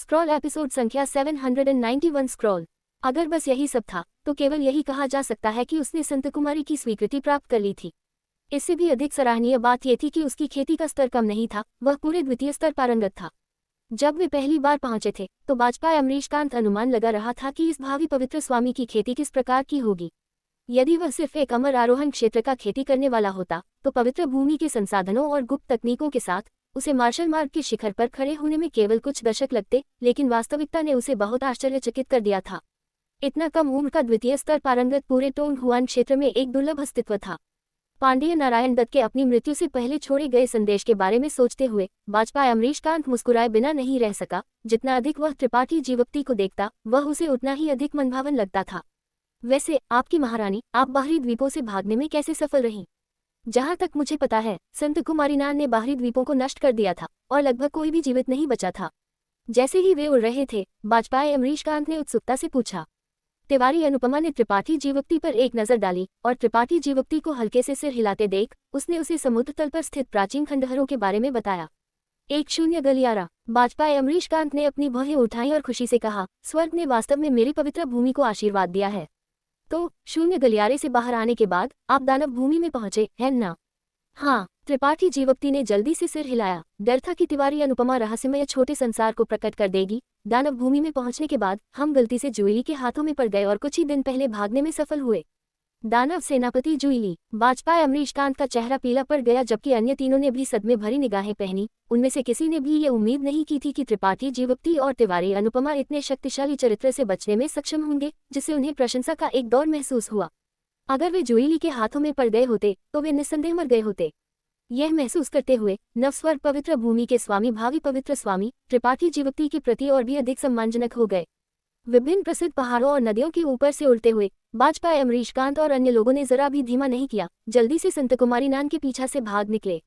Scroll episode संख्या 791 scroll. अगर बस यही सब था तो केवल यही कहा जा सकता है कि उसने संत कुमारी की स्वीकृति प्राप्त कर ली थी। इससे भी अधिक सराहनीय बात यह थी कि उसकी खेती का स्तर कम नहीं था, वह पूरे द्वितीय स्तर पारंगत था। जब वे पहली बार पहुंचे थे तो बाजपाई अमरीशकांत अनुमान लगा रहा था कि इस भावी पवित्र स्वामी की खेती किस प्रकार की होगी। यदि वह सिर्फ एक अमर आरोहण क्षेत्र का खेती करने वाला होता तो पवित्र भूमि के संसाधनों और गुप्त तकनीकों के साथ उसे मार्शल मार्ग के शिखर पर खड़े होने में केवल कुछ दशक लगते, लेकिन वास्तविकता ने उसे बहुत आश्चर्यचकित कर दिया था। इतना कम उम्र का द्वितीय स्तर पारंगत पूरे टोंग हुआन क्षेत्र में एक दुर्लभ अस्तित्व था। पांडेय नारायण दत्त के अपनी मृत्यु से पहले छोड़े गए संदेश के बारे में सोचते हुए बाजपाई अमरीशकांत मुस्कुराए बिना नहीं रह सका। जितना अधिक वह त्रिपाठी जीवक्ति को देखता वह उसे उतना ही अधिक मनभावन लगता था। वैसे आपकी महारानी, आप बाहरी द्वीपों से भागने में कैसे सफल रहीं? जहां तक मुझे पता है, संत कुमारीनान ने बाहरी द्वीपों को नष्ट कर दिया था और लगभग कोई भी जीवित नहीं बचा था। जैसे ही वे उड़ रहे थे, बाजपाई अमरीशकांत ने उत्सुकता से पूछा। तिवारी अनुपमा ने त्रिपाठी जीवक्ति पर एक नजर डाली और त्रिपाठी जीवक्ति को हल्के से सिर हिलाते देख उसने उसे समुद्र तल पर स्थित प्राचीन खंडहरों के बारे में बताया। 10 गलियारा। बाजपाई अमरीशकांत ने अपनी भौहें उठाई और खुशी से कहा, स्वर्ग ने वास्तव में मेरी पवित्र भूमि को आशीर्वाद दिया है। तो 0 गलियारे से बाहर आने के बाद आप दानव भूमि में पहुंचे हैं ना? हाँ, त्रिपाठी जीवक्ति ने जल्दी से सिर हिलाया। डर था कि तिवारी अनुपमा रहस्यमय छोटे संसार को प्रकट कर देगी। दानव भूमि में पहुंचने के बाद हम गलती से जुईली के हाथों में पड़ गए और कुछ ही दिन पहले भागने में सफल हुए। दानव सेनापति जुईली। बाजपाई अमरीशकांत का चेहरा पीला पड़ गया, जबकि अन्य तीनों ने भी सदमे भरी निगाहें पहनी। उनमें से किसी ने भी ये उम्मीद नहीं की थी कि त्रिपाठी जीवक्ति और तिवारी अनुपमा इतने शक्तिशाली चरित्र से बचने में सक्षम होंगे, जिससे उन्हें प्रशंसा का एक दौर महसूस हुआ। अगर वे जुईली के हाथों में पड़ गए होते तो वे निस्संदेह मर गए होते। यह महसूस करते हुए नवस्वर्ग पवित्र भूमि के स्वामी भावी पवित्र स्वामी त्रिपाठी जीवक्ति के प्रति और भी अधिक सम्मानजनक हो गए। विभिन्न प्रसिद्ध पहाड़ों और नदियों के ऊपर से उड़ते हुए बाजपाई अमरीशकांत और अन्य लोगों ने जरा भी धीमा नहीं किया, जल्दी से संत कुमारीनान के पीछे से भाग निकले।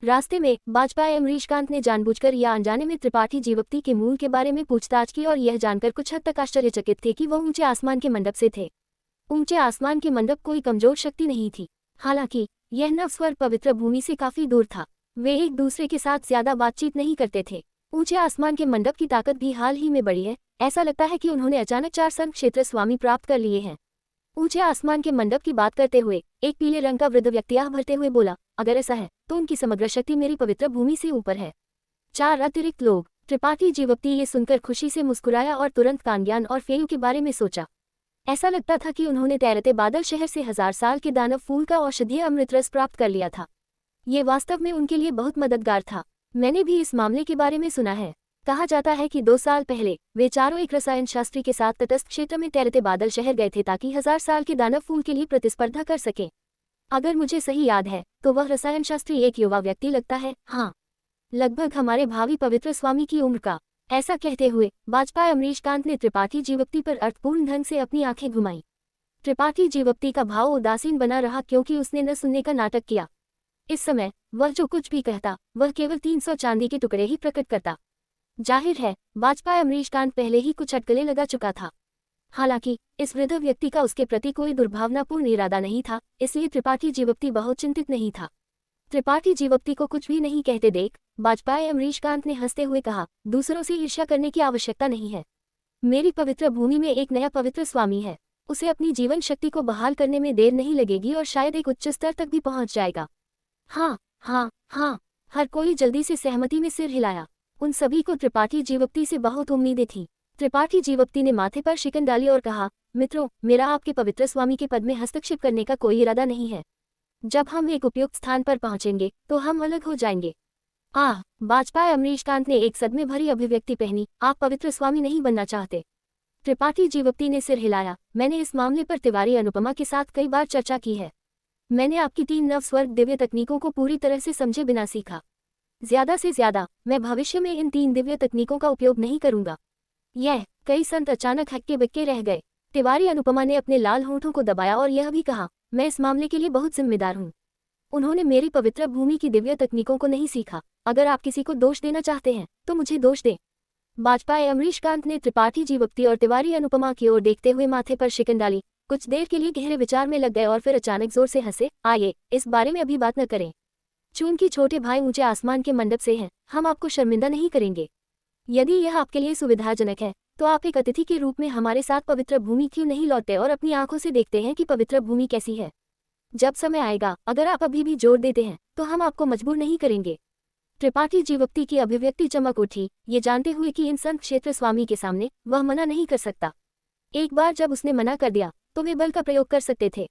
रास्ते में बाजपाई अमरीशकांत ने जानबूझकर या अनजाने में त्रिपाठी जीवक्ति के मूल के बारे में पूछताछ की और यह जानकर कुछ हद तक आश्चर्यचकित थे कि वह ऊंचे आसमान के मंडप से थे। ऊंचे आसमान के मंडप कोई कमजोर शक्ति नहीं थी, हालांकि यह नवस्वर्ग पवित्र भूमि से काफी दूर था। वे एक दूसरे के साथ ज्यादा बातचीत नहीं करते थे। ऊंचे आसमान के मंडप की ताकत भी हाल ही में बढ़ी है। ऐसा लगता है कि उन्होंने अचानक 4 संघ क्षेत्र स्वामी प्राप्त कर लिए हैं। ऊंचे आसमान के मंडप की बात करते हुए एक पीले रंग का वृद्ध व्यक्ति आह भरते हुए बोला, अगर ऐसा है तो उनकी समग्र शक्ति मेरी पवित्र भूमि से ऊपर है। 4 अतिरिक्त लोग। त्रिपाठी जीवक्ति ये सुनकर खुशी से मुस्कुराया और तुरंत कांग्यान और फेयू के बारे में सोचा। ऐसा लगता था कि उन्होंने तैरते बादल शहर से 1000 साल के दानव फूल का औषधीय अमृत रस प्राप्त कर लिया था। ये वास्तव में उनके लिए बहुत मददगार था। मैंने भी इस मामले के बारे में सुना है। कहा जाता है कि 2 साल पहले वे चारों एक रसायन शास्त्री के साथ तटस्थ क्षेत्र में तैरते बादल शहर गए थे ताकि 1000 साल के दानव फूल के लिए प्रतिस्पर्धा कर सकें। अगर मुझे सही याद है तो वह रसायन शास्त्री एक युवा व्यक्ति लगता है। हाँ, लगभग हमारे भावी पवित्र स्वामी की उम्र का। ऐसा कहते हुए बाजपाई अमरीशकांत ने त्रिपाठी जीवक्ति पर अर्थपूर्ण ढंग से अपनी आंखें घुमाईं। त्रिपाठी जीवक्ति का भाव उदासीन बना रहा क्योंकि उसने न सुनने का नाटक किया। इस समय वह जो कुछ भी कहता वह केवल 300 चांदी के टुकड़े ही प्रकट करता। जाहिर है बाजपाई अमरीशकांत पहले ही कुछ अटकलें लगा चुका था। हालांकि इस वृद्ध व्यक्ति का उसके प्रति कोई दुर्भावनापूर्ण इरादा नहीं था, इसलिए त्रिपाठी जीवक्ति बहुत चिंतित नहीं था। त्रिपाठी जीवक्ति को कुछ भी नहीं कहते देख बाजपाई अमरीशकांत ने हंसते हुए कहा, दूसरों से ईर्ष्या करने की आवश्यकता नहीं है। मेरी पवित्र भूमि में एक नया पवित्र स्वामी है। उसे अपनी जीवन शक्ति को बहाल करने में देर नहीं लगेगी और शायद एक उच्च स्तर तक भी पहुंच जाएगा। हाँ हाँ हाँ, हर कोई जल्दी से सहमति में सिर हिलाया। उन सभी को त्रिपाठी जीवक्ति से बहुत उम्मीदें थीं। त्रिपाठी जीवक्ति ने माथे पर शिकन डाली और कहा, मित्रों, मेरा आपके पवित्र स्वामी के पद में हस्तक्षेप करने का कोई इरादा नहीं है। जब हम एक उपयुक्त स्थान पर पहुंचेंगे तो हम अलग हो जाएंगे। आह, बाजपाई अमरीशकांत ने एक सदमे भरी अभिव्यक्ति पहनी, आप पवित्र स्वामी नहीं बनना चाहते? त्रिपाठी जीवक्ति ने सिर हिलाया। मैंने इस मामले पर तिवारी अनुपमा के साथ कई बार चर्चा की है। मैंने आपकी 3 नवस्वर्ग दिव्य तकनीकों को पूरी तरह से समझे बिना सीखा। ज्यादा से ज्यादा मैं भविष्य में इन 3 दिव्य तकनीकों का उपयोग नहीं करूंगा। यह कई संत अचानक हक्के बक्के रह गए। तिवारी अनुपमा ने अपने लाल होंठों को दबाया और यह भी कहा, मैं इस मामले के लिए बहुत जिम्मेदार हूँ। उन्होंने मेरी पवित्र भूमि की दिव्य तकनीकों को नहीं सीखा। अगर आप किसी को दोष देना चाहते हैं तो मुझे दोष दें। बाजपाई अमरीशकांत ने त्रिपाठी जीवक्ति और तिवारी अनुपमा की ओर देखते हुए माथे पर शिकन डाली। कुछ देर के लिए गहरे विचार में लग गए और फिर अचानक जोर से हंसे। आइए इस बारे में अभी बात न करें। चूंकि छोटे भाई ऊंचे आसमान के मंडप से हैं, हम आपको शर्मिंदा नहीं करेंगे। यदि यह आपके लिए सुविधाजनक है तो आप एक अतिथि के रूप में हमारे साथ पवित्र भूमि क्यों नहीं लौटते और अपनी आंखों से देखते हैं कि पवित्र भूमि कैसी है। जब समय आएगा, अगर आप अभी भी जोर देते हैं तो हम आपको मजबूर नहीं करेंगे। त्रिपाठी जीवोक्ति की अभिव्यक्ति चमक उठी, ये जानते हुए कि इन संत क्षेत्र स्वामी के सामने वह मना नहीं कर सकता। एक बार जब उसने मना कर दिया तो वे बल का प्रयोग कर सकते थे।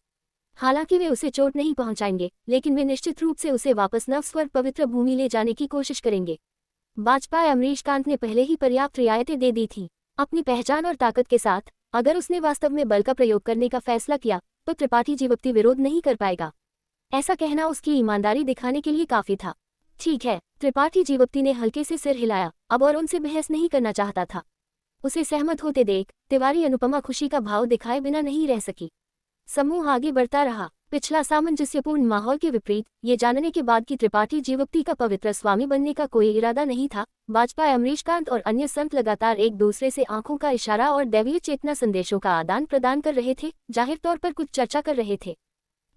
हालांकि वे उसे चोट नहीं पहुंचाएंगे, लेकिन वे निश्चित रूप से उसे वापस नवस्वर पवित्र भूमि ले जाने की कोशिश करेंगे। बाजपाई अमरीशकांत ने पहले ही पर्याप्त रियायतें दे दी थी। अपनी पहचान और ताकत के साथ अगर उसने वास्तव में बल का प्रयोग करने का फैसला किया तो त्रिपाठी जीवोक्ति विरोध नहीं कर पाएगा। ऐसा कहना उसकी ईमानदारी दिखाने के लिए काफी था। ठीक है, त्रिपाठी जीवोक्ति ने हल्के से सिर हिलाया, अब और उनसे बहस नहीं करना चाहता था। उसे सहमत होते देख तिवारी अनुपमा खुशी का भाव दिखाए बिना नहीं रह सकी। समूह आगे बढ़ता रहा। पिछला सामंजस्यपूर्ण माहौल के विपरीत ये जानने के बाद कि त्रिपाठी जीवोक्ति का पवित्र स्वामी बनने का कोई इरादा नहीं था, बाजपाई अमरीशकांत और अन्य संत लगातार एक दूसरे से आंखों का इशारा और दैवीय चेतना संदेशों का आदान प्रदान कर रहे थे, जाहिर तौर पर कुछ चर्चा कर रहे थे।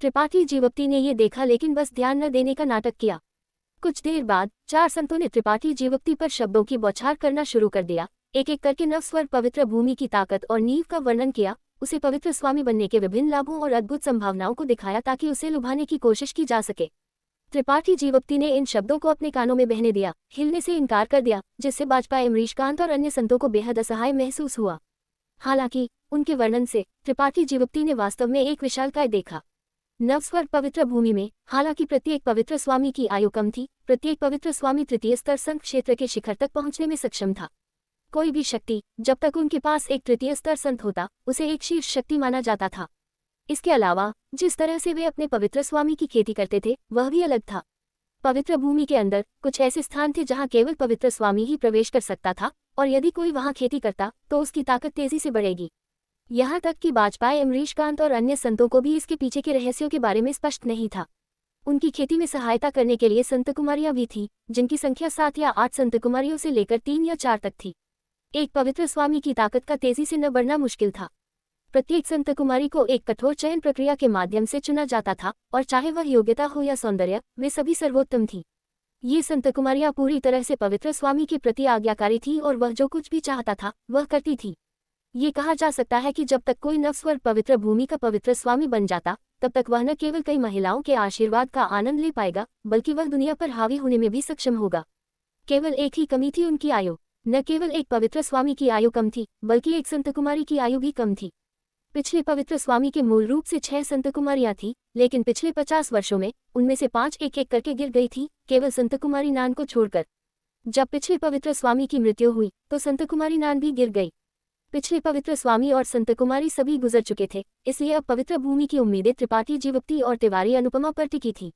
त्रिपाठी जीवोक्ति ने ये देखा लेकिन बस ध्यान न देने का नाटक किया। कुछ देर बाद 4 संतों ने त्रिपाठी जीवोक्ति पर शब्दों की बौछार करना शुरू कर दिया। एक एक करके नवस्वर पवित्र भूमि की ताकत और नींव का वर्णन किया, उसे पवित्र स्वामी बनने के विभिन्न लाभों और अद्भुत संभावनाओं को दिखाया ताकि उसे लुभाने की कोशिश की जा सके। त्रिपाठी जीवोक्ति ने इन शब्दों को अपने कानों में बहने दिया, हिलने से इनकार कर दिया, जिससे बाजपाई अमरीशकांत और अन्य संतों को बेहद असहाय महसूस हुआ। हालांकि उनके वर्णन से त्रिपाठी जीवोक्ति ने वास्तव में एक विशालकाय देखा। नवस्वर पवित्र भूमि में हालांकि प्रत्येक पवित्र स्वामी की आयु कम थी, प्रत्येक पवित्र स्वामी तृतीय स्तर संत क्षेत्र के शिखर तक पहुंचने में सक्षम था। कोई भी शक्ति जब तक उनके पास एक तृतीय स्तर संत होता उसे एक शीर्ष शक्ति माना जाता था। इसके अलावा जिस तरह से वे अपने पवित्र स्वामी की खेती करते थे वह भी अलग था। पवित्र भूमि के अंदर कुछ ऐसे स्थान थे जहां केवल पवित्र स्वामी ही प्रवेश कर सकता था, और यदि कोई वहां खेती करता तो उसकी ताकत तेजी से बढ़ेगी। यहाँ तक कि बाजपाई अमरीशकांत और अन्य संतों को भी इसके पीछे के रहस्यों के बारे में स्पष्ट नहीं था। उनकी खेती में सहायता करने के लिए संत कुमारियां भी थीं, जिनकी संख्या 7 या 8 संत कुमारियों से लेकर 3 या 4 तक थी। एक पवित्र स्वामी की ताकत का तेजी से न बढ़ना मुश्किल था। प्रत्येक संत कुमारी को एक कठोर चयन प्रक्रिया के माध्यम से चुना जाता था, और चाहे वह योग्यता हो या सौंदर्य, वे सभी सर्वोत्तम थीं। ये संत कुमारियां पूरी तरह से पवित्र स्वामी के प्रति आज्ञाकारी थीं और वह जो कुछ भी चाहता था वह करती थी। ये कहा जा सकता है कि जब तक कोई नवस्वर पवित्र भूमि का पवित्र स्वामी बन जाता तब तक वह न केवल कई महिलाओं के आशीर्वाद का आनंद ले पाएगा, बल्कि वह दुनिया पर हावी होने में भी सक्षम होगा। केवल एक ही कमी थी, उनकी आयु। न केवल एक पवित्र स्वामी की आयु कम थी, बल्कि एक संत कुमारी की आयु भी कम थी। पिछले पवित्र स्वामी के मूल रूप से 6 संत कुमारियां थीं, लेकिन पिछले 50 वर्षों में उनमें से 5 एक एक करके गिर गई थीं, केवल संत कुमारी नान को छोड़कर। जब पिछले पवित्र स्वामी की मृत्यु हुई तो संत कुमारी नान भी गिर गई। पिछले पवित्र स्वामी और संत कुमारी सभी गुजर चुके थे, इसलिए अब पवित्र भूमि की उम्मीदें त्रिपाठी जीवोक्ति और तिवारी अनुपमा पर टिकी थी।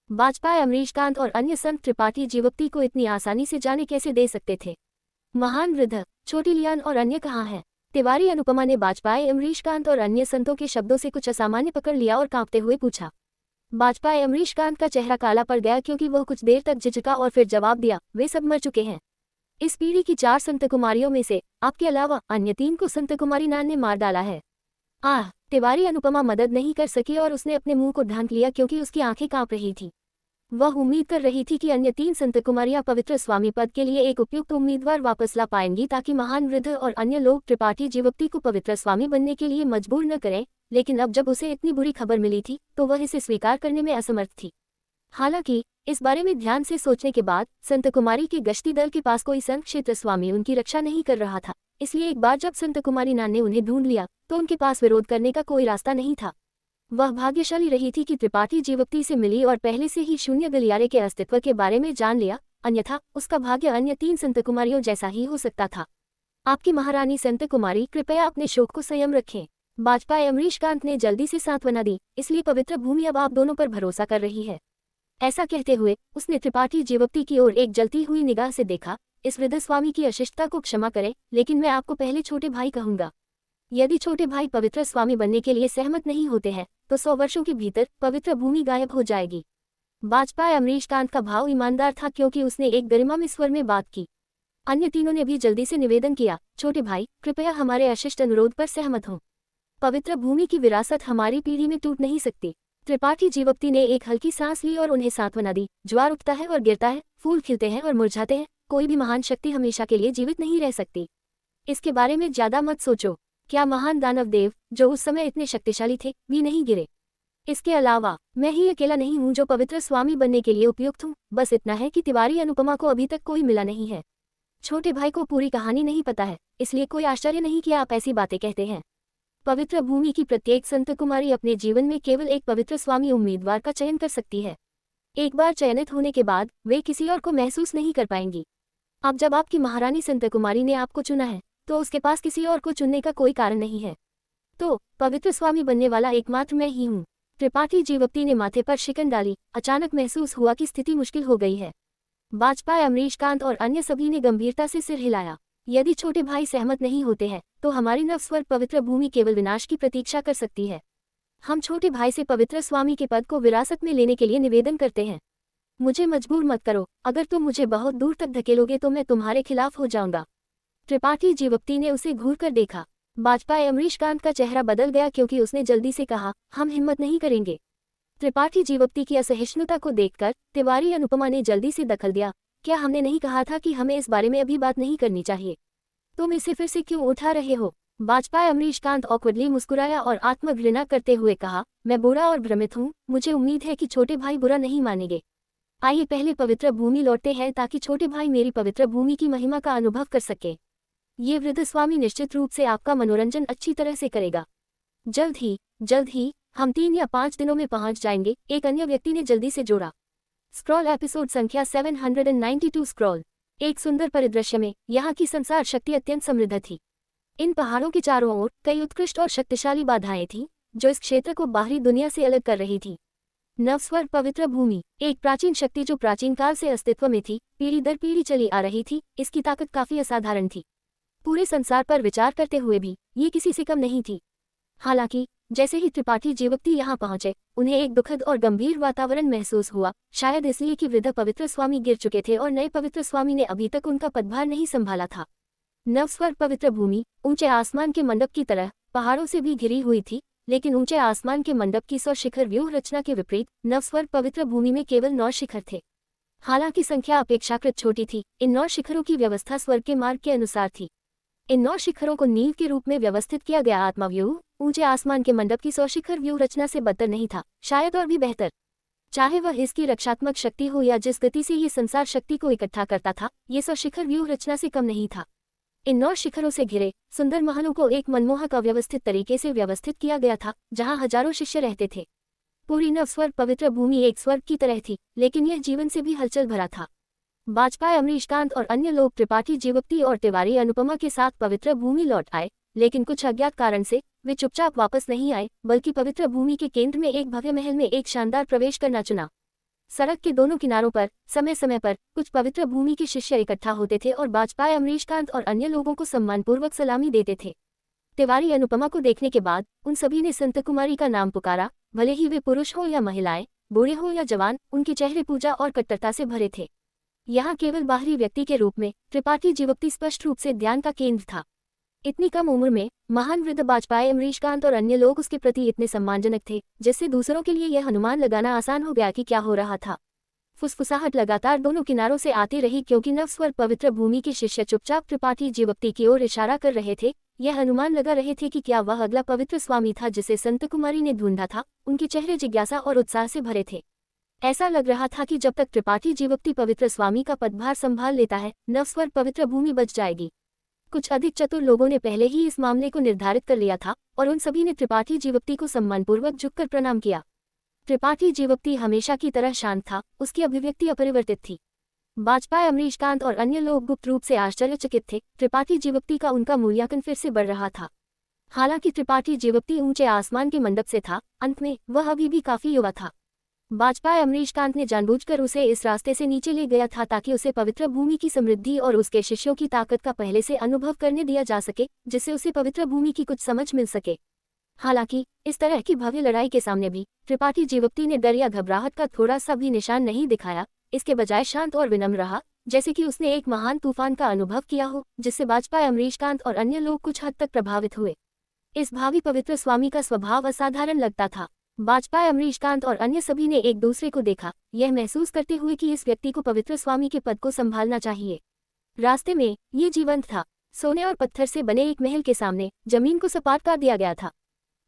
बाजपाई अमरीशकांत और अन्य संत त्रिपाठी जीवोक्ति को इतनी आसानी से जाने कैसे दे सकते थे। महान वृद्ध, छोटी लियान और अन्य कहाँ हैं? तिवारी अनुपमा ने बाजपाई अमरीशकांत और अन्य संतों के शब्दों से कुछ असामान्य पकड़ लिया और कांपते हुए पूछा। बाजपाई अमरीशकांत का चेहरा काला पड़ गया क्योंकि वह कुछ देर तक झिझका और फिर जवाब दिया, वे सब मर चुके हैं। इस पीढ़ी की 4 संत कुमारियों में से आपके अलावा अन्य 3 को संत कुमारी नान ने मार डाला है। तिवारी अनुपमा मदद नहीं कर सकी और उसने अपने मुंह को ढांक लिया क्योंकि उसकी आंखें कांप रही थी। वह उम्मीद कर रही थी कि अन्य 3 संत कुमारियां पवित्र स्वामी पद के लिए एक उपयुक्त उम्मीदवार वापस ला पाएंगी ताकि महान वृद्ध और अन्य लोग त्रिपाठी जीवोक्ति को पवित्र स्वामी बनने के लिए मजबूर न करें, लेकिन अब जब उसे इतनी बुरी खबर मिली थी तो वह इसे स्वीकार करने में असमर्थ थी। हालांकि इस बारे में ध्यान से सोचने के बाद संत कुमारी के गश्ती दल के पास कोई संत क्षेत्र स्वामी उनकी रक्षा नहीं कर रहा था, इसलिए एक बार जब संत कुमारी नान ने उन्हें ढूंढ लिया तो उनके पास विरोध करने का कोई रास्ता नहीं था। वह भाग्यशाली रही थी कि त्रिपाठी जीवोक्ति से मिली और पहले से ही शून्य गलियारे के अस्तित्व के बारे में जान लिया, अन्यथा उसका भाग्य अन्य 3 संत कुमारियों जैसा ही हो सकता था। आपकी महारानी संत कुमारी, कृपया अपने शोक को संयम रखें। बाजपाई अमरीशकांत ने जल्दी से सांत्वना दी, इसलिए पवित्र भूमि अब आप दोनों पर भरोसा कर रही है। ऐसा कहते हुए उसने त्रिपाठी जीवोक्ति की ओर एक जलती हुई निगाह से देखा। इस वृद्ध स्वामी की अशिष्टता को क्षमा करें, लेकिन मैं आपको पहले छोटे भाई कहूंगा। यदि छोटे भाई पवित्र स्वामी बनने के लिए सहमत नहीं होते हैं तो 100 वर्षों के भीतर पवित्र भूमि गायब हो जाएगी। बाजपाई अमरीशकांत का भाव ईमानदार था क्योंकि उसने एक गरिमामय स्वर में बात की। अन्य तीनों ने भी जल्दी से निवेदन किया, छोटे भाई, कृपया हमारे अशिष्ट अनुरोध पर सहमत हों। पवित्र भूमि की विरासत हमारी पीढ़ी में टूट नहीं सकती। त्रिपाठी जीवोक्ति ने एक हल्की सांस ली और उन्हें सांत्वना दी। ज्वार उठता है और गिरता है, फूल खिलते हैं और मुरझाते हैं, कोई भी महान शक्ति हमेशा के लिए जीवित नहीं रह सकती। इसके बारे में ज्यादा मत सोचो। क्या महान दानव देव, जो उस समय इतने शक्तिशाली थे, भी नहीं गिरे? इसके अलावा मैं ही अकेला नहीं हूँ जो पवित्र स्वामी बनने के लिए उपयुक्त हूँ। बस इतना है कि तिवारी अनुपमा को अभी तक कोई मिला नहीं है। छोटे भाई को पूरी कहानी नहीं पता है, इसलिए कोई आश्चर्य नहीं कि आप ऐसी बातें कहते हैं। पवित्र भूमि की प्रत्येक संत कुमारी अपने जीवन में केवल एक पवित्र स्वामी उम्मीदवार का चयन कर सकती है। एक बार चयनित होने के बाद वे किसी और को महसूस नहीं कर पाएंगी। अब जब आपकी महारानी संत कुमारी ने आपको चुना है, तो उसके पास किसी और को चुनने का कोई कारण नहीं है। तो पवित्र स्वामी बनने वाला एकमात्र मैं ही हूँ। त्रिपाठी जीवप्ती ने माथे पर शिकन डाली। अचानक महसूस हुआ कि स्थिति मुश्किल हो गई है। वाजपेयी, अमरीशकांत और अन्य सभी ने गंभीरता से सिर हिलाया। यदि छोटे भाई सहमत नहीं होते हैं, तो हमारी नवस्वर पवित्र भूमि केवल विनाश की प्रतीक्षा कर सकती है। हम छोटे भाई से पवित्र स्वामी के पद को विरासत में लेने के लिए निवेदन करते हैं। मुझे मजबूर मत करो। अगर तुम मुझे बहुत दूर तक धकेलोगे तो मैं तुम्हारे खिलाफ हो जाऊंगा। त्रिपाठी जीवप्ती ने उसे घूर कर देखा। वाजपेयी, अमरीशकांत का चेहरा बदल गया क्योंकि उसने जल्दी से कहा, हम हिम्मत नहीं करेंगे। त्रिपाठी जीवप्ती की असहिष्णुता को देखकर तिवारी अनुपमा ने जल्दी से दखल दिया। क्या हमने नहीं कहा था कि हमें इस बारे में अभी बात नहीं करनी चाहिए? तुम इसे फिर से क्यों उठा रहे हो? वाजपेयी, अमरीशकांत ऑकवर्डली मुस्कुराया और आत्मघृणा करते हुए कहा, मैं बुरा और भ्रमित हूँ। मुझे उम्मीद है कि छोटे भाई बुरा नहीं मानेंगे। आइए पहले पवित्र भूमि लौटते हैं ताकि छोटे भाई मेरी पवित्र भूमि की महिमा का अनुभव कर सके। ये वृद्ध स्वामी निश्चित रूप से आपका मनोरंजन अच्छी तरह से करेगा। जल्द ही हम 3 या 5 दिनों में पहुंच जाएंगे, एक अन्य व्यक्ति ने जल्दी से जोड़ा। स्क्रॉल एपिसोड संख्या 792 स्क्रॉल। एक सुंदर परिदृश्य में यहाँ की संसार शक्ति अत्यंत समृद्ध थी। इन पहाड़ों के चारों ओर कई उत्कृष्ट और शक्तिशाली बाधाएं थीं, जो इस क्षेत्र को बाहरी दुनिया से अलग कर रही थी। नवस्वर पवित्र भूमि एक प्राचीन शक्ति जो प्राचीन काल से अस्तित्व में थी, पीढ़ी दर पीढ़ी चली आ रही थी। इसकी ताकत काफी असाधारण थी। पूरे संसार पर विचार करते हुए भी ये किसी से कम नहीं थी। हालांकि जैसे ही त्रिपाठी जीवप्ती यहाँ पहुंचे, उन्हें एक दुखद और गंभीर वातावरण महसूस हुआ। शायद इसलिए कि वृद्ध पवित्र स्वामी गिर चुके थे और नए पवित्र स्वामी ने अभी तक उनका पदभार नहीं संभाला था। नवस्वर पवित्र भूमि ऊंचे आसमान के मंडप की तरह पहाड़ों से भी घिरी हुई थी, लेकिन ऊंचे आसमान के मंडप की 100 शिखर व्यूह रचना के विपरीत नवस्वर पवित्र भूमि में केवल 9 शिखर थे। हालांकि संख्या अपेक्षाकृत छोटी थी, इन 9 शिखरों की व्यवस्था स्वर्ग के मार्ग के अनुसार थी। इन 9 शिखरों को नींव के रूप में व्यवस्थित किया गया आत्माव्यूह ऊंचे आसमान के मंडप की 100 शिखर व्यूह रचना से बदतर नहीं था, शायद और भी बेहतर। चाहे वह इसकी रक्षात्मक शक्ति हो या जिस गति से ये संसार शक्ति को इकट्ठा करता था, ये 100 शिखर व्यूह रचना से कम नहीं था। इन 9 शिखरों से घिरे सुंदर महलों को एक मनमोहक अव्यवस्थित तरीके से व्यवस्थित किया गया था, जहां हजारों शिष्य रहते थे। पूरी नवस्वर पवित्र भूमि एक स्वर्ग की तरह थी, लेकिन यह जीवन से भी हलचल भरा था। वाजपेयी, अमरीशकांत और अन्य लोग त्रिपाठी जीवप्ती और तिवारी अनुपमा के साथ पवित्र भूमि लौट आए, लेकिन कुछ अज्ञात कारण से वे चुपचाप वापस नहीं आए, बल्कि पवित्र भूमि के केंद्र में एक भव्य महल में एक शानदार प्रवेश करना चुना। सड़क के दोनों किनारों पर समय समय पर कुछ पवित्र भूमि के शिष्य इकट्ठा होते थे और वाजपेयी, अमरीशकांत और अन्य लोगों को सम्मानपूर्वक सलामी देते थे। तिवारी अनुपमा को देखने के बाद उन सभी ने संत कुमारी का नाम पुकारा। भले ही वे पुरुष हो या महिलाएं, बूढ़े हो या जवान, उनके चेहरे पूजा और कट्टरता से भरे थे। यहाँ केवल बाहरी व्यक्ति के रूप में त्रिपाठी जीवप्ती स्पष्ट रूप से ध्यान का केंद्र था। इतनी कम उम्र में महान वृद्ध वाजपेयी, अमरीशकांत और अन्य लोग उसके प्रति इतने सम्मानजनक थे, जिससे दूसरों के लिए यह अनुमान लगाना आसान हो गया कि क्या हो रहा था। फुसफुसाहट लगातार दोनों किनारों से आती रही क्योंकि नवस्वर पवित्र भूमि के शिष्य चुपचाप त्रिपाठी जीवप्ती की ओर इशारा कर रहे थे। यह अनुमान लगा रहे थे कि क्या वह अगला पवित्र स्वामी था जिसे संत कुमारी ने ढूंढा था। उनके चेहरे जिज्ञासा और उत्साह से भरे थे। ऐसा लग रहा था कि जब तक त्रिपाठी जीवप्ती पवित्र स्वामी का पदभार संभाल लेता है, नवस्वर पवित्र भूमि बच जाएगी। कुछ अधिक चतुर लोगों ने पहले ही इस मामले को निर्धारित कर लिया था और उन सभी ने त्रिपाठी जीवप्ती को सम्मानपूर्वक झुककर प्रणाम किया। त्रिपाठी जीवप्ती हमेशा की तरह शांत था, उसकी अभिव्यक्ति अपरिवर्तित थी। वाजपेयी, अमरीशकांत और अन्य लोग गुप्त रूप से आश्चर्यचकित थे। त्रिपाठी जीवप्ती का उनका मूल्यांकन फिर से बढ़ रहा था। हालांकि त्रिपाठी जीवप्ती ऊंचे आसमान के मंडप से था, अंत में वह अभी भी काफी युवा था। वाजपेयी, अमरीशकांत ने जानबूझकर उसे इस रास्ते से नीचे ले गया था ताकि उसे पवित्र भूमि की समृद्धि और उसके शिष्यों की ताकत का पहले से अनुभव करने दिया जा सके, जिससे उसे पवित्र भूमि की कुछ समझ मिल सके। हालांकि इस तरह की भव्य लड़ाई के सामने भी त्रिपाठी जीवप्ती ने डर या घबराहट का थोड़ा सा भी निशान नहीं दिखाया। इसके बजाय शांत और विनम्र रहा, जैसे कि उसने एक महान तूफान का अनुभव किया हो, जिससे वाजपेयी, अमरीशकांत और अन्य लोग कुछ हद तक प्रभावित हुए। इस भावी पवित्र स्वामी का स्वभाव असाधारण लगता था। वाजपेयी, अमरीशकांत और अन्य सभी ने एक दूसरे को देखा, यह महसूस करते हुए कि इस व्यक्ति को पवित्र स्वामी के पद को संभालना चाहिए। रास्ते में ये जीवंत था। सोने और पत्थर से बने एक महल के सामने जमीन को सपाट कर दिया गया था।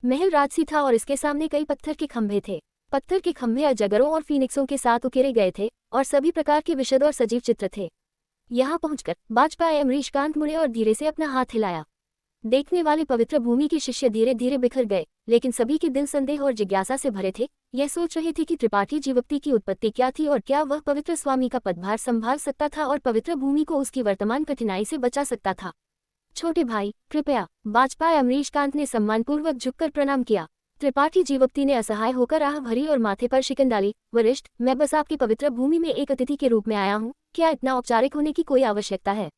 महल राजसी था और इसके सामने कई पत्थर के खंभे थे। पत्थर के खंभे अजगरों और फीनिक्सों के साथ उकेरे गए थे और सभी प्रकार के विशद और सजीव चित्र थे। यहाँ पहुंचकर बाजपाई अमरीशकांत मुड़े और धीरे से अपना हाथ हिलाया। देखने वाले पवित्र भूमि के शिष्य धीरे धीरे बिखर गए, लेकिन सभी के दिल संदेह और जिज्ञासा से भरे थे। यह सोच रहे थे कि त्रिपाठी जीवक्ति की उत्पत्ति क्या थी और क्या वह पवित्र स्वामी का पदभार संभाल सकता था और पवित्र भूमि को उसकी वर्तमान कठिनाई से बचा सकता था। छोटे भाई, कृपया, बाजपाई अमरीशकांत ने सम्मानपूर्वक झुककर प्रणाम किया। त्रिपाठी जीवक्ति ने असहाय होकर आह भरी और माथे पर शिकन डाली। वरिष्ठ, मैं बस आपकी पवित्र भूमि में एक अतिथि के रूप में आया हूँ, क्या इतना औपचारिक होने की कोई आवश्यकता है?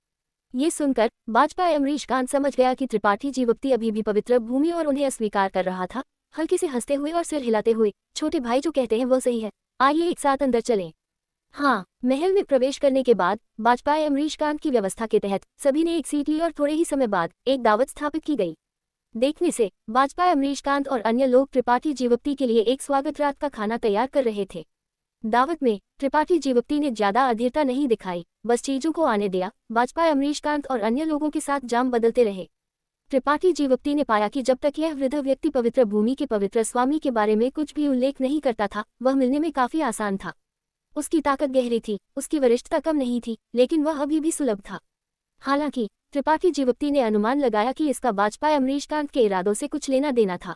ये सुनकर बाजपाई अमरीशकांत समझ गया कि त्रिपाठी जीवक्ति अभी भी पवित्र भूमि और उन्हें अस्वीकार कर रहा था। हल्के से हंसते हुए और सिर हिलाते हुए, छोटे भाई जो कहते हैं वो सही है, आइए एक साथ अंदर चलें। हाँ, महल में प्रवेश करने के बाद बाजपाई अमरीशकांत की व्यवस्था के तहत सभी ने एक सीट ली और थोड़े ही समय बाद एक दावत स्थापित की गई। देखने से बाजपाई अमरीशकांत और अन्य लोग त्रिपाठी जीवक्ति के लिए एक स्वागत रात का खाना तैयार कर रहे थे। दावत में त्रिपाठी जीवक्ति ने ज्यादा अधीरता नहीं दिखाई, बस चीजों को आने दिया। बाजपाई अमरीशकांत और अन्य लोगों के साथ जाम बदलते रहे। त्रिपाठी जीवक्ति ने पाया कि जब तक यह वृद्ध व्यक्ति पवित्र भूमि के पवित्र स्वामी के बारे में कुछ भी उल्लेख नहीं करता था, वह मिलने में काफी आसान था। उसकी ताकत गहरी थी, उसकी वरिष्ठता कम नहीं थी, लेकिन वह अभी भी सुलभ था। हालांकि त्रिपाठी जीवक्ति ने अनुमान लगाया कि इसका बाजपाई अमरीशकांत के इरादों से कुछ लेना देना था।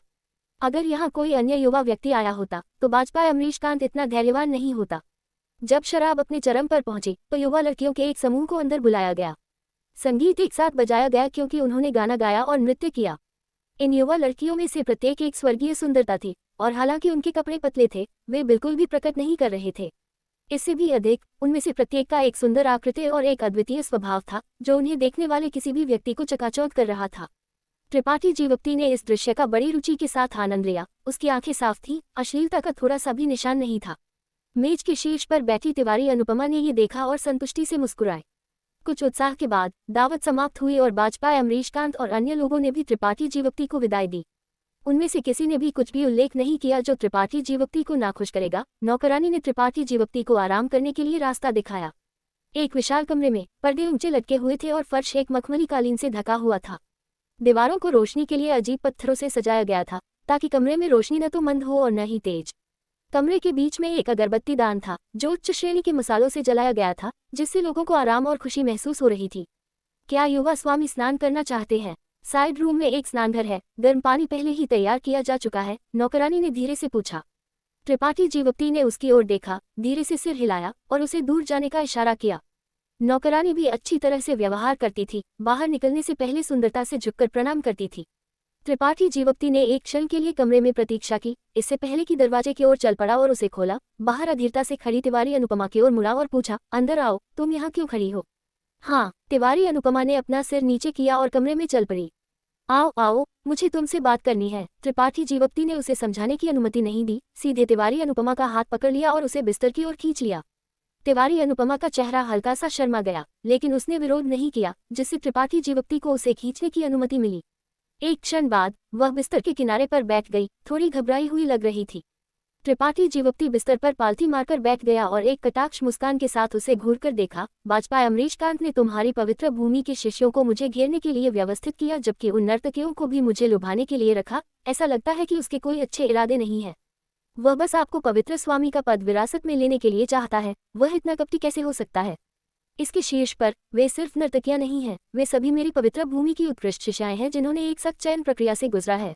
अगर यहाँ कोई अन्य युवा व्यक्ति आया होता तो बाजपाई अमरीशकांत इतना धैर्यवान नहीं होता। जब शराब अपने चरम पर पहुंची तो युवा लड़कियों के एक समूह को अंदर बुलाया गया। संगीत एक साथ बजाया गया क्योंकि उन्होंने गाना गाया और नृत्य किया। इन युवा लड़कियों में से प्रत्येक एक स्वर्गीय सुंदरता थी और हालांकि उनके कपड़े पतले थे, वे बिल्कुल भी प्रकट नहीं कर रहे थे। इससे भी अधिक, उनमें से प्रत्येक का एक सुंदर आकृति और एक अद्वितीय स्वभाव था जो उन्हें देखने वाले किसी भी व्यक्ति को चकाचौंध कर रहा था। त्रिपाठी जीवक्ति ने इस दृश्य का बड़ी रुचि के साथ आनंद लिया। उसकी आंखें साफ थीं, अश्लीलता का थोड़ा सा भी निशान नहीं था। मेज के शीर्ष पर बैठी तिवारी अनुपमा ने ये देखा और संतुष्टि से मुस्कुराए। कुछ उत्साह के बाद दावत समाप्त हुई और बाजपाई अमरीशकांत और अन्य लोगों ने भी त्रिपाठी जीवक्ति को विदाई दी। उनमें से किसी ने भी कुछ भी उल्लेख नहीं किया जो त्रिपाठी जीवक्ति को नाखुश करेगा। नौकरानी ने त्रिपाठी जीवक्ति को आराम करने के लिए रास्ता दिखाया। एक विशाल कमरे में पर्दे ऊंचे लटके हुए थे और फर्श एक मखमली कालीन से ढका हुआ था। दीवारों को रोशनी के लिए अजीब पत्थरों से सजाया गया था ताकि कमरे में रोशनी न तो मंद हो और न ही तेज। कमरे के बीच में एक अगरबत्ती दान था जो उच्च श्रेणी के मसालों से जलाया गया था, जिससे लोगों को आराम और खुशी महसूस हो रही थी। क्या युवा स्वामी स्नान करना चाहते हैं? साइड रूम में एक स्नानघर है, गर्म पानी पहले ही तैयार किया जा चुका है, नौकरानी ने धीरे से पूछा। त्रिपाठी जीवक्ति ने उसकी ओर देखा, धीरे से सिर हिलाया और उसे दूर जाने का इशारा किया। नौकरानी भी अच्छी तरह से व्यवहार करती थी, बाहर निकलने से पहले सुंदरता से झुककर प्रणाम करती थी। त्रिपाठी जीवक्ति ने एक क्षण के लिए कमरे में प्रतीक्षा की, इससे पहले कि दरवाजे की ओर चल पड़ा और उसे खोला। बाहर अधीरता से खड़ी तिवारी अनुपमा की ओर मुड़ा और पूछा, अंदर आओ, तुम यहाँ क्यों खड़ी हो? हाँ, तिवारी अनुपमा ने अपना सिर नीचे किया और कमरे में चल पड़ी। आओ आओ, मुझे तुमसे बात करनी है। त्रिपाठी जीवक्ति ने उसे समझाने की अनुमति नहीं दी, सीधे तिवारी अनुपमा का हाथ पकड़ लिया और उसे बिस्तर की ओर खींच लिया। तिवारी अनुपमा का चेहरा हल्का सा शर्मा गया, लेकिन उसने विरोध नहीं किया, जिससे त्रिपाठी जीवक्ति को उसे खींचने की अनुमति मिली। एक क्षण बाद वह बिस्तर के किनारे पर बैठ गई, थोड़ी घबराई हुई लग रही थी। त्रिपाठी जीवक्ति बिस्तर पर पालथी मारकर बैठ गया और एक कटाक्ष मुस्कान के साथ उसे घूरकर देखा। बाजपाई अमरीशकांत ने तुम्हारी पवित्र भूमि के शिष्यों को मुझे घेरने के लिए व्यवस्थित किया, जबकि उन नर्तकियों को भी मुझे लुभाने के लिए रखा। ऐसा लगता है कि उसके कोई अच्छे इरादे नहीं है। वह बस आपको पवित्र स्वामी का पद विरासत में लेने के लिए चाहता है। वह इतना कपटी कैसे हो सकता है? इसके शीर्ष पर वे सिर्फ नर्तकियां नहीं हैं, वे सभी मेरी पवित्र भूमि की उत्कृष्ट शिष्याएं हैं जिन्होंने एक सख्त चयन प्रक्रिया से गुजरा है।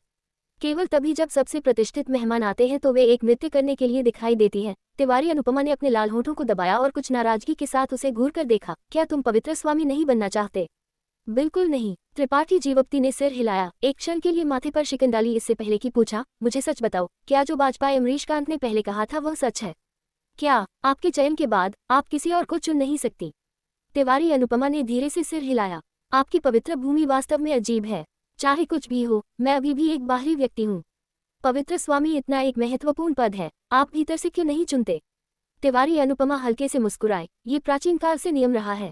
केवल तभी जब सबसे प्रतिष्ठित मेहमान आते हैं तो वे एक नृत्य करने के लिए दिखाई देती हैं। तिवारी अनुपमा ने अपने लाल होठों को दबाया और कुछ नाराजगी के साथ उसे घूर कर देखा। क्या तुम पवित्र स्वामी नहीं बनना चाहते? बिल्कुल नहीं, त्रिपाठी जीवक्ति ने सिर हिलाया, एक क्षण के लिए माथे पर शिकन डाली, इससे पहले कि पूछा, मुझे सच बताओ, क्या जो बाजपाई अमरीशकांत ने पहले कहा था वह सच है? क्या आपके चयन के बाद आप किसी और को चुन नहीं सकती? तिवारी अनुपमा ने धीरे से सिर हिलाया। आपकी पवित्र भूमि वास्तव में अजीब है। चाहे कुछ भी हो, मैं अभी भी एक बाहरी व्यक्ति हूँ। पवित्र स्वामी इतना एक महत्वपूर्ण पद है, आप भीतर से क्यों नहीं चुनते? तिवारी अनुपमा हल्के से मुस्कुराए, ये प्राचीन काल से नियम रहा है।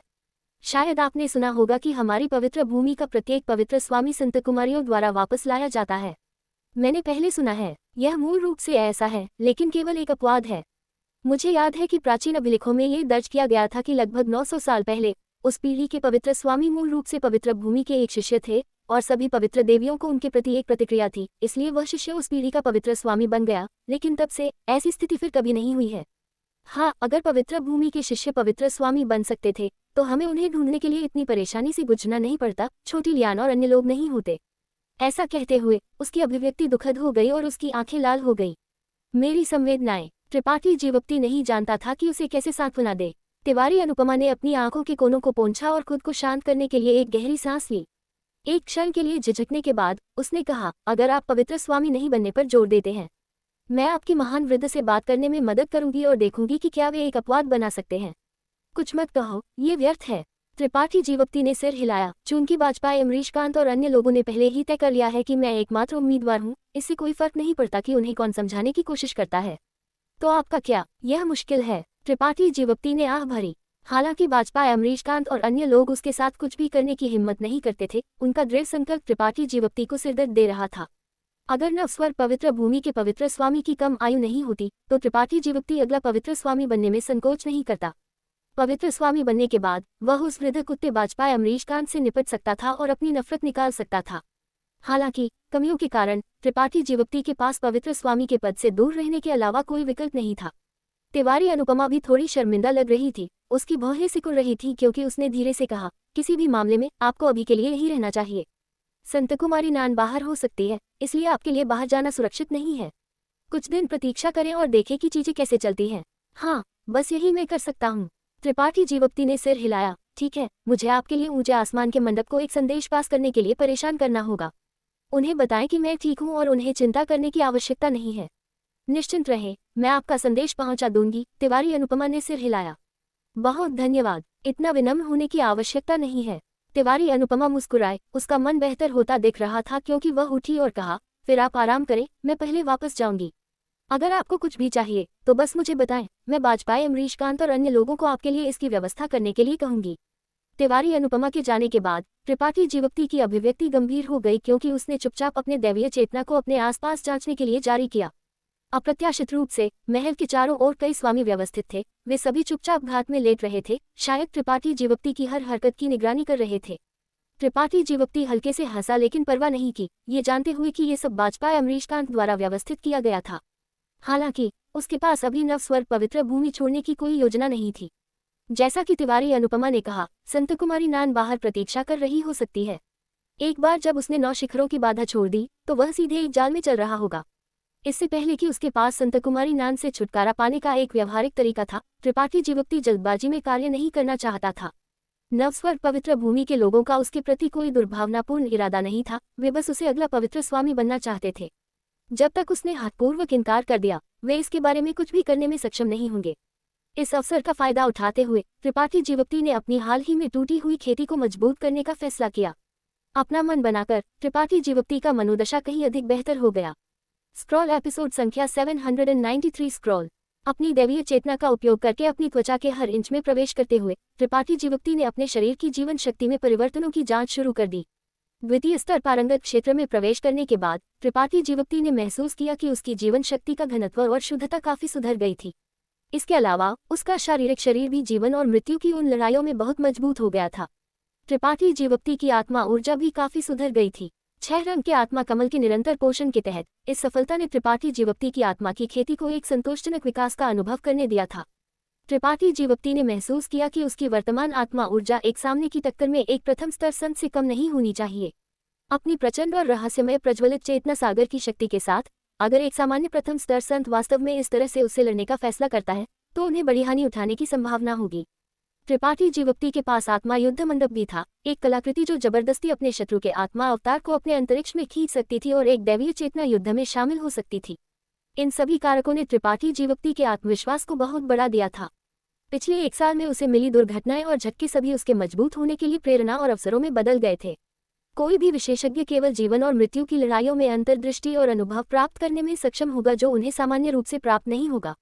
शायद आपने सुना होगा कि हमारी पवित्र भूमि का प्रत्येक पवित्र स्वामी संत कुमारियों द्वारा वापस लाया जाता है। मैंने पहले सुना है, यह मूल रूप से ऐसा है, लेकिन केवल एक अपवाद है। मुझे याद है कि प्राचीन अभिलेखों में ये दर्ज किया गया था कि लगभग 900 साल पहले उस पीढ़ी के पवित्र स्वामी मूल रूप से पवित्र भूमि के एक शिष्य थे और सभी पवित्र देवियों को उनके प्रति एक प्रतिक्रिया थी, इसलिए वह शिष्य उस पीढ़ी का पवित्र स्वामी बन गया। लेकिन तब से ऐसी स्थिति फिर कभी नहीं हुई है। हाँ, अगर पवित्र भूमि के शिष्य पवित्र स्वामी बन सकते थे तो हमें उन्हें ढूंढने के लिए इतनी परेशानी से गुजरना नहीं पड़ता। छोटी लियान और अन्य लोग नहीं होते। ऐसा कहते हुए उसकी अभिव्यक्ति दुखद हो गई और उसकी आंखें लाल हो गई। मेरी संवेदनाएं। त्रिपाठी जीवप्ती नहीं जानता था कि उसे कैसे सांत्वना दे। तिवारी अनुपमा ने अपनी आंखों के कोनों को पोंछा और खुद को शांत करने के लिए एक गहरी सांस ली। एक क्षण के लिए झिझकने के बाद उसने कहा, अगर आप पवित्र स्वामी नहीं बनने पर जोर देते हैं, मैं आपकी महान वृद्ध से बात करने में मदद करूंगी और देखूंगी कि क्या वे एक अपवाद बना सकते हैं। कुछ मत कहो, ये व्यर्थ है। त्रिपाठी जीवप्ती ने सिर हिलाया। चूंकि वाजपेयी, अमरीशकांत और अन्य लोगों ने पहले ही तय कर लिया है कि मैं एकमात्र उम्मीदवार हूँ, इससे कोई फर्क नहीं पड़ता कि उन्हें कौन समझाने की कोशिश करता है। तो आपका क्या? यह मुश्किल है। त्रिपाठी जीवप्ती ने आह भरी। हालांकि वाजपेयी, अमरीशकांत और अन्य लोग उसके साथ कुछ भी करने की हिम्मत नहीं करते थे, उनका दृढ़ संकल्प त्रिपाठी जीवप्ती को सिरदर्द दे रहा था। अगर नवस्वर पवित्र भूमि के पवित्र स्वामी की कम आयु नहीं होती तो त्रिपाठी जीवप्ती अगला पवित्र स्वामी बनने में संकोच नहीं करता। पवित्र स्वामी बनने के बाद वह उस वृद्ध कुत्ते वाजपेयी, अमरीशकांत से निपट सकता था और अपनी नफरत निकाल सकता था। हालांकि कमियों के कारण त्रिपाठी जीवप्ती के पास पवित्र स्वामी के पद से दूर रहने के अलावा कोई विकल्प नहीं था। तिवारी अनुपमा भी थोड़ी शर्मिंदा लग रही थी। उसकी भौहें सिकुड़ रही थी क्योंकि उसने धीरे से कहा, किसी भी मामले में आपको अभी के लिए यही रहना चाहिए। संतकुमारी नान बाहर हो सकती है, इसलिए आपके लिए बाहर जाना सुरक्षित नहीं है। कुछ दिन प्रतीक्षा करें और देखें कि चीजें कैसे चलती हैं। हाँ, बस यही मैं कर सकता हूँ। त्रिपाठी जीवप्ती ने सिर हिलाया। ठीक है, मुझे आपके लिए ऊंचे आसमान के मंडप को एक संदेश पास करने के लिए परेशान करना होगा। उन्हें बताएं कि मैं ठीक हूँ और उन्हें चिंता करने की आवश्यकता नहीं है। निश्चिंत रहें, मैं आपका संदेश पहुंचा दूंगी। तिवारी अनुपमा ने सिर हिलाया। बहुत धन्यवाद। इतना विनम्र होने की आवश्यकता नहीं है। तिवारी अनुपमा मुस्कुराए। उसका मन बेहतर होता दिख रहा था क्योंकि वह उठी और कहा, फिर आप आराम करें, मैं पहले वापस जाऊंगी। अगर आपको कुछ भी चाहिए तो बस मुझे बताएं, मैं वाजपेयी, अमरीशकांत और अन्य लोगों को आपके लिए इसकी व्यवस्था करने के लिए कहूंगी। तिवारी अनुपमा के जाने के बाद त्रिपाठी जीवप्ती की अभिव्यक्ति गंभीर हो गई क्योंकि उसने चुपचाप अपने दैवीय चेतना को अपने आसपास जांचने के लिए जारी किया। अप्रत्याशित रूप से महल के चारों ओर कई स्वामी व्यवस्थित थे। वे सभी चुपचाप घात में लेट रहे थे, शायद त्रिपाठी जीवप्ती की हर हरकत की निगरानी कर रहे थे। त्रिपाठी जीवप्ती हल्के से हंसा लेकिन परवाह नहीं की, ये जानते हुए कि ये सब वाजपेयी, अमरीशकांत द्वारा व्यवस्थित किया गया था। हालांकि उसके पास अभी नवस्वर पवित्र भूमि छोड़ने की कोई योजना नहीं थी। जैसा कि तिवारी अनुपमा ने कहा, संतकुमारी नान बाहर प्रतीक्षा कर रही हो सकती है। एक बार जब उसने 9 शिखरों की बाधा छोड़ दी तो वह सीधे एक जाल में चल रहा होगा। इससे पहले कि उसके पास संतकुमारी नान से छुटकारा पाने का एक व्यवहारिक तरीका था, त्रिपाठी जीवप्ती जल्दबाजी में कार्य नहीं करना चाहता था। नवस्वर पवित्र भूमि के लोगों का उसके प्रति कोई दुर्भावनापूर्ण इरादा नहीं था, वे बस उसे अगला पवित्र स्वामी बनना चाहते थे। जब तक उसने हाथपूर्वक इनकार कर दिया, वे इसके बारे में कुछ भी करने में सक्षम नहीं होंगे। इस अवसर का फायदा उठाते हुए त्रिपाठी जीवप्ती ने अपनी हाल ही में टूटी हुई खेती को मजबूत करने का फैसला किया। अपना मन बनाकर त्रिपाठी जीवप्ती का मनोदशा कहीं अधिक बेहतर हो गया। स्क्रॉल एपिसोड संख्या 793। स्क्रॉल। अपनी दैवीय चेतना का उपयोग करके अपनी त्वचा के हर इंच में प्रवेश करते हुए त्रिपाठी जीवप्ती ने अपने शरीर की जीवन शक्ति में परिवर्तनों की जांच शुरू कर दी। द्वितीय स्तर पारंगत क्षेत्र में प्रवेश करने के बाद त्रिपाठी जीवप्ती ने महसूस किया कि उसकी जीवन शक्ति का घनत्व और शुद्धता काफी सुधर गई थी। इसके अलावा उसका शारीरिक शरीर भी जीवन और मृत्यु की उन लड़ाइयों में बहुत मजबूत हो गया था। त्रिपाठी जीवप्ती की आत्मा ऊर्जा भी काफी सुधर गई थी। 6 रंग के आत्मा कमल के निरंतर पोषण के तहत इस सफलता ने त्रिपाठी जीवप्ती की आत्मा की खेती को एक संतोषजनक विकास का अनुभव करने दिया था। त्रिपाठी जीवप्ती ने महसूस किया कि उसकी वर्तमान आत्मा ऊर्जा एक सामने की टक्कर में एक प्रथम स्तर संत से कम नहीं होनी चाहिए। अपनी प्रचंड और रहस्यमय प्रज्वलित चेतना सागर की शक्ति के साथ अगर एक सामान्य प्रथम स्तर संत वास्तव में इस तरह से उससे लड़ने का फैसला करता है तो उन्हें बड़ी हानि उठाने की संभावना होगी। त्रिपाठी जीवप्ती के पास आत्मा युद्ध मंडप भी था, एक कलाकृति जो जबरदस्ती अपने शत्रु के आत्मा अवतार को अपने अंतरिक्ष में खींच सकती थी और एक दैवीय चेतना युद्ध में शामिल हो सकती थी। इन सभी कारकों ने त्रिपाठी जीवप्ती के आत्मविश्वास को बहुत बढ़ा दिया था। पिछले 1 साल में उसे मिली दुर्घटनाएं और झटके सभी उसके मजबूत होने के लिए प्रेरणा और अवसरों में बदल गए थे। कोई भी विशेषज्ञ केवल जीवन और मृत्यु की लड़ाइयों में अंतर्दृष्टि और अनुभव प्राप्त करने में सक्षम होगा जो उन्हें सामान्य रूप से प्राप्त नहीं होगा।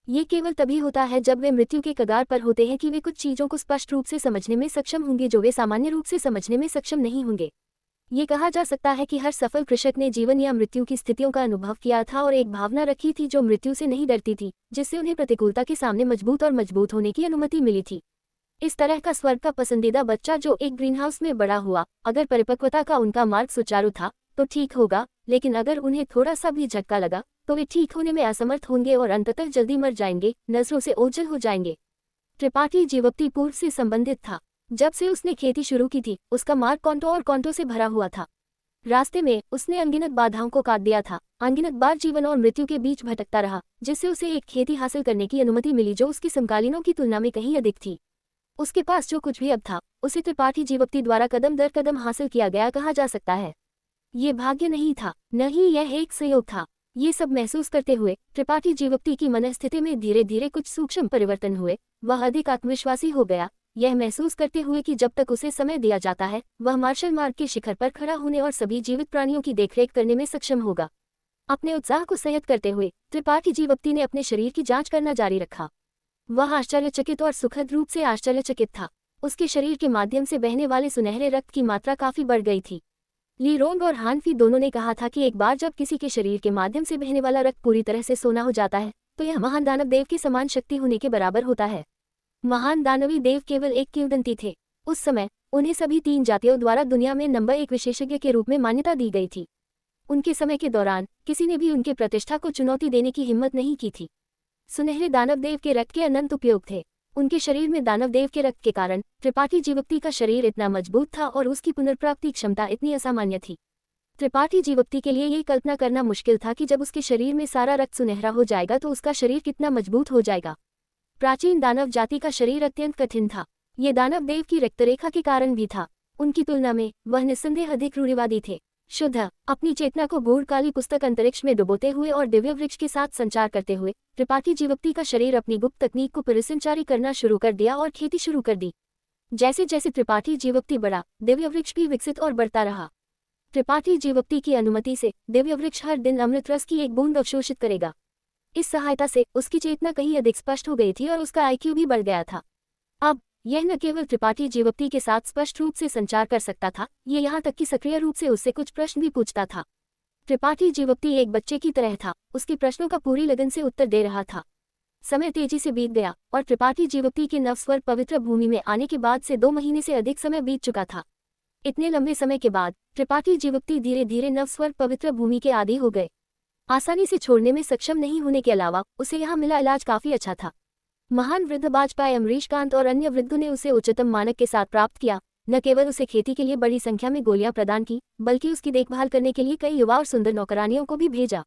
ये केवल तभी होता है जब वे मृत्यु के कगार पर होते हैं कि वे कुछ चीजों को स्पष्ट रूप से समझने में सक्षम होंगे जो वे सामान्य रूप से समझने में सक्षम नहीं होंगे। ये कहा जा सकता है कि हर सफल कृषक ने जीवन या मृत्यु की स्थितियों का अनुभव किया था और एक भावना रखी थी जो मृत्यु से नहीं डरती थी, जिससे उन्हें प्रतिकूलता के सामने मजबूत होने की अनुमति मिली थी। इस तरह का स्वर्ग का पसंदीदा बच्चा जो एक ग्रीनहाउस में बड़ा हुआ, अगर परिपक्वता का उनका मार्ग सुचारू था तो ठीक होगा, लेकिन अगर उन्हें थोड़ा सा भी झटका लगा तो वे ठीक होने में असमर्थ होंगे और अंततः जल्दी मर जाएंगे, नजरों से ओझल हो जाएंगे। त्रिपाठी जीवप्ती पूर्व से संबंधित था। जब से उसने खेती शुरू की थी उसका मार्ग कॉन्टो और कॉन्टो से भरा हुआ था। रास्ते में उसने अनगिनत बाधाओं को काट दिया था, अनगिनत बार जीवन और मृत्यु के बीच भटकता रहा, जिससे उसे एक खेती हासिल करने की अनुमति मिली जो उसके समकालीनों की तुलना में कहीं अधिक थी। उसके पास जो कुछ भी अब था उसे त्रिपाठी जीवप्ती द्वारा कदम दर कदम हासिल किया गया कहा जा सकता है। ये भाग्य नहीं था, न ही यह एक संयोग था। ये सब महसूस करते हुए त्रिपाठी जीवप्ती की मनस्थिति में धीरे धीरे कुछ सूक्ष्म परिवर्तन हुए। वह अधिक आत्मविश्वासी हो गया, यह महसूस करते हुए कि जब तक उसे समय दिया जाता है वह मार्शल मार्ग के शिखर पर खड़ा होने और सभी जीवित प्राणियों की देखरेख करने में सक्षम होगा। अपने उत्साह को संयत करते हुए त्रिपाठी जीवप्ती ने अपने शरीर की जांच करना जारी रखा। वह आश्चर्यचकित और सुखद रूप से आश्चर्यचकित था। उसके शरीर के माध्यम से बहने वाले सुनहरे रक्त की मात्रा काफी बढ़ गई थी। ली रोंग और हानफी दोनों ने कहा था कि एक बार जब किसी के शरीर के माध्यम से बहने वाला रक्त पूरी तरह से सोना हो जाता है तो यह महान दानव देव की समान शक्ति होने के बराबर होता है। महान दानवी देव केवल एक किंवदंती थे। उस समय उन्हें सभी 3 जातियों द्वारा दुनिया में नंबर 1 विशेषज्ञ के रूप में मान्यता दी गई थी। उनके समय के दौरान किसी ने भी उनके प्रतिष्ठा को चुनौती देने की हिम्मत नहीं की थी। सुनहरे दानव देव के रक्त के अनंत उपयोग थे। उनके शरीर में दानव देव के रक्त के कारण त्रिपाठी जीवप्ती का शरीर इतना मजबूत था और उसकी पुनर्प्राप्ति क्षमता इतनी असामान्य थी। त्रिपाठी जीवप्ती के लिए ये कल्पना करना मुश्किल था कि जब उसके शरीर में सारा रक्त सुनहरा हो जाएगा तो उसका शरीर कितना मजबूत हो जाएगा। प्राचीन दानव जाति का शरीर अत्यंत कठिन था। ये दानव देव की रक्तरेखा के कारण भी था। उनकी तुलना में वह निस्संदेह अधिक रूढ़िवादी थे। शुद्ध अपनी चेतना को गूढ़ काली पुस्तक अंतरिक्ष में डुबोते हुए और दिव्य वृक्ष के साथ संचार करते हुए त्रिपाठी जीवप्ती का शरीर अपनी गुप्त तकनीक को परिसंचारी करना शुरू कर दिया और खेती शुरू कर दी। जैसे जैसे त्रिपाठी जीवप्ती बढ़ा, दिव्य वृक्ष भी विकसित और बढ़ता रहा। त्रिपाठी जीवप्ती की अनुमति से दिव्य वृक्ष हर दिन अमृत रस की एक बूंद अवशोषित करेगा। इस सहायता से उसकी चेतना कहीं अधिक स्पष्ट हो गई थी और उसका आईक्यू भी बढ़ गया था। अब यह न केवल त्रिपाठी जीवप्ती के साथ स्पष्ट रूप से संचार कर सकता था, ये यहाँ तक कि सक्रिय रूप से उससे कुछ प्रश्न भी पूछता था। त्रिपाठी जीवप्ती एक बच्चे की तरह था, उसके प्रश्नों का पूरी लगन से उत्तर दे रहा था। समय तेजी से बीत गया और त्रिपाठी जीवप्ती के नवस्वर्ग पवित्र भूमि में आने के बाद से 2 महीने से अधिक समय बीत चुका था। इतने लंबे समय के बाद त्रिपाठी जीवप्ती धीरे धीरे नवस्वर्ग पवित्र भूमि के आदी हो गए। आसानी से छोड़ने में सक्षम नहीं होने के अलावा उसे यहाँ मिला इलाज काफी अच्छा था। महान वृद्ध बाजपाई अमरीशकांत और अन्य वृद्धों ने उसे उच्चतम मानक के साथ प्राप्त किया। न केवल उसे खेती के लिए बड़ी संख्या में गोलियां प्रदान की, बल्कि उसकी देखभाल करने के लिए कई युवा और सुंदर नौकरानियों को भी भेजा।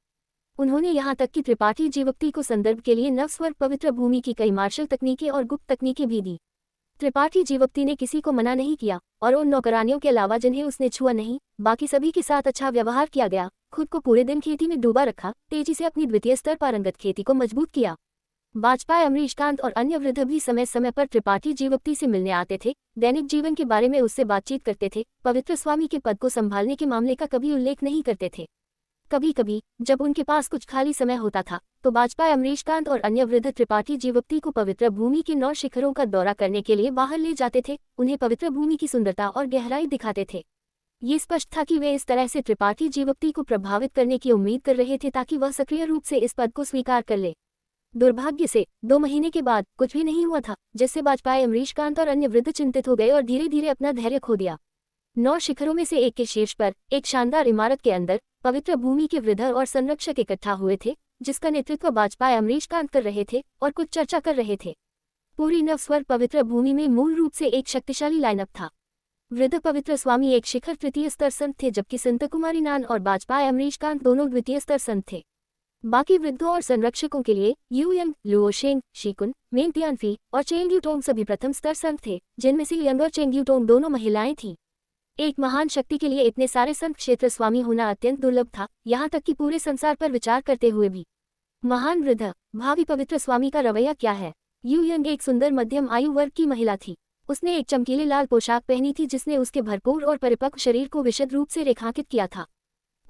उन्होंने यहाँ तक कि त्रिपाठी जीवप्ती को संदर्भ के लिए नवस्वर्ग पवित्र भूमि की कई मार्शल तकनीकें और गुप्त तकनीकें भी दी। त्रिपाठी जीवप्ती ने किसी को मना नहीं किया और उन नौकरानियों के अलावा जिन्हें उसने छुआ नहीं, बाकी सभी के साथ अच्छा व्यवहार किया गया। खुद को पूरे दिन खेती में डूबा रखा, तेजी से अपनी द्वितीय स्तर पारंगत खेती को मजबूत किया। बाजपाई अमरीशकांत और अन्य वृद्ध भी समय समय पर त्रिपाठी जीवप्ती से मिलने आते थे, दैनिक जीवन के बारे में उससे बातचीत करते थे, पवित्र स्वामी के पद को संभालने के मामले का कभी उल्लेख नहीं करते थे। कभी कभी जब उनके पास कुछ खाली समय होता था तो बाजपाई अमरीशकांत और अन्य वृद्ध त्रिपाठी जीवप्ती को पवित्र भूमि के 9 शिखरों का दौरा करने के लिए बाहर ले जाते थे, उन्हें पवित्र भूमि की सुंदरता और गहराई दिखाते थे। ये स्पष्ट था कि वे इस तरह से त्रिपाठी जीवप्ती को प्रभावित करने की उम्मीद कर रहे थे ताकि वह सक्रिय रूप से इस पद को स्वीकार कर ले। दुर्भाग्य से 2 महीने के बाद कुछ भी नहीं हुआ था, जिससे बाजपाई अमरीशकांत और अन्य वृद्ध चिंतित हो गए और धीरे धीरे अपना धैर्य खो दिया। 9 शिखरों में से एक के शीर्ष पर एक शानदार इमारत के अंदर पवित्र भूमि के वृद्ध और संरक्षक इकट्ठा हुए थे, जिसका नेतृत्व बाजपाई अमरीशकांत कर रहे थे और कुछ चर्चा कर रहे थे। पूरी नवस्वर्ग पवित्र भूमि में मूल रूप से एक शक्तिशाली लाइनअप था। वृद्ध पवित्र स्वामी एक शिखर तृतीय स्तर संत थे, जबकि संत कुमारी नान और बाजपाई अमरीशकांत दोनों द्वितीय स्तर संत थे। बाकी वृद्धों और संरक्षकों के लिए यू यंग, लुओशेंग, शीकुन, मेंग तियानफी और चेंग यूटोंग सभी प्रथम स्तर संत थे, जिनमें से यंग और चेंग यूटोंग दोनों महिलाएं थीं। एक महान शक्ति के लिए इतने सारे संत क्षेत्र स्वामी होना अत्यंत दुर्लभ था, यहाँ तक कि पूरे संसार पर विचार करते हुए भी। महान वृद्ध भावी पवित्र स्वामी का रवैया क्या है? यू यंग एक सुंदर मध्यम आयु वर्ग की महिला थी। उसने एक चमकीले लाल पोशाक पहनी थी जिसने उसके भरपूर और परिपक्व शरीर को विशद रूप से रेखांकित किया था।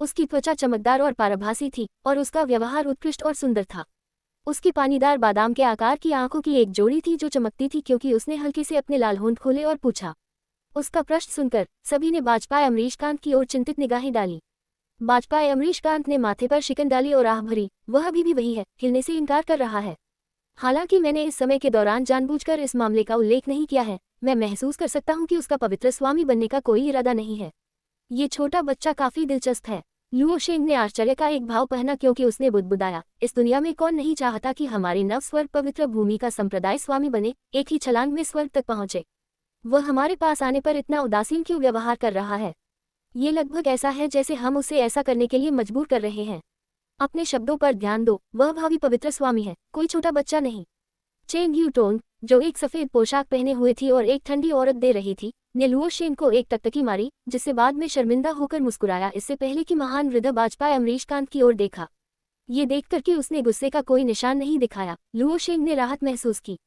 उसकी त्वचा चमकदार और पारभासी थी और उसका व्यवहार उत्कृष्ट और सुंदर था। उसकी पानीदार बादाम के आकार की आंखों की एक जोड़ी थी जो चमकती थी क्योंकि उसने हल्के से अपने लाल होंठ खोले और पूछा। उसका प्रश्न सुनकर सभी ने बाजपाई अमरीशकांत की ओर चिंतित निगाहें डाली। बाजपाई अमरीशकांत ने माथे पर शिकन डाली और आह भरी, वह अभी भी वही है, हिलने से इनकार कर रहा है। हालांकि मैंने इस समय के दौरान जानबूझकर इस मामले का उल्लेख नहीं किया है। मैं महसूस कर सकता हूँ कि उसका पवित्र स्वामी बनने का कोई इरादा नहीं है। ये छोटा बच्चा काफी दिलचस्प है। लुओ शेंग ने आश्चर्य का एक भाव पहना क्योंकि उसने बुदबुदाया, इस दुनिया में कौन नहीं चाहता कि हमारी नव स्वर्ग पवित्र भूमि का संप्रदाय स्वामी बने, एक ही छलांग में स्वर्ग तक पहुंचे। वह हमारे पास आने पर इतना उदासीन क्यों व्यवहार कर रहा है? ये लगभग ऐसा है जैसे हम उसे ऐसा करने के लिए मजबूर कर रहे हैं। अपने शब्दों पर ध्यान दो, वह भावी पवित्र स्वामी है, कोई छोटा बच्चा नहीं। चेंग ह्यूटोंग, जो एक सफेद पोशाक पहने हुए थी और एक ठंडी औरत दे रही थी, ने लुओ शेंग को एक टकटकी मारी, जिससे बाद में शर्मिंदा होकर मुस्कुराया। इससे पहले कि महान वृद्ध बाजपाई अमरीशकांत की ओर देखा, ये देखकर कि उसने गुस्से का कोई निशान नहीं दिखाया, लुओ शेंग ने राहत महसूस की।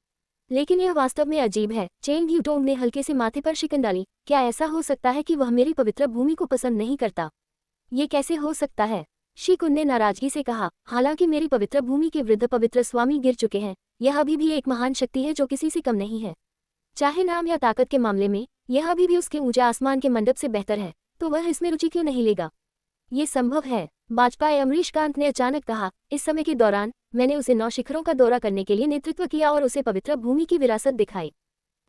लेकिन यह वास्तव में अजीब है। चेंग ह्यूटोंग ने हल्के से माथे पर शिकन डाली। क्या ऐसा हो सकता है कि वह मेरी पवित्र भूमि को पसंद नहीं करता? ये कैसे हो सकता है? शिकुन ने नाराजगी से कहा, हालांकि मेरी पवित्र भूमि के वृद्ध पवित्र स्वामी गिर चुके हैं, यह अभी भी एक महान शक्ति है जो किसी से कम नहीं है। चाहे नाम या ताकत के मामले में यह अभी भी उसके ऊंचे आसमान के मंडप से बेहतर है, तो वह इसमें रुचि क्यों नहीं लेगा? ये संभव है, बाजपाई अमरीशकांत ने अचानक कहा। इस समय के दौरान मैंने उसे 9 शिखरों का दौरा करने के लिए नेतृत्व किया और उसे पवित्र भूमि की विरासत दिखाई।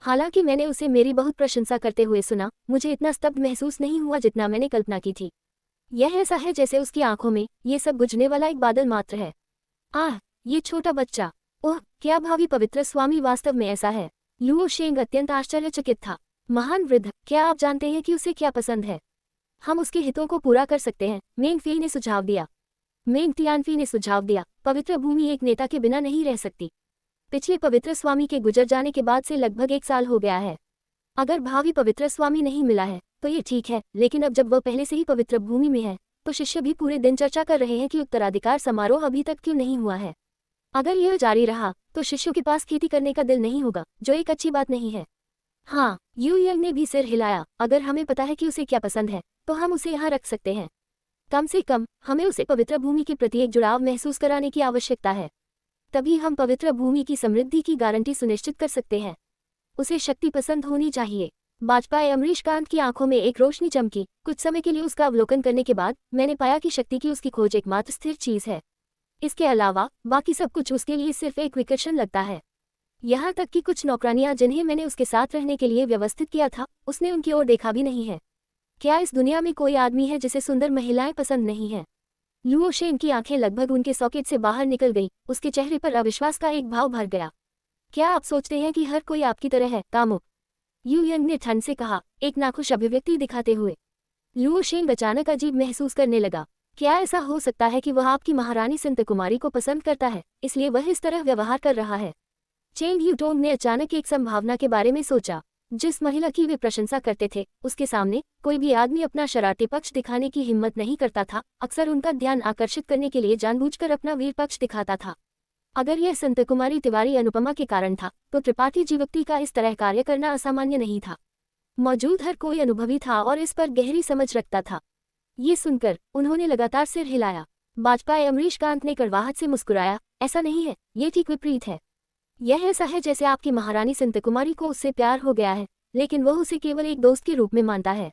हालांकि मैंने उसे मेरी बहुत प्रशंसा करते हुए सुना, मुझे इतना स्तब्ध महसूस नहीं हुआ जितना मैंने कल्पना की थी। यह ऐसा है जैसे उसकी आंखों में ये सब बुझने वाला एक बादल मात्र है। आह, ये छोटा बच्चा, ओह, क्या भावी पवित्र स्वामी वास्तव में ऐसा है? लुओ शेंग अत्यंत आश्चर्यचकित था। महान वृद्ध, क्या आप जानते हैं कि उसे क्या पसंद है? हम उसके हितों को पूरा कर सकते हैं, मेंग फी ने सुझाव दिया। मेंग तियानफी ने सुझाव दिया, पवित्र भूमि एक नेता के बिना नहीं रह सकती। पिछले पवित्र स्वामी के गुजर जाने के बाद से लगभग 1 साल हो गया है। अगर भावी पवित्र स्वामी नहीं मिला है तो ये ठीक है, लेकिन अब जब वह पहले से ही पवित्र भूमि में है तो शिष्य भी पूरे दिन चर्चा कर रहे हैं कि उत्तराधिकार समारोह अभी तक क्यों नहीं हुआ है। अगर यह जारी रहा तो शिष्यों के पास खेती करने का दिल नहीं होगा, जो एक अच्छी बात नहीं है। हाँ, यू यंग ने भी सिर हिलाया। अगर हमें पता है कि उसे क्या पसंद है तो हम उसे यहाँ रख सकते हैं। कम से कम हमें उसे पवित्र भूमि के प्रति एक जुड़ाव महसूस कराने की आवश्यकता है। तभी हम पवित्र भूमि की समृद्धि की गारंटी सुनिश्चित कर सकते हैं। उसे शक्ति पसंद होनी चाहिए। बाजपाई अमरीशकांत की आंखों में एक रोशनी चमकी। कुछ समय के लिए उसका अवलोकन करने के बाद मैंने पाया कि शक्ति की उसकी खोज एकमात्र स्थिर चीज है। इसके अलावा बाकी सब कुछ उसके लिए सिर्फ एक विकर्षण लगता है। यहाँ तक कि कुछ नौकरानियां जिन्हें मैंने उसके साथ रहने के लिए व्यवस्थित किया था, उसने उनकी ओर देखा भी नहीं है। क्या इस दुनिया में कोई आदमी है जिसे सुंदर महिलाएं पसंद नहीं हैं? लुओ शेंग की आंखें लगभग उनके सॉकेट से बाहर निकल गई। उसके चेहरे पर अविश्वास का एक भाव भर गया। क्या आप सोचते हैं कि हर कोई आपकी तरह है, कामुक? यू यंग ने ठंड से कहा, एक नाखुश अभिव्यक्ति दिखाते हुए। लुओ शेंग अचानक अजीब महसूस करने लगा। क्या ऐसा हो सकता है कि वह आपकी महारानी संत कुमारी को पसंद करता है, इसलिए वह इस तरह व्यवहार कर रहा है? चेंग ह्यूटोंग ने अचानक एक संभावना के बारे में सोचा। जिस महिला की वे प्रशंसा करते थे, उसके सामने कोई भी आदमी अपना शरारती पक्ष दिखाने की हिम्मत नहीं करता था। अक्सर उनका ध्यान आकर्षित करने के लिए जानबूझकर अपना वीर पक्ष दिखाता था। अगर यह संत कुमारी तिवारी अनुपमा के कारण था, तो त्रिपाठी जीवक्ति का इस तरह कार्य करना असामान्य नहीं था। मौजूद हर कोई अनुभवी था और इस पर गहरी समझ रखता था। ये सुनकर उन्होंने लगातार सिर हिलाया। बाजपाई अमरीशकांत ने कड़वाहट से मुस्कुराया, ऐसा नहीं है, ये ठीक विपरीत है। यह ऐसा है जैसे आपकी महारानी संत कुमारी को उससे प्यार हो गया है, लेकिन वह उसे केवल एक दोस्त के रूप में मानता है।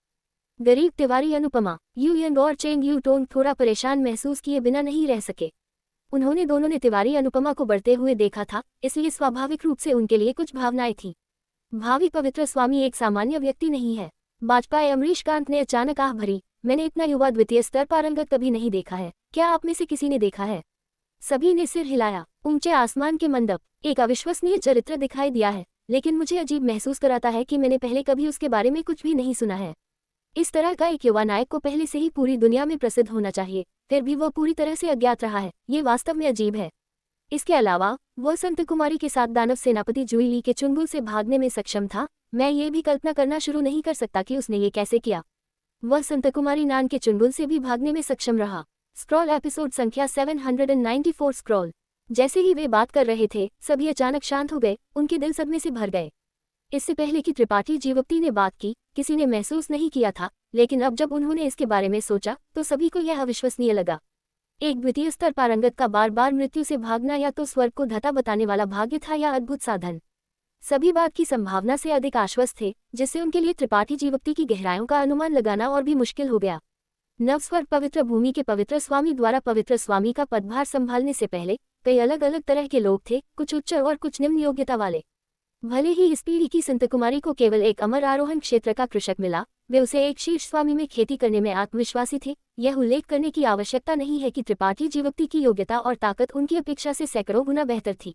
गरीब तिवारी अनुपमा। यू यंग और चेंग ह्यूटोंग थोड़ा परेशान महसूस किए बिना नहीं रह सके। उन्होंने दोनों ने तिवारी अनुपमा को बढ़ते हुए देखा था, इसलिए स्वाभाविक रूप से उनके लिए कुछ भावनाएं थीं। भावी पवित्र स्वामी एक सामान्य व्यक्ति नहीं है। बाजपाई अमरीशकांत ने अचानक आह भरी, मैंने इतना युवा द्वितीय स्तर पारंगत कभी नहीं देखा है। क्या आप में से किसी ने देखा है? सभी ने सिर हिलाया। ऊंचे आसमान के मंडप, एक अविश्वसनीय चरित्र दिखाई दिया है, लेकिन मुझे अजीब महसूस कराता है कि मैंने पहले कभी उसके बारे में कुछ भी नहीं सुना है। इस तरह का एक युवा नायक को पहले से ही पूरी दुनिया में प्रसिद्ध होना चाहिए, फिर भी वह पूरी तरह से अज्ञात रहा है। ये वास्तव में अजीब है। इसके अलावा वह संत कुमारी के साथ दानव सेनापति जुई ली के चुंगल से भागने में सक्षम था। मैं ये भी कल्पना करना शुरू नहीं कर सकता कि उसने ये कैसे किया। वह संत कुमारी नान के चुंगल से भी भागने में सक्षम रहा। स्क्रॉल एपिसोड संख्या 794 स्क्रॉल। जैसे ही वे बात कर रहे थे, सभी अचानक शांत हो गए। उनके दिल सदमे से भर गए। इससे पहले कि त्रिपाठी जीवक्ति ने बात की, किसी ने महसूस नहीं किया था, लेकिन अब जब उन्होंने इसके बारे में सोचा तो सभी को यह अविश्वसनीय लगा। एक द्वितीय स्तर पारंगत का बार बार मृत्यु से भागना या तो स्वर्ग को धता बताने वाला भाग्य था या अद्भुत साधन। सभी बात की संभावना से अधिक आश्वस्त थे, जिससे उनके लिए त्रिपाठी जीवक्ति की गहराइयों का अनुमान लगाना और भी मुश्किल हो गया। नवस्वर्ग पवित्र भूमि के पवित्र स्वामी द्वारा पवित्र स्वामी का पदभार संभालने से पहले कई अलग अलग तरह के लोग थे, कुछ उच्च और कुछ निम्न योग्यता वाले। भले ही इस पीढ़ी की संत कुमारी को केवल एक अमर आरोहण क्षेत्र का कृषक मिला, वे उसे एक शीर्ष स्वामी में खेती करने में आत्मविश्वासी थे। यह उल्लेख करने की आवश्यकता नहीं है कि त्रिपाठी जीवक्ति की योग्यता और ताकत उनकी अपेक्षा से सैकड़ों गुना बेहतर थी।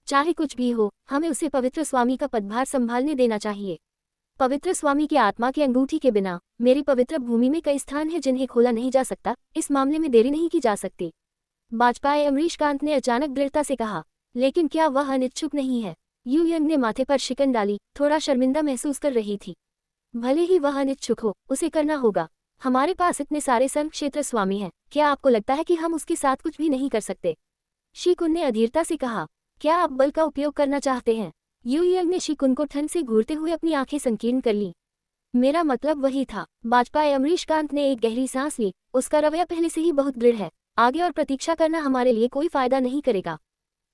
चाहे कुछ भी हो, हमें उसे पवित्र स्वामी का पदभार संभालने देना चाहिए। पवित्र स्वामी की आत्मा की अंगूठी के बिना मेरी पवित्र भूमि में कई स्थान हैं जिन्हें खोला नहीं जा सकता। इस मामले में देरी नहीं की जा सकती। भाजपाई अमरीशकांत ने अचानक दृढ़ता से कहा। लेकिन क्या वह अनिच्छुक नहीं है? यू यंग ने माथे पर शिकन डाली, थोड़ा शर्मिंदा महसूस कर रही थी। भले ही वह अनिच्छुक हो, उसे करना होगा। हमारे पास इतने सारे संत क्षेत्र स्वामी हैं, क्या आपको लगता है कि हम उसके साथ कुछ भी नहीं कर सकते? शिकुन ने अधीरता से कहा। क्या आप बल का उपयोग करना चाहते हैं? यू यंग ने शिकुन को ठंड से घूरते हुए अपनी आंखें संकीर्ण कर ली। मेरा मतलब वही था। भाजपाई अमरीशकांत ने एक गहरी सांस ली। उसका रवैया पहले से ही बहुत दृढ़ है। आगे और प्रतीक्षा करना हमारे लिए कोई फायदा नहीं करेगा।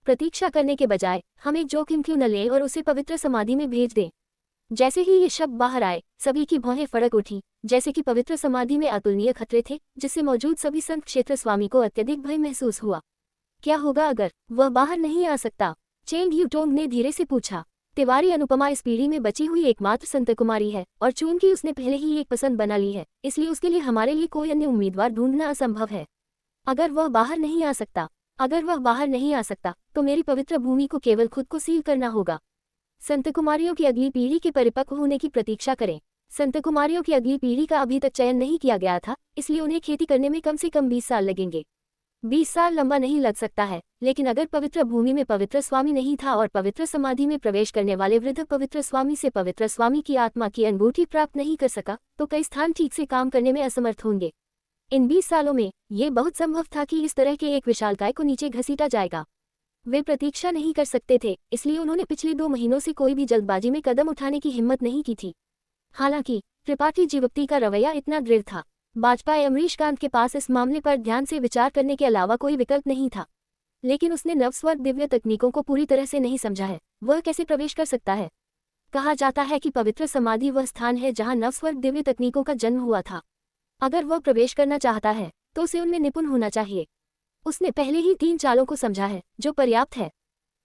प्रतीक्षा करने के बजाय हम एक जोखिम क्यों न लें और उसे पवित्र समाधि में भेज दें। जैसे ही ये शब्द बाहर आए, सभी की भौहें फड़क उठी, जैसे कि पवित्र समाधि में अतुलनीय खतरे थे, जिससे मौजूद सभी संत क्षेत्र स्वामी को अत्यधिक भय महसूस हुआ। क्या होगा अगर वह बाहर नहीं आ सकता? चेंग यूटोंग ने धीरे से पूछा। तिवारी अनुपमा इस पीढ़ी में बची हुई एकमात्र संत कुमारी है, और चूंकि उसने पहले ही एक पसंद बना ली है, इसलिए उसके लिए हमारे लिए कोई अन्य उम्मीदवार ढूंढना असंभव है। अगर वह बाहर नहीं आ सकता, तो मेरी पवित्र भूमि को केवल खुद को सील करना होगा। संत कुमारियों की अगली पीढ़ी के परिपक्व होने की प्रतीक्षा करें। संत कुमारियों की अगली पीढ़ी का अभी तक चयन नहीं किया गया था, इसलिए उन्हें खेती करने में कम से कम 20 साल लगेंगे। 20 साल लंबा नहीं लग सकता है, लेकिन अगर पवित्र भूमि में पवित्र स्वामी नहीं था और पवित्र समाधि में प्रवेश करने वाले वृद्ध पवित्र स्वामी से पवित्र स्वामी की आत्मा की अंगूठी प्राप्त नहीं कर सका, तो कई स्थान ठीक से काम करने में असमर्थ होंगे। इन 20 सालों में ये बहुत संभव था कि इस तरह के एक विशालकाय को नीचे घसीटा जाएगा। वे प्रतीक्षा नहीं कर सकते थे, इसलिए उन्होंने पिछले 2 महीनों से कोई भी जल्दबाजी में कदम उठाने की हिम्मत नहीं की थी। हालांकि त्रिपाठी जीवक्ति का रवैया इतना दृढ़ था। भाजपाई अमरीशकांत के पास इस मामले पर ध्यान से विचार करने के अलावा कोई विकल्प नहीं था। लेकिन उसने नवस्वर्ग दिव्य तकनीकों को पूरी तरह से नहीं समझा है। वह कैसे प्रवेश कर सकता है? कहा जाता है कि पवित्र समाधि वह स्थान है जहां नवस्वर्ग दिव्य तकनीकों का जन्म हुआ था। अगर वह प्रवेश करना चाहता है, तो उसे उनमें निपुण होना चाहिए। उसने पहले ही 3 चालों को समझा है, जो पर्याप्त है।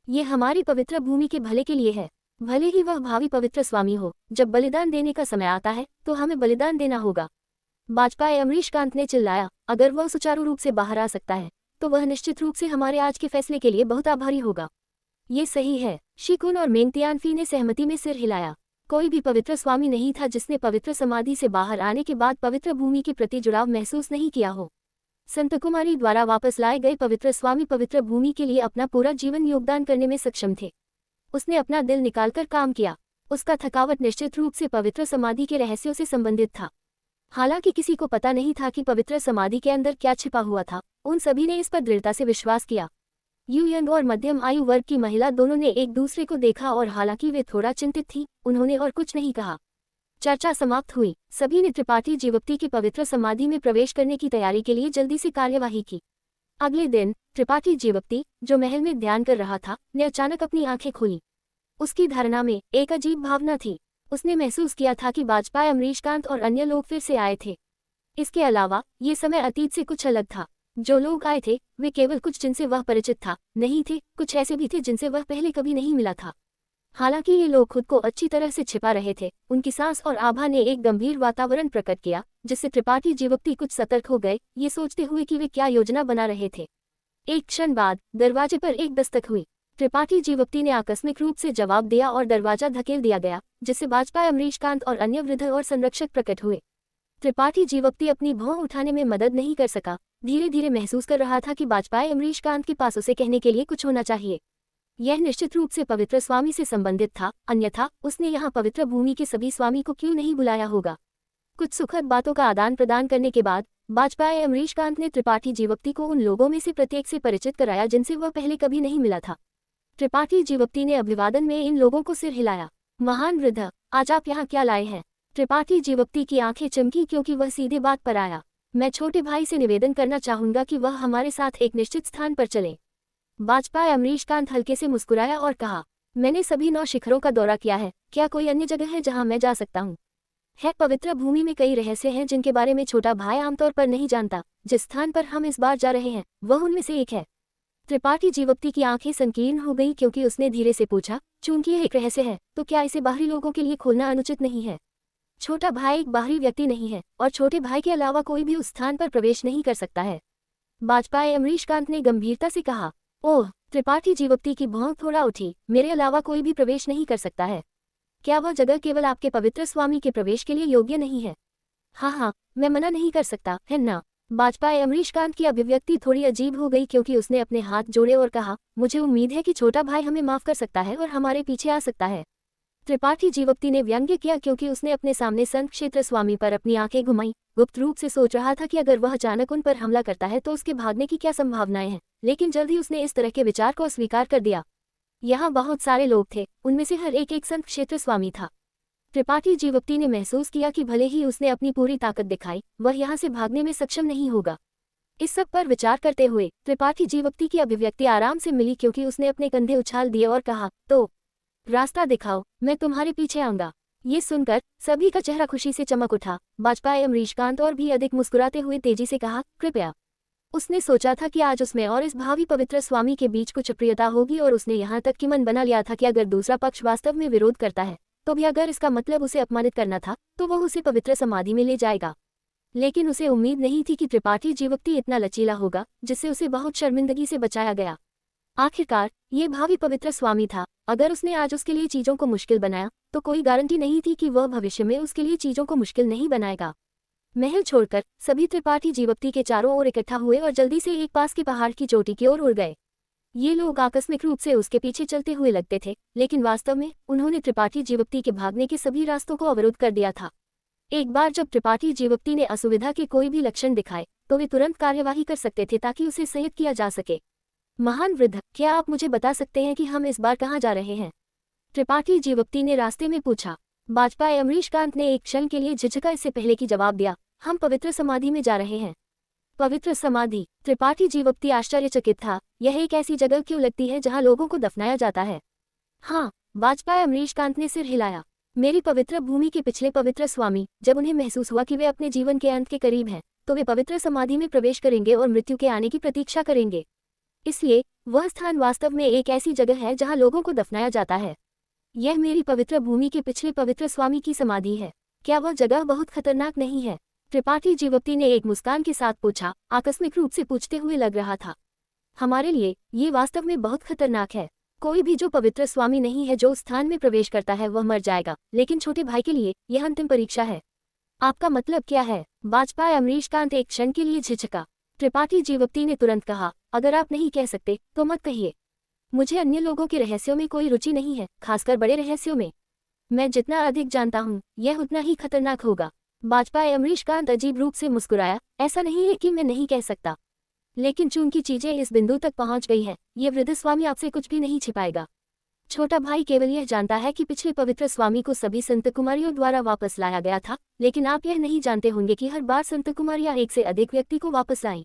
ये हमारी पवित्र भूमि के भले के लिए है। भले ही वह भावी पवित्र स्वामी हो, जब बलिदान देने का समय आता है, तो हमें बलिदान देना होगा। भाजपाई अमरीशकांत ने चिल्लाया। अगर वह सुचारू रूप से बाहर आ सकता है, तो वह निश्चित रूप से हमारे आज के फैसले के लिए बहुत आभारी होगा। ये सही है। शिकुन और मेंग तियानफी ने सहमति में सिर हिलाया। कोई भी पवित्र स्वामी नहीं था जिसने पवित्र समाधि से बाहर आने के बाद पवित्र भूमि के प्रति जुड़ाव महसूस नहीं किया हो। संत कुमारी द्वारा वापस लाए गए पवित्र स्वामी पवित्र भूमि के लिए अपना पूरा जीवन योगदान करने में सक्षम थे। उसने अपना दिल निकालकर काम किया। उसका थकावट निश्चित रूप से पवित्र समाधि के रहस्यों से संबंधित था। हालांकि किसी को पता नहीं था कि पवित्र समाधि के अंदर क्या छिपा हुआ था, उन सभी ने इस पर दृढ़ता से विश्वास किया। यू यंग और मध्यम आयु वर्ग की महिला दोनों ने एक दूसरे को देखा और हालांकि वे थोड़ा चिंतित थीं, उन्होंने और कुछ नहीं कहा। चर्चा समाप्त हुई। सभी ने त्रिपाठी जीवक्ति की पवित्र समाधि में प्रवेश करने की तैयारी के लिए जल्दी से कार्यवाही की। अगले दिन त्रिपाठी जीवक्ति, जो महल में ध्यान कर रहा था, ने अचानक अपनी आंखें खोली। उसकी धारणा में एक अजीब भावना थी। उसने महसूस किया था कि भाजपाई अमरीशकांत और अन्य लोग फिर से आए थे। इसके अलावा ये समय अतीत से कुछ अलग था। जो लोग आए थे, वे केवल कुछ जिनसे वह परिचित था नहीं थे, कुछ ऐसे भी थे जिनसे वह पहले कभी नहीं मिला था। हालांकि ये लोग खुद को अच्छी तरह से छिपा रहे थे। उनकी सांस और आभा ने एक गंभीर वातावरण प्रकट किया, जिससे त्रिपाठी जीवक्ति कुछ सतर्क हो गए, ये सोचते हुए कि वे क्या योजना बना रहे थे। एक क्षण बाद दरवाजे पर एक दस्तक हुई। त्रिपाठी जीवक्ति ने आकस्मिक रूप से जवाब दिया और दरवाजा धकेल दिया गया, जिससे भाजपाई अमरीशकांत और अन्य वृद्ध और संरक्षक प्रकट हुए। त्रिपाठी जीवक्ति अपनी भौं उठाने में मदद नहीं कर सका। धीरे धीरे महसूस कर रहा था कि भाजपाई अमरीशकांत के पास उसे कहने के लिए कुछ होना चाहिए। यह निश्चित रूप से पवित्र स्वामी से संबंधित था, अन्यथा उसने यहाँ पवित्र भूमि के सभी स्वामी को क्यों नहीं बुलाया होगा। कुछ सुखद बातों का आदान प्रदान करने के बाद भाजपाई अमरीशकांत ने त्रिपाठी जीवक्ति को उन लोगों में से प्रत्येक से परिचित कराया जिनसे वह पहले कभी नहीं मिला था। त्रिपाठी जीवक्ति ने अभिवादन में इन लोगों को सिर हिलाया। महान वृद्ध, आज आप यहाँ क्या लाए हैं? त्रिपाठी जीवक्ति की आंखें चमकी क्योंकि वह सीधे बात पर आया। मैं छोटे भाई से निवेदन करना चाहूंगा कि वह हमारे साथ एक निश्चित स्थान पर चले। भाजपाई अमरीशकांत हल्के से मुस्कुराया और कहा, मैंने सभी 9 शिखरों का दौरा किया है, क्या कोई अन्य जगह है जहां मैं जा सकता हूं? है। पवित्र भूमि में कई रहस्य हैं जिनके बारे में छोटा भाई आमतौर पर नहीं जानता। जिस स्थान पर हम इस बार जा रहे हैं वह उनमें से एक है। त्रिपाठी जीवप्ती की आंखें संकीर्ण हो गई क्योंकि उसने धीरे से पूछा, चूंकि यह एक रहस्य है तो क्या इसे बाहरी लोगों के लिए खोलना अनुचित नहीं है? छोटा भाई एक बाहरी व्यक्ति नहीं है और छोटे भाई के अलावा कोई भी उस स्थान पर प्रवेश नहीं कर सकता है। बाजपाई अमरीशकांत ने गंभीरता से कहा। ओह, त्रिपाठी जीवप्ती की भौं थोड़ा उठी। मेरे अलावा कोई भी प्रवेश नहीं कर सकता है? क्या वह जगह केवल आपके पवित्र स्वामी के प्रवेश के लिए योग्य नहीं है? हाँ, मैं मना नहीं कर सकता, है ना? बाजपाई अमरीशकांत की अभिव्यक्ति थोड़ी अजीब हो गई क्योंकि उसने अपने हाथ जोड़े और कहा, मुझे उम्मीद है कि छोटा भाई हमें माफ कर सकता है और हमारे पीछे आ सकता है। त्रिपाठी जीवप्ती ने व्यंग्य किया क्योंकि उसने अपने सामने संत क्षेत्र स्वामी पर अपनी आंखें घुमाई। गुप्त रूप से सोच रहा था कि अगर वह अचानक उन पर हमला करता है तो उसके भागने की क्या संभावनाएं हैं, लेकिन जल्द ही उसने इस तरह के विचार को अस्वीकार कर दिया। यहाँ बहुत सारे लोग थे, उनमें से हर एक संत क्षेत्र स्वामी था। त्रिपाठी जीवप्ती ने महसूस किया कि भले ही उसने अपनी पूरी ताकत दिखाई, वह यहाँ से भागने में सक्षम नहीं होगा। इस सब पर विचार करते हुए त्रिपाठी जीवप्ती की अभिव्यक्ति आराम से मिली क्योंकि उसने अपने कंधे उछाल दिए और कहा, तो रास्ता दिखाओ, मैं तुम्हारे पीछे आऊंगा। ये सुनकर सभी का चेहरा खुशी से चमक उठा। बाजपाई अमरीशकांत और भी अधिक मुस्कुराते हुए तेजी से कहा, कृपया। उसने सोचा था कि आज उसमें और इस भावी पवित्र स्वामी के बीच कुछ अप्रियता होगी और उसने यहाँ तक कि मन बना लिया था कि अगर दूसरा पक्ष वास्तव में विरोध करता है तो भी अगर इसका मतलब उसे अपमानित करना था तो वह उसे पवित्र समाधि में ले जाएगा। लेकिन उसे उम्मीद नहीं थी कि त्रिपाठी जीवप्ती इतना लचीला होगा जिससे उसे बहुत शर्मिंदगी से बचाया गया। आखिरकार ये भावी पवित्र स्वामी था। अगर उसने आज उसके लिए चीजों को मुश्किल बनाया तो कोई गारंटी नहीं थी कि वह भविष्य में उसके लिए चीजों को मुश्किल नहीं बनाएगा। महल छोड़कर सभी त्रिपाठी जीवप्ती के चारों ओर इकट्ठा हुए और जल्दी से एक पास के पहाड़ की चोटी की ओर उड़ गए। ये लोग आकस्मिक रूप से उसके पीछे चलते हुए लगते थे, लेकिन वास्तव में उन्होंने त्रिपाठी जीवप्ती के भागने के सभी रास्तों को अवरुद्ध कर दिया था। एक बार जब त्रिपाठी जीवप्ती ने असुविधा के कोई भी लक्षण दिखाए तो वे तुरंत कार्यवाही कर सकते थे ताकि उसे संयत किया जा सके। महान वृद्ध, क्या आप मुझे बता सकते हैं कि हम इस बार कहाँ जा रहे हैं? त्रिपाठी जीवप्ती ने रास्ते में पूछा। बाजपाई अमरीशकांत ने एक क्षण के लिए झिझका इससे पहले कि जवाब दिया, हम पवित्र समाधि में जा रहे हैं। पवित्र समाधि? त्रिपाठी जीवप्ती आश्चर्यचकित था। यह एक ऐसी जगह क्यों लगती है जहां लोगों को दफनाया जाता है? हाँ, बाजपाई अमरीशकांत ने सिर हिलाया। मेरी पवित्र भूमि के पिछले पवित्र स्वामी जब उन्हें महसूस हुआ कि वे अपने जीवन के अंत के करीब हैं तो वे पवित्र समाधि में प्रवेश करेंगे और मृत्यु के आने की प्रतीक्षा करेंगे। इसलिए वह स्थान वास्तव में एक ऐसी जगह है जहां लोगों को दफनाया जाता है। यह मेरी पवित्र भूमि के पिछले पवित्र स्वामी की समाधि है। क्या वह जगह बहुत खतरनाक नहीं है? त्रिपाठी जीवप्ती ने एक मुस्कान के साथ पूछा, आकस्मिक रूप से पूछते हुए लग रहा था। हमारे लिए ये वास्तव में बहुत खतरनाक है। कोई भी जो पवित्र स्वामी नहीं है जो उस स्थान में प्रवेश करता है वह मर जाएगा, लेकिन छोटे भाई के लिए यह अंतिम परीक्षा है। आपका मतलब क्या है? बाजपाई अमरीशकांत एक क्षण के लिए झिझका। त्रिपाठी जीवप्ती ने तुरंत कहा, अगर आप नहीं कह सकते तो मत कहिए। मुझे अन्य लोगों के रहस्यों में कोई रुचि नहीं है, खासकर बड़े रहस्यों में। मैं जितना अधिक जानता हूँ यह उतना ही खतरनाक होगा। बाजपाई अमरीशकांत अजीब रूप से मुस्कुराया। ऐसा नहीं है कि मैं नहीं कह सकता, लेकिन चूंकि चीजें इस बिंदु तक पहुंच गई हैं, ये वृद्ध स्वामी आपसे कुछ भी नहीं छिपाएगा। छोटा भाई केवल यह जानता है कि पिछले पवित्र स्वामी को सभी संत कुमारियों द्वारा वापस लाया गया था, लेकिन आप यह नहीं जानते होंगे कि हर बार संत कुमारियां एक से अधिक व्यक्ति को वापस लाईं।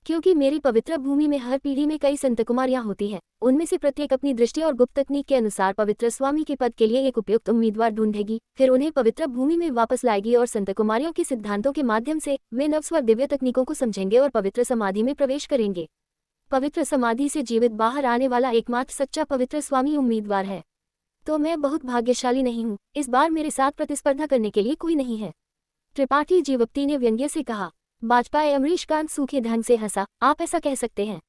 क्योंकि मेरी पवित्र भूमि में हर पीढ़ी में कई संत कुमारियां होती हैं, उनमें से प्रत्येक अपनी दृष्टि और गुप्त तकनीक के अनुसार पवित्र स्वामी के पद के लिए एक उपयुक्त उम्मीदवार ढूंढेगी, फिर उन्हें पवित्र भूमि में वापस लाएगी और संत कुमारियों के सिद्धांतों के माध्यम से वे नवस्वर दिव्य तकनीकों को समझेंगे और पवित्र समाधि में प्रवेश करेंगे। पवित्र समाधि से जीवित बाहर आने वाला एकमात्र सच्चा पवित्र स्वामी उम्मीदवार है। तो मैं बहुत भाग्यशाली नहीं हूँ, इस बार मेरे साथ प्रतिस्पर्धा करने के लिए कोई नहीं है। त्रिपाठी जीवप्ती ने व्यंग्य से कहा। बाजपाई अमरीशकांत सूखे ढंग से हंसा। आप ऐसा कह सकते हैं?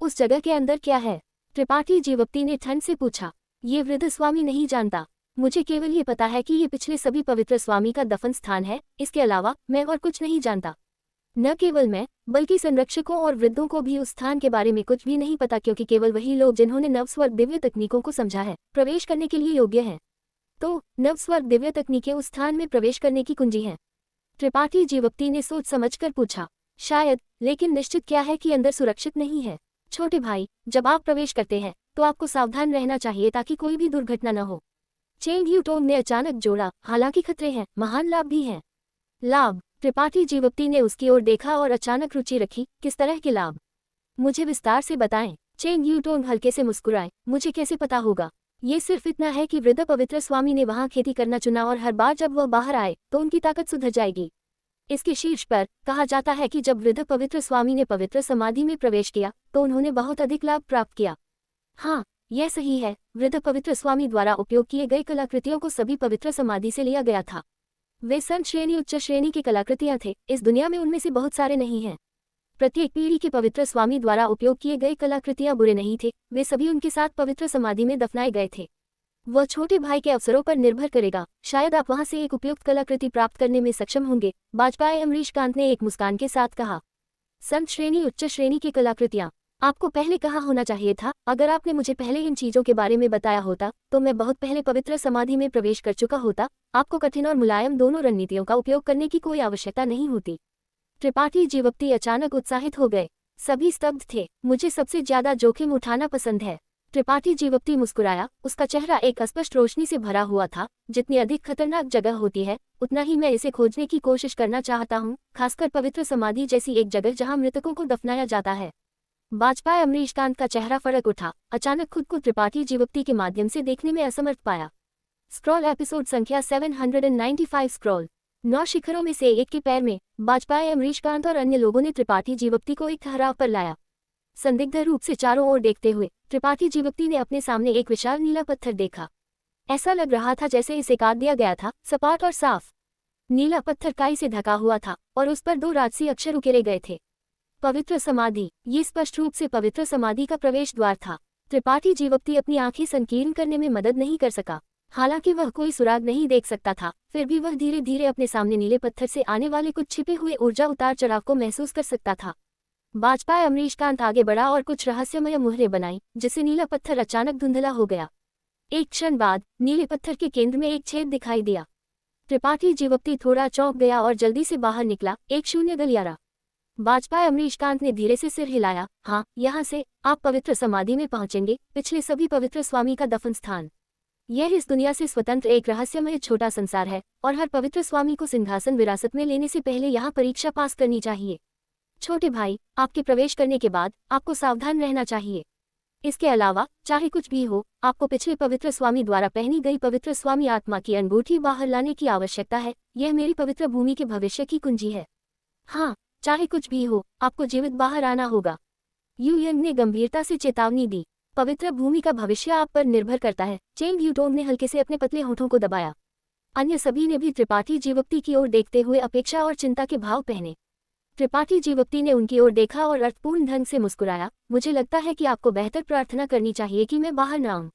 उस जगह के अंदर क्या है? त्रिपाठी जीवप्ती ने ठंड से पूछा। ये वृद्ध स्वामी नहीं जानता। मुझे केवल ये पता है कि ये पिछले सभी पवित्र स्वामी का दफन स्थान है, इसके अलावा मैं और कुछ नहीं जानता। न केवल मैं, बल्कि संरक्षकों और वृद्धों को भी उस स्थान के बारे में कुछ भी नहीं पता, क्योंकि केवल वही लोग जिन्होंने नवस्वर दिव्य तकनीकों को समझा है प्रवेश करने के लिए योग्य हैं। तो नवस्वर दिव्य तकनीकें उस स्थान में प्रवेश करने की कुंजी हैं। त्रिपाठी जीवप्ती ने सोच समझकर पूछा। शायद, लेकिन निश्चित क्या है कि अंदर सुरक्षित नहीं है? छोटे भाई, जब आप प्रवेश करते हैं तो आपको सावधान रहना चाहिए ताकि कोई भी दुर्घटना न हो। चेंग यूटोंग ने अचानक जोड़ा। हालांकि खतरे हैं, महान लाभ भी हैं। लाभ? त्रिपाठी जीवप्ती ने उसकी ओर देखा और अचानक रुचि रखी। किस तरह के लाभ? मुझे विस्तार से बताएं। चेंग यूटोंग हल्के से मुस्कुराए। मुझे कैसे पता होगा? ये सिर्फ इतना है कि वृद्ध पवित्र स्वामी ने वहां खेती करना चुना और हर बार जब वह बाहर आए तो उनकी ताकत सुधर जाएगी। इसके शीर्ष पर कहा जाता है कि जब वृद्ध पवित्र स्वामी ने पवित्र समाधि में प्रवेश किया तो उन्होंने बहुत अधिक लाभ प्राप्त किया। हाँ, यह सही है, वृद्ध पवित्र स्वामी द्वारा उपयोग किए गए कलाकृतियों को सभी पवित्र समाधि से लिया गया था। वे संत श्रेणी उच्च श्रेणी की कलाकृतियां थे, इस दुनिया में उनमें से बहुत सारे नहीं हैं। प्रत्येक पीढ़ी के पवित्र स्वामी द्वारा उपयोग किए गए कलाकृतियां बुरे नहीं थे, वे सभी उनके साथ पवित्र समाधि में दफनाए गए थे। वह छोटे भाई के अवसरों पर निर्भर करेगा, शायद आप वहां से एक उपयुक्त कलाकृति प्राप्त करने में सक्षम होंगे, बाजपाई अमरीशकांत ने एक मुस्कान के साथ कहा। संत श्रेणी उच्च श्रेणी की कलाकृतियां, आपको पहले कहा होना चाहिए था। अगर आपने मुझे पहले इन चीजों के बारे में बताया होता तो मैं बहुत पहले पवित्र समाधि में प्रवेश कर चुका होता। आपको कठिन और मुलायम दोनों रणनीतियों का उपयोग करने की कोई आवश्यकता नहीं होती। त्रिपाठी जीवप्ती अचानक उत्साहित हो गए। सभी स्तब्ध थे। मुझे सबसे ज्यादा जोखिम उठाना पसंद है। त्रिपाठी जीवप्ती मुस्कुराया, उसका चेहरा एक अस्पष्ट रोशनी से भरा हुआ था। जितनी अधिक खतरनाक जगह होती है उतना ही मैं इसे खोजने की कोशिश करना चाहता हूँ, खासकर पवित्र समाधि जैसी एक जगह जहाँ मृतकों को दफनाया जाता है। बाजपाई अमरीशकांत का चेहरा फड़क उठा, अचानक खुद को त्रिपाठी जीवप्ती के माध्यम से देखने में असमर्थ पाया। स्क्रॉल एपिसोड संख्या 795 स्क्रॉल। 9 शिखरों में से एक के पैर में बाजपाई अमरीशकांत और अन्य लोगों ने त्रिपाठी जीवप्ती को एक ठहराव पर लाया। संदिग्ध रूप से चारों ओर देखते हुए त्रिपाठी जीवप्ती ने अपने सामने एक विशाल नीला पत्थर देखा। ऐसा लग रहा था जैसे इसे काट दिया गया था, सपाट और साफ। नीला पत्थर काई से ढका हुआ था और उस पर 2 राजसी अक्षर उकेरे गए थे। पवित्र समाधि। ये स्पष्ट रूप से पवित्र समाधि का प्रवेश द्वार था। त्रिपाठी जीवप्ती अपनी आंखें संकीर्ण करने में मदद नहीं कर सका। हालांकि वह कोई सुराग नहीं देख सकता था, फिर भी वह धीरे धीरे अपने सामने नीले पत्थर से आने वाले कुछ छिपे हुए ऊर्जा उतार चढ़ाव को महसूस कर सकता था। बाजपाई अमरीशकांत आगे बढ़ा और कुछ रहस्यमय मुहरें बनाई, जिससे नीला पत्थर अचानक धुंधला हो गया। एक क्षण बाद नीले पत्थर के केंद्र में एक छेद दिखाई दिया। त्रिपाठी जीवप्ती थोड़ा चौंक गया और जल्दी से बाहर निकला, एक शून्य गलियारा। बाजपाई अमरीशकांत ने धीरे से सिर हिलाया। हाँ, यहाँ से आप पवित्र समाधि में पहुंचेंगे, पिछले सभी पवित्र स्वामी का दफन स्थान। यह इस दुनिया से स्वतंत्र एक रहस्यमय छोटा संसार है और हर पवित्र स्वामी को सिंहासन विरासत में लेने से पहले यहाँ परीक्षा पास करनी चाहिए। छोटे भाई, आपके प्रवेश करने के बाद आपको सावधान रहना चाहिए। इसके अलावा चाहे कुछ भी हो, आपको पिछले पवित्र स्वामी द्वारा पहनी गई पवित्र स्वामी आत्मा की अंगूठी बाहर लाने की आवश्यकता है। यह मेरी पवित्र भूमि के भविष्य की कुंजी है। हाँ, चाहे कुछ भी हो, आपको जीवित बाहर आना होगा। यूयंग ने गंभीरता से चेतावनी दी। पवित्र भूमि का भविष्य आप पर निर्भर करता है। चेंग यूटोंग ने हल्के से अपने पतले होठों को दबाया। अन्य सभी ने भी त्रिपाठी जीवप्ती की ओर देखते हुए अपेक्षा और चिंता के भाव पहने। त्रिपाठी जीवप्ती ने उनकी ओर देखा और अर्थपूर्ण ढंग से मुस्कुराया। मुझे लगता है कि आपको बेहतर प्रार्थना करनी चाहिए कि मैं बाहर न आऊं।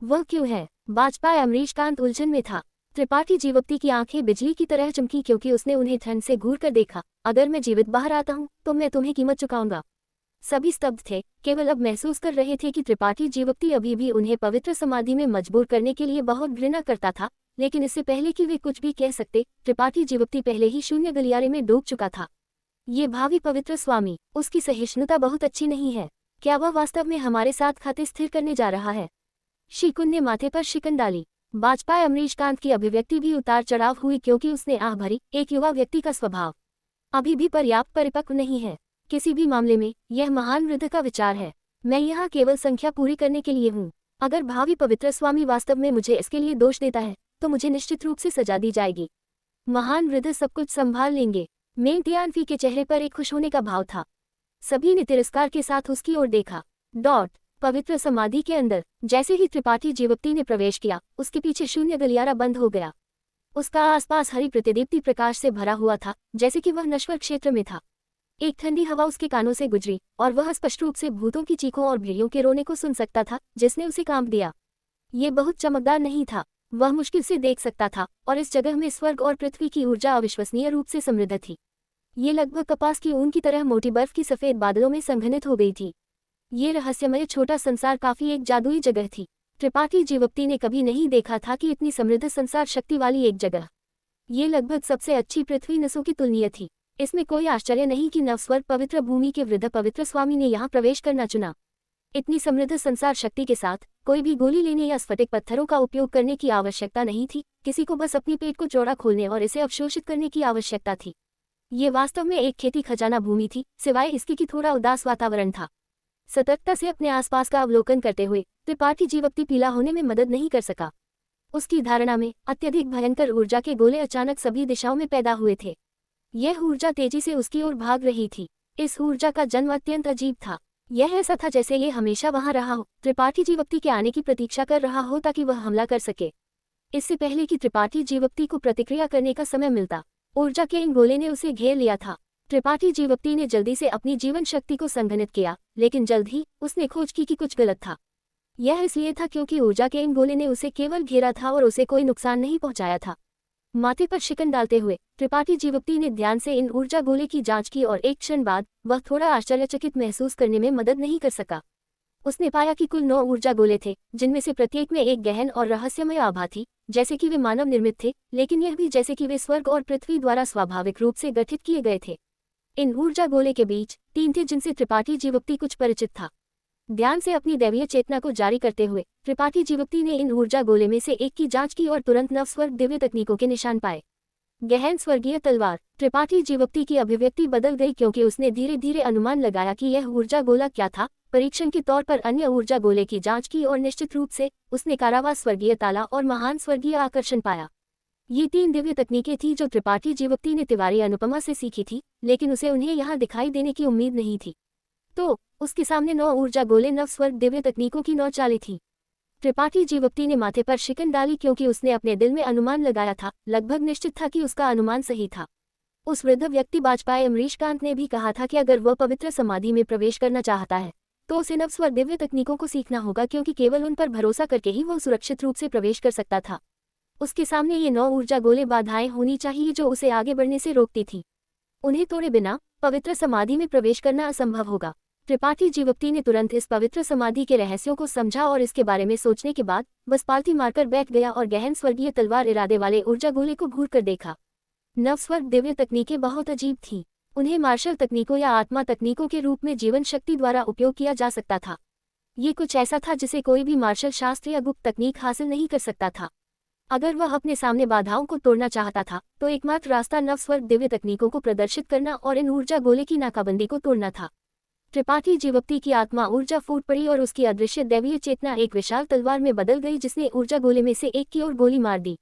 वह क्यों है? बाजपाई अमरीशकांत उलझन में था। त्रिपाठी जीवप्ती की आंखें बिजली की तरह चमकी क्योंकि उसने उन्हें ठंड से घूर कर देखा। अगर मैं जीवित बाहर आता हूं तो मैं तुम्हें कीमत चुकाऊंगा। सभी स्तब्ध थे, केवल अब महसूस कर रहे थे कि त्रिपाठी जीवप्ती अभी भी उन्हें पवित्र समाधि में मजबूर करने के लिए बहुत घृणा करता था। लेकिन इससे पहले कि वे कुछ भी कह सकते, त्रिपाठी जीवप्ती पहले ही शून्य गलियारे में डूब चुका था। ये भावी पवित्र स्वामी, उसकी सहिष्णुता बहुत अच्छी नहीं है। क्या वह वास्तव में हमारे साथ खाते स्थिर करने जा रहा है? शिकुन ने माथे पर शिकन डाली। बाजपाई अमरीशकांत की अभिव्यक्ति भी उतार चढ़ाव हुई क्योंकि उसने आह भरी। एक युवा व्यक्ति का स्वभाव अभी भी पर्याप्त परिपक्व नहीं है। किसी भी मामले में यह महान वृद्ध का विचार है। मैं यहाँ केवल संख्या पूरी करने के लिए हूँ। अगर भावी पवित्र स्वामी वास्तव में मुझे इसके लिए दोष देता है तो मुझे निश्चित रूप से सजा दी जाएगी। महान वृद्ध सब कुछ संभाल लेंगे। मेंग टियानफी के चेहरे पर एक खुश होने का भाव था। सभी ने तिरस्कार के साथ उसकी ओर देखा। पवित्र समाधि के अंदर जैसे ही त्रिपाठी जीवप्ती ने प्रवेश किया, उसके पीछे शून्य गलियारा बंद हो गया। उसका आसपास हरी प्रतिदीप्ति प्रकाश से भरा हुआ था, जैसे कि वह नश्वर क्षेत्र में था। एक ठंडी हवा उसके कानों से गुजरी और वह स्पष्ट रूप से भूतों की चीखों और भेड़ियों के रोने को सुन सकता था, जिसने उसे कांप दिया। ये बहुत चमकदार नहीं था, वह मुश्किल से देख सकता था, और इस जगह में स्वर्ग और पृथ्वी की ऊर्जा अविश्वसनीय रूप से समृद्ध थी। ये लगभग कपास की ऊन की तरह मोटी बर्फ की सफेद बादलों में संघनित हो गई थी। ये रहस्यमय छोटा संसार काफी एक जादुई जगह थी। त्रिपाठी जीवप्ती ने कभी नहीं देखा था कि इतनी समृद्ध संसार शक्ति वाली एक जगह। ये लगभग सबसे अच्छी पृथ्वी नसों की तुलनीय थी। इसमें कोई आश्चर्य नहीं कि नवस्वर्ग पवित्र भूमि के वृद्ध पवित्र स्वामी ने यहाँ प्रवेश करना चुना। इतनी समृद्ध संसार शक्ति के साथ कोई भी गोली लेने या स्फटिक पत्थरों का उपयोग करने की आवश्यकता नहीं थी। किसी को बस अपनी पेट को चौड़ा खोलने और इसे अवशोषित करने की आवश्यकता थी। ये वास्तव में एक खेती खजाना भूमि थी, सिवाय इसके कि थोड़ा उदास वातावरण था। सतर्कता से अपने आसपास का अवलोकन करते हुए त्रिपाठी जीवक्ति पीला होने में मदद नहीं कर सका। उसकी धारणा में अत्यधिक भयंकर ऊर्जा के गोले अचानक सभी दिशाओं में पैदा हुए थे। यह ऊर्जा तेजी से उसकी ओर भाग रही थी। इस ऊर्जा का जन्म अत्यंत अजीब था। यह ऐसा था जैसे ये हमेशा वहां रहा हो, त्रिपाठी जीवक्ति के आने की प्रतीक्षा कर रहा हो ताकि वह हमला कर सके। इससे पहले कि त्रिपाठी जीवक्ति को प्रतिक्रिया करने का समय मिलता, ऊर्जा के इन गोले ने उसे घेर लिया था। त्रिपाठी जीवक्ति ने जल्दी से अपनी जीवन शक्ति को संघनित किया, लेकिन जल्द ही उसने खोज की कि कुछ गलत था। यह इसलिए था क्योंकि ऊर्जा के इन गोले ने उसे केवल घेरा था और उसे कोई नुकसान नहीं पहुंचाया था। माथे पर शिकन डालते हुए त्रिपाठी जीवक्ति ने ध्यान से इन ऊर्जा गोले की जांच की और एक क्षण बाद वह थोड़ा आश्चर्यचकित महसूस करने में मदद नहीं कर सका। उसने पाया कि कुल 9 ऊर्जा गोले थे, जिनमें से प्रत्येक में एक गहन और रहस्यमय आभा थी, जैसे कि वे मानव निर्मित थे, लेकिन यह भी जैसे कि वे स्वर्ग और पृथ्वी द्वारा स्वाभाविक रूप से गठित किए गए थे। इन ऊर्जा गोले के बीच 3 थे जिनसे त्रिपाठी जीवक्ति कुछ परिचित था। ध्यान से अपनी दैवीय चेतना को जारी करते हुए त्रिपाठी जीवक्ति ने इन ऊर्जा गोले में से एक की जांच की और तुरंत नवस्वर्ग दिव्य तकनीकों के निशान पाए। गहन स्वर्गीय तलवार। त्रिपाठी जीवक्ति की अभिव्यक्ति बदल गई क्योंकि उसने धीरे धीरे अनुमान लगाया कि यह ऊर्जा गोला क्या था। परीक्षण के तौर पर अन्य ऊर्जा गोले की जांच की और निश्चित रूप से उसने कारावास स्वर्गीय ताला और महान स्वर्गीय आकर्षण पाया। ये 3 दिव्य तकनीकें थी जो त्रिपाठी जीवक्ति ने तिवारी अनुपमा से सीखी थी, लेकिन उसे उन्हें यहाँ दिखाई देने की उम्मीद नहीं थी। तो उसके सामने 9 ऊर्जा गोले नवस्वर्ग दिव्य तकनीकों की 9 चालें थी। त्रिपाठी जीवक्ति ने माथे पर शिकन डाली क्योंकि उसने अपने दिल में अनुमान लगाया था, लगभग निश्चित था कि उसका अनुमान सही था। उस वृद्ध व्यक्ति बाजपाई अमरीशकांत ने भी कहा था कि अगर वह पवित्र समाधि में प्रवेश करना चाहता है तो उसे नवस्वर्ग दिव्य तकनीकों को सीखना होगा, क्योंकि केवल उन पर भरोसा करके ही वह सुरक्षित रूप से प्रवेश कर सकता था। उसके सामने ये 9 ऊर्जा गोले बाधाएं होनी चाहिए जो उसे आगे बढ़ने से रोकती थी। उन्हें तोड़े बिना पवित्र समाधि में प्रवेश करना असंभव होगा। त्रिपाठी जीवक्ति ने तुरंत इस पवित्र समाधि के रहस्यों को समझा और इसके बारे में सोचने के बाद बस पालथी मारकर बैठ गया और गहन स्वर्गीय तलवार इरादे वाले ऊर्जा गोले को घूर कर देखा। नवस्वर्ग दिव्य तकनीकें बहुत अजीब थीं। उन्हें मार्शल तकनीकों या आत्मा तकनीकों के रूप में जीवन शक्ति द्वारा उपयोग किया जा सकता था। ये कुछ ऐसा था जिसे कोई भी मार्शल शास्त्र या गुप्त तकनीक हासिल नहीं कर सकता था। अगर वह अपने सामने बाधाओं को तोड़ना चाहता था तो एकमात्र रास्ता नवस्वर्ग दिव्य तकनीकों को प्रदर्शित करना और इन ऊर्जा गोले की नाकाबंदी को तोड़ना था। त्रिपाठी जीवक्ति की आत्मा ऊर्जा फूट पड़ी और उसकी अदृश्य दैवीय चेतना एक विशाल तलवार में बदल गई जिसने ऊर्जा गोले में से एक की ओर गोली मार दी।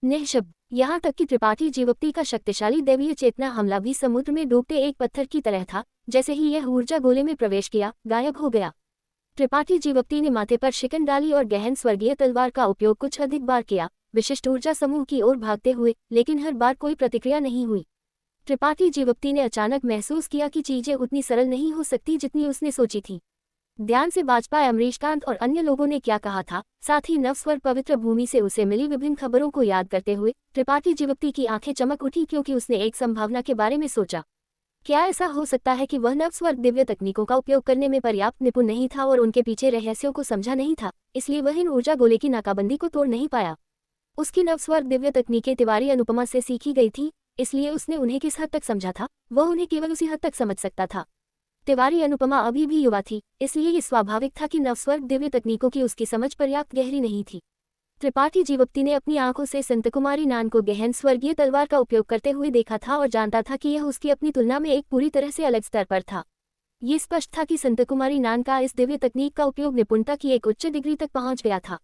निःशब्द, यहाँ तक कि त्रिपाठी जीवक्ति का शक्तिशाली दैवीय चेतना हमला भी समुद्र में डूबते एक पत्थर की तरह था। जैसे ही यह ऊर्जा गोले में प्रवेश किया, गायब हो गया। त्रिपाठी जीवक्ति ने माथे पर शिकन डाली और गहन स्वर्गीय तलवार का उपयोग कुछ अधिक बार किया, विशिष्ट ऊर्जा समूह की ओर भागते हुए, लेकिन हर बार कोई प्रतिक्रिया नहीं हुई। त्रिपाठी जीवक्ति ने अचानक महसूस किया कि चीजें उतनी सरल नहीं हो सकती जितनी उसने सोची थी। ध्यान से बाजपाई अमरीशकांत और अन्य लोगों ने क्या कहा था, साथ ही नवस्वर्ग पवित्र भूमि से उसे मिली विभिन्न खबरों को याद करते हुए त्रिपाठी जीवक्ति की आंखें चमक उठी क्योंकि उसने एक संभावना के बारे में सोचा। क्या ऐसा हो सकता है कि वह नवस्वर्ग दिव्य तकनीकों का उपयोग करने में पर्याप्त निपुण नहीं था और उनके पीछे रहस्यों को समझा नहीं था, इसलिए वह इन ऊर्जा गोले की नाकाबंदी को तोड़ नहीं पाया। उसकी नवस्वर्ग दिव्य तकनीकें तिवारी अनुपमा से सीखी गई थी, इसलिए उसने उन्हें किस हद तक समझा था, वह उन्हें केवल उसी हद तक समझ सकता था। तिवारी अनुपमा अभी भी युवा थी, इसलिए ये स्वाभाविक था कि नवस्वर्ग दिव्य तकनीकों की उसकी समझ पर्याप्त गहरी नहीं थी। त्रिपाठी जीवक्ति ने अपनी आंखों से संतकुमारी नान को गहन स्वर्गीय तलवार का उपयोग करते हुए देखा था और जानता था कि यह उसकी अपनी तुलना में एक पूरी तरह से अलग स्तर पर था। ये स्पष्ट था कि संतकुमारी नान का इस दिव्य तकनीक का उपयोग निपुणता की एक उच्च डिग्री तक पहुंच गया था।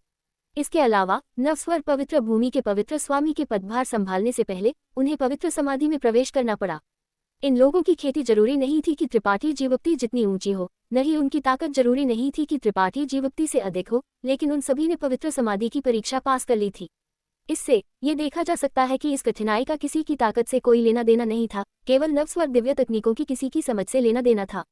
इसके अलावा नवस्वर्ग पवित्र भूमि के पवित्र स्वामी के पदभार संभालने से पहले उन्हें पवित्र समाधि में प्रवेश करना पड़ा। इन लोगों की खेती जरूरी नहीं थी कि त्रिपाठी जीवक्ति जितनी ऊंची हो, नहीं उनकी ताकत जरूरी नहीं थी कि त्रिपाठी जीवक्ति से अधिक हो, लेकिन उन सभी ने पवित्र समाधि की परीक्षा पास कर ली थी। इससे ये देखा जा सकता है कि इस कठिनाई का किसी की ताकत से कोई लेना देना नहीं था, केवल नवस्वर्ग दिव्य तकनीकों की किसी की समझ से लेना देना था।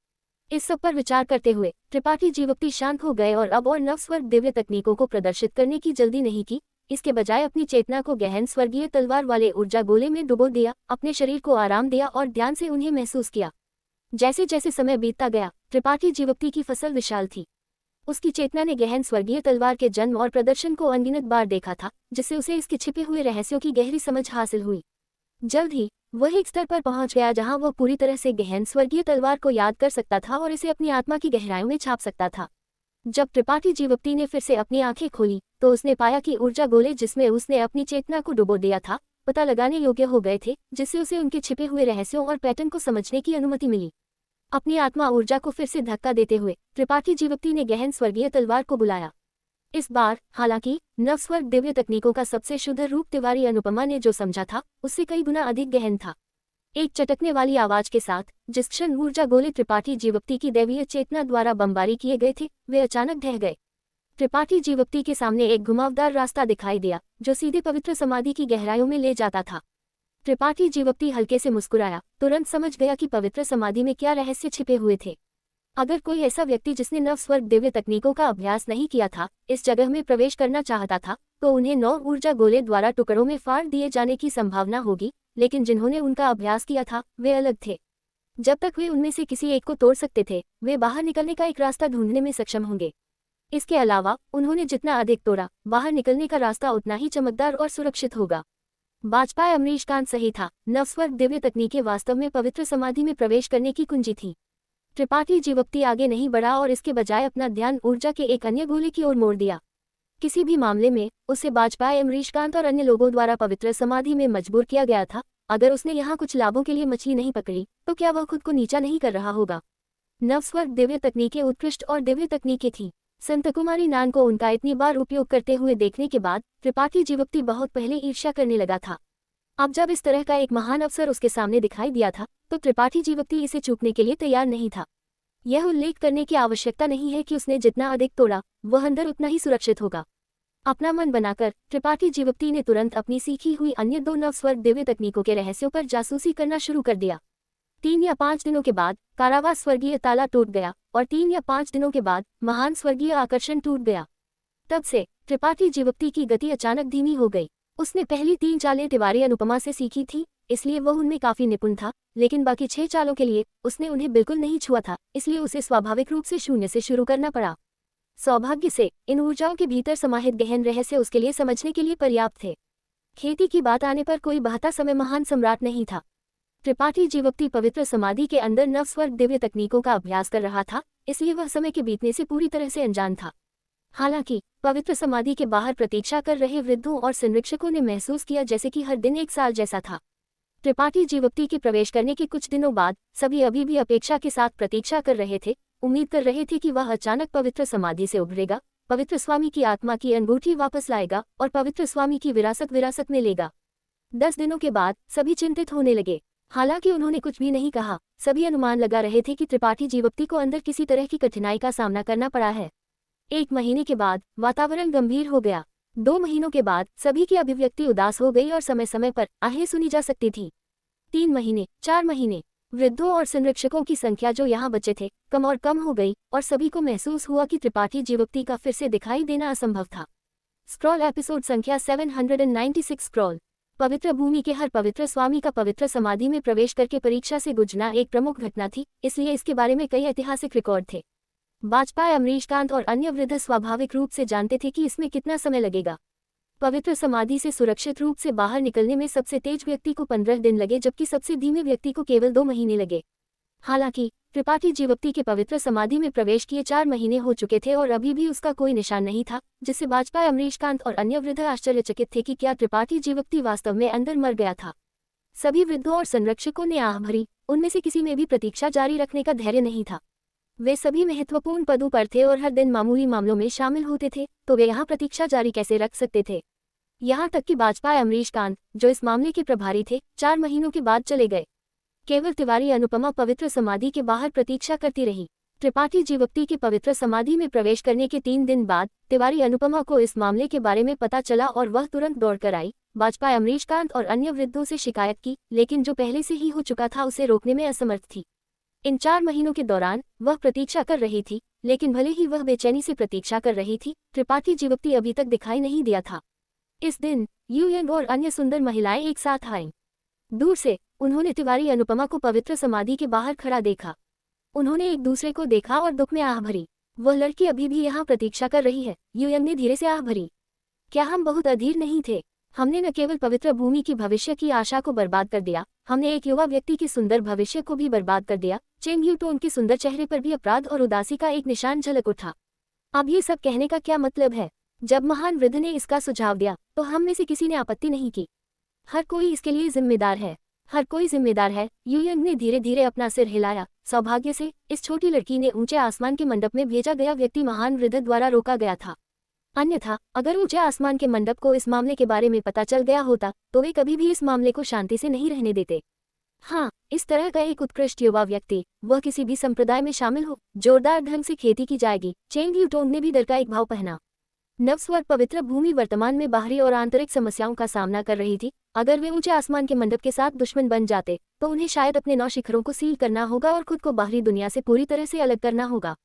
इस सब पर विचार करते हुए त्रिपाठी जीवक्ति शांत हो गए और अब और नवस्वर्ग दिव्य तकनीकों को प्रदर्शित करने की जल्दी नहीं की। इसके बजाय अपनी चेतना को गहन स्वर्गीय तलवार वाले ऊर्जा गोले में डुबो दिया, अपने शरीर को आराम दिया और ध्यान से उन्हें महसूस किया। जैसे जैसे समय बीतता गया, त्रिपाठी जीवक्ति की फसल विशाल थी। उसकी चेतना ने गहन स्वर्गीय तलवार के जन्म और प्रदर्शन को अनगिनत बार देखा था, जिससे उसे इसके छिपे हुए रहस्यों की गहरी समझ हासिल हुई। जल्द ही वह एक स्तर पर पहुंच गया जहां वह पूरी तरह से गहन स्वर्गीय तलवार को याद कर सकता था और इसे अपनी आत्मा की गहराइयों में छाप सकता था। जब त्रिपाठी जीवक्ति ने फिर से अपनी आंखें खोली तो उसने पाया कि ऊर्जा गोले जिसमें उसने अपनी चेतना को डुबो दिया था, पता लगाने योग्य हो गए थे, जिससे उसे उनके छिपे हुए रहस्यों और पैटर्न को समझने की अनुमति मिली। अपनी आत्मा ऊर्जा को फिर से धक्का देते हुए त्रिपाठी जीवक्ति ने गहन स्वर्गीय तलवार को बुलाया। इस बार हालांकि नवस्वर्ग दिव्य तकनीकों का सबसे शुद्ध रूप तिवारी अनुपमा ने जो समझा था उससे कई गुना अधिक गहन था। एक चटकने वाली आवाज के साथ जिस क्षण ऊर्जा गोले त्रिपाठी जीवक्ति की दैवीय चेतना द्वारा बमबारी किए गए थे वे अचानक ढह गए। त्रिपाठी जीवक्ति के सामने एक घुमावदार रास्ता दिखाई दिया जो सीधे पवित्र समाधि की गहराइयों में ले जाता था। त्रिपाठी जीवक्ति हल्के से मुस्कुराया, तुरंत समझ गया कि पवित्र समाधि में क्या रहस्य छिपे हुए थे। अगर कोई ऐसा व्यक्ति जिसने नवस्वर्ग दिव्य तकनीकों का अभ्यास नहीं किया था इस जगह में प्रवेश करना चाहता था तो उन्हें 9 ऊर्जा गोले द्वारा टुकड़ों में फाड़ दिए जाने की संभावना होगी, लेकिन जिन्होंने उनका अभ्यास किया था वे अलग थे। जब तक वे उनमें से किसी एक को तोड़ सकते थे वे बाहर निकलने का एक रास्ता ढूंढने में सक्षम होंगे। इसके अलावा उन्होंने जितना अधिक तोड़ा बाहर निकलने का रास्ता उतना ही चमकदार और सुरक्षित होगा। बाजपाई अमरीशकांत सही था, नवस्वर्ग दिव्य तकनीकें वास्तव में पवित्र समाधि में प्रवेश करने की कुंजी थी। त्रिपाठी जीवक्ति आगे नहीं बढ़ा और इसके बजाय अपना ध्यान ऊर्जा के एक अन्य गोले की ओर मोड़ दिया। किसी भी मामले में उसे बाजपाई अमरीशकांत और अन्य लोगों द्वारा पवित्र समाधि में मजबूर किया गया था। अगर उसने यहाँ कुछ लाभों के लिए मछली नहीं पकड़ी तो क्या वह खुद को नीचा नहीं कर रहा होगा। नवस्वर्ग दिव्य तकनीकें उत्कृष्ट और दिव्य तकनीकें थीं। संत कुमारी नान को उनका इतनी बार उपयोग करते हुए देखने के बाद त्रिपाठी जीवक्ति बहुत पहले ईर्ष्या करने लगा था। अब जब इस तरह का एक महान अवसर उसके सामने दिखाई दिया था तो त्रिपाठी जीवक्ति इसे चूकने के लिए तैयार नहीं था। यह उल्लेख करने की आवश्यकता नहीं है कि उसने जितना अधिक तोड़ा वह अंदर उतना ही सुरक्षित होगा। अपना मन बनाकर त्रिपाठी जीवक्ति ने तुरंत अपनी सीखी हुई अन्य 2 नवस्वर्ग दिव्य तकनीकों के रहस्यों पर जासूसी करना शुरू कर दिया। 3 या 5 दिनों के बाद कारावास स्वर्गीय ताला टूट गया और 3 या 5 दिनों के बाद महान स्वर्गीय आकर्षण टूट गया। तब से त्रिपाठी जीवक्ति की गति अचानक धीमी हो गई। उसने पहली 3 चालें तिवारी अनुपमा से सीखी थी, इसलिए वह उनमें काफी निपुण था, लेकिन बाकी 6 चालों के लिए उसने उन्हें बिल्कुल नहीं छुआ था, इसलिए उसे स्वाभाविक रूप से शून्य से शुरू करना पड़ा। सौभाग्य से इन ऊर्जाओं के भीतर समाहित गहन रहस्य उसके लिए समझने के लिए पर्याप्त थे। खेती की बात आने पर कोई बहता समय महान सम्राट नहीं था। त्रिपाठी जीवक्ति पवित्र समाधि के अंदर नवस्वर्ग दिव्य तकनीकों का अभ्यास कर रहा था, इसलिए वह समय के बीतने से पूरी तरह से अनजान था। हालांकि पवित्र समाधि के बाहर प्रतीक्षा कर रहे वृद्धों और संरक्षकों ने महसूस किया जैसे कि हर दिन एक साल जैसा था। त्रिपाठी जीवक्ति के प्रवेश करने के कुछ दिनों बाद सभी अभी भी अपेक्षा के साथ प्रतीक्षा कर रहे थे, उम्मीद कर रहे थे कि वह अचानक पवित्र समाधि से उभरेगा, पवित्र स्वामी की आत्मा की अंगूठी वापस लाएगा और पवित्र स्वामी की विरासत में लेगा। 10 दिनों के बाद सभी चिंतित होने लगे। हालांकि उन्होंने कुछ भी नहीं कहा, सभी अनुमान लगा रहे थे कि त्रिपाठी जीवक्ति को अंदर किसी तरह की कठिनाई का सामना करना पड़ा है। 1 महीने के बाद वातावरण गंभीर हो गया। 2 महीनों के बाद सभी की अभिव्यक्ति उदास हो गई और समय समय पर आहें सुनी जा सकती थी। 3 महीने, 4 महीने, वृद्धों और संरक्षकों की संख्या जो यहाँ बचे थे कम और कम हो गई और सभी को महसूस हुआ कि त्रिपाठी जीवक्ति का फिर से दिखाई देना असंभव था। स्क्रॉल एपिसोड संख्या 796 स्क्रॉल। पवित्र भूमि के हर पवित्र स्वामी का पवित्र समाधि में प्रवेश करके परीक्षा से गुजरना एक प्रमुख घटना थी, इसलिए इसके बारे में कई ऐतिहासिक रिकॉर्ड थे। बाजपाई अमरीशकांत और अन्य वृद्ध स्वाभाविक रूप से जानते थे कि इसमें कितना समय लगेगा। पवित्र समाधि से सुरक्षित रूप से बाहर निकलने में सबसे तेज व्यक्ति को 15 दिन लगे, जबकि सबसे धीमे व्यक्ति को केवल 2 महीने लगे। हालांकि त्रिपाठी जीवक्ति के पवित्र समाधि में प्रवेश किए 4 महीने हो चुके थे और अभी भी उसका कोई निशान नहीं था, जिससे बाजपाई अमरीशकांत और अन्य वृद्ध आश्चर्यचकित थे कि क्या त्रिपाठी जीवक्ति वास्तव में अंदर मर गया था। सभी वृद्धों और संरक्षकों ने आह भरी, उनमें से किसी में भी प्रतीक्षा जारी रखने का धैर्य नहीं था। वे सभी महत्वपूर्ण पदों पर थे और हर दिन मामूली मामलों में शामिल होते थे, तो वे यहाँ प्रतीक्षा जारी कैसे रख सकते थे। यहाँ तक कि बाजपाई अमरीशकांत, जो इस मामले के प्रभारी थे, 4 महीनों के बाद चले गए। केवल तिवारी अनुपमा पवित्र समाधि के बाहर प्रतीक्षा करती रही। त्रिपाठी जीवक्ति के पवित्र समाधि में प्रवेश करने के 3 दिन बाद तिवारी अनुपमा को इस मामले के बारे में पता चला और वह तुरंत दौड़कर आई, बाजपाई अमरीशकांत और अन्य वृद्धों से शिकायत की, लेकिन जो पहले से ही हो चुका था उसे रोकने में असमर्थ थी। इन 4 महीनों के दौरान वह प्रतीक्षा कर रही थी, लेकिन भले ही वह बेचैनी से प्रतीक्षा कर रही थी, त्रिपाठी जीवक्ति अभी तक दिखाई नहीं दिया था। इस दिन यूएन और अन्य सुंदर महिलाएं एक साथ आईं। दूर से उन्होंने तिवारी अनुपमा को पवित्र समाधि के बाहर खड़ा देखा। उन्होंने एक दूसरे को देखा और दुख में आह भरी। वह लड़की अभी भी यहाँ प्रतीक्षा कर रही है। यूएन ने धीरे से आह भरी। क्या हम बहुत अधीर नहीं थे? हमने न केवल पवित्र भूमि की भविष्य की आशा को बर्बाद कर दिया, हमने एक युवा व्यक्ति की सुंदर भविष्य को भी बर्बाद कर दिया। चेंग यू टोन के सुंदर चेहरे पर भी अपराध और उदासी का एक निशान झलक उठा। अब ये सब कहने का क्या मतलब है? जब महान वृद्ध ने इसका सुझाव दिया तो हम में से किसी ने आपत्ति नहीं की। हर कोई इसके लिए जिम्मेदार है। हर कोई जिम्मेदार है। यूयंग ने धीरे धीरे अपना सिर हिलाया। सौभाग्य से इस छोटी लड़की ने ऊंचे आसमान के मंडप में भेजा गया व्यक्ति महान वृद्ध द्वारा रोका गया था। अन्यथा अगर ऊंचे आसमान के मंडप को इस मामले के बारे में पता चल गया होता तो वे कभी भी इस मामले को शांति से नहीं रहने देते। हाँ, इस तरह का एक उत्कृष्ट युवा व्यक्ति, वह किसी भी संप्रदाय में शामिल हो, जोरदार ढंग से खेती की जाएगी। चेंग यूटोंग ने भी डर का एक भाव पहना। नवस्वर पवित्र भूमि वर्तमान में बाहरी और आंतरिक समस्याओं का सामना कर रही थी। अगर वे ऊंचे आसमान के मंडप के साथ दुश्मन बन जाते तो उन्हें शायद अपने 9 शिखरों को सील करना होगा और खुद को बाहरी दुनिया से पूरी तरह से अलग करना होगा।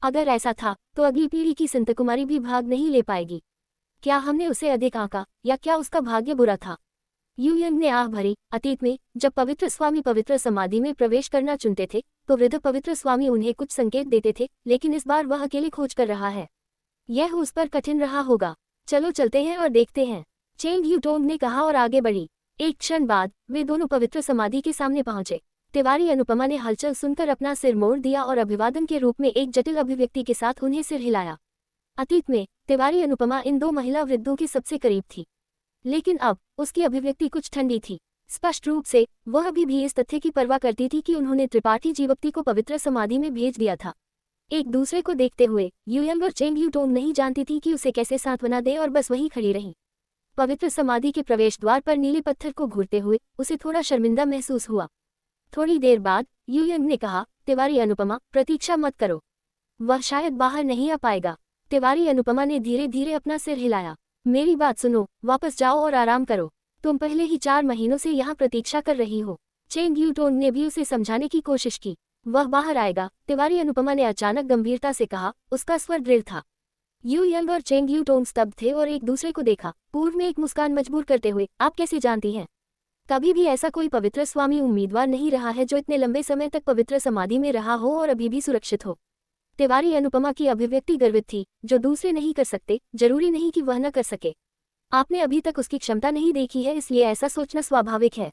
अगर ऐसा था तो अगली पीढ़ी की संतकुमारी भी भाग नहीं ले पाएगी। क्या हमने उसे अधिक आंका या क्या उसका भाग्य बुरा था? यूयंग ने आह भरी। अतीत में जब पवित्र स्वामी पवित्र समाधि में प्रवेश करना चुनते थे तो वृद्ध पवित्र स्वामी उन्हें कुछ संकेत देते थे, लेकिन इस बार वह अकेले खोज कर रहा है। यह उस पर कठिन रहा होगा। चलो चलते हैं और देखते हैं, चेंग यूटोंग ने कहा और आगे बढ़ी। एक क्षण बाद वे दोनों पवित्र समाधि के सामने पहुंचे। तिवारी अनुपमा ने हलचल सुनकर अपना सिर मोड़ दिया और अभिवादन के रूप में एक जटिल अभिव्यक्ति के साथ उन्हें सिर हिलाया। अतीत में तिवारी अनुपमा इन 2 महिला वृद्धों के सबसे करीब थी, लेकिन अब उसकी अभिव्यक्ति कुछ ठंडी थी। स्पष्ट रूप से वह भी इस तथ्य की परवाह करती थी कि उन्होंने त्रिपाठी जीवक्ति को पवित्र समाधि में भेज दिया था। एक दूसरे को देखते हुए यूयंग और चेंग यूटोंग नहीं जानती थी कि उसे कैसे सांत्वना दे और बस वहीं खड़ी रही। पवित्र समाधि के प्रवेश द्वार पर नीले पत्थर को घूरते हुए उसे थोड़ा शर्मिंदा महसूस हुआ। थोड़ी देर बाद यूयंग ने कहा, तिवारी अनुपमा, प्रतीक्षा मत करो, वह शायद बाहर नहीं आ पाएगा। तिवारी अनुपमा ने धीरे धीरे अपना सिर हिलाया। मेरी बात सुनो, वापस जाओ और आराम करो। तुम पहले ही 4 महीनों से यहाँ प्रतीक्षा कर रही हो। चेंग यूटोंग ने भी उसे समझाने की कोशिश की। वह बाहर आएगा, तिवारी अनुपमा ने अचानक गंभीरता से कहा। उसका स्वर दृढ़ था। यूयंग और चेंग यूटोंग स्तब्ध थे और एक दूसरे को देखा, पूर्व में एक मुस्कान मजबूर करते हुए। आप कैसे जानती हैं? कभी भी ऐसा कोई पवित्र स्वामी उम्मीदवार नहीं रहा है जो इतने लंबे समय तक पवित्र समाधि में रहा हो और अभी भी सुरक्षित हो। तिवारी अनुपमा की अभिव्यक्ति गर्वित थी। जो दूसरे नहीं कर सकते, जरूरी नहीं कि वह न कर सके। आपने अभी तक उसकी क्षमता नहीं देखी है, इसलिए ऐसा सोचना स्वाभाविक है।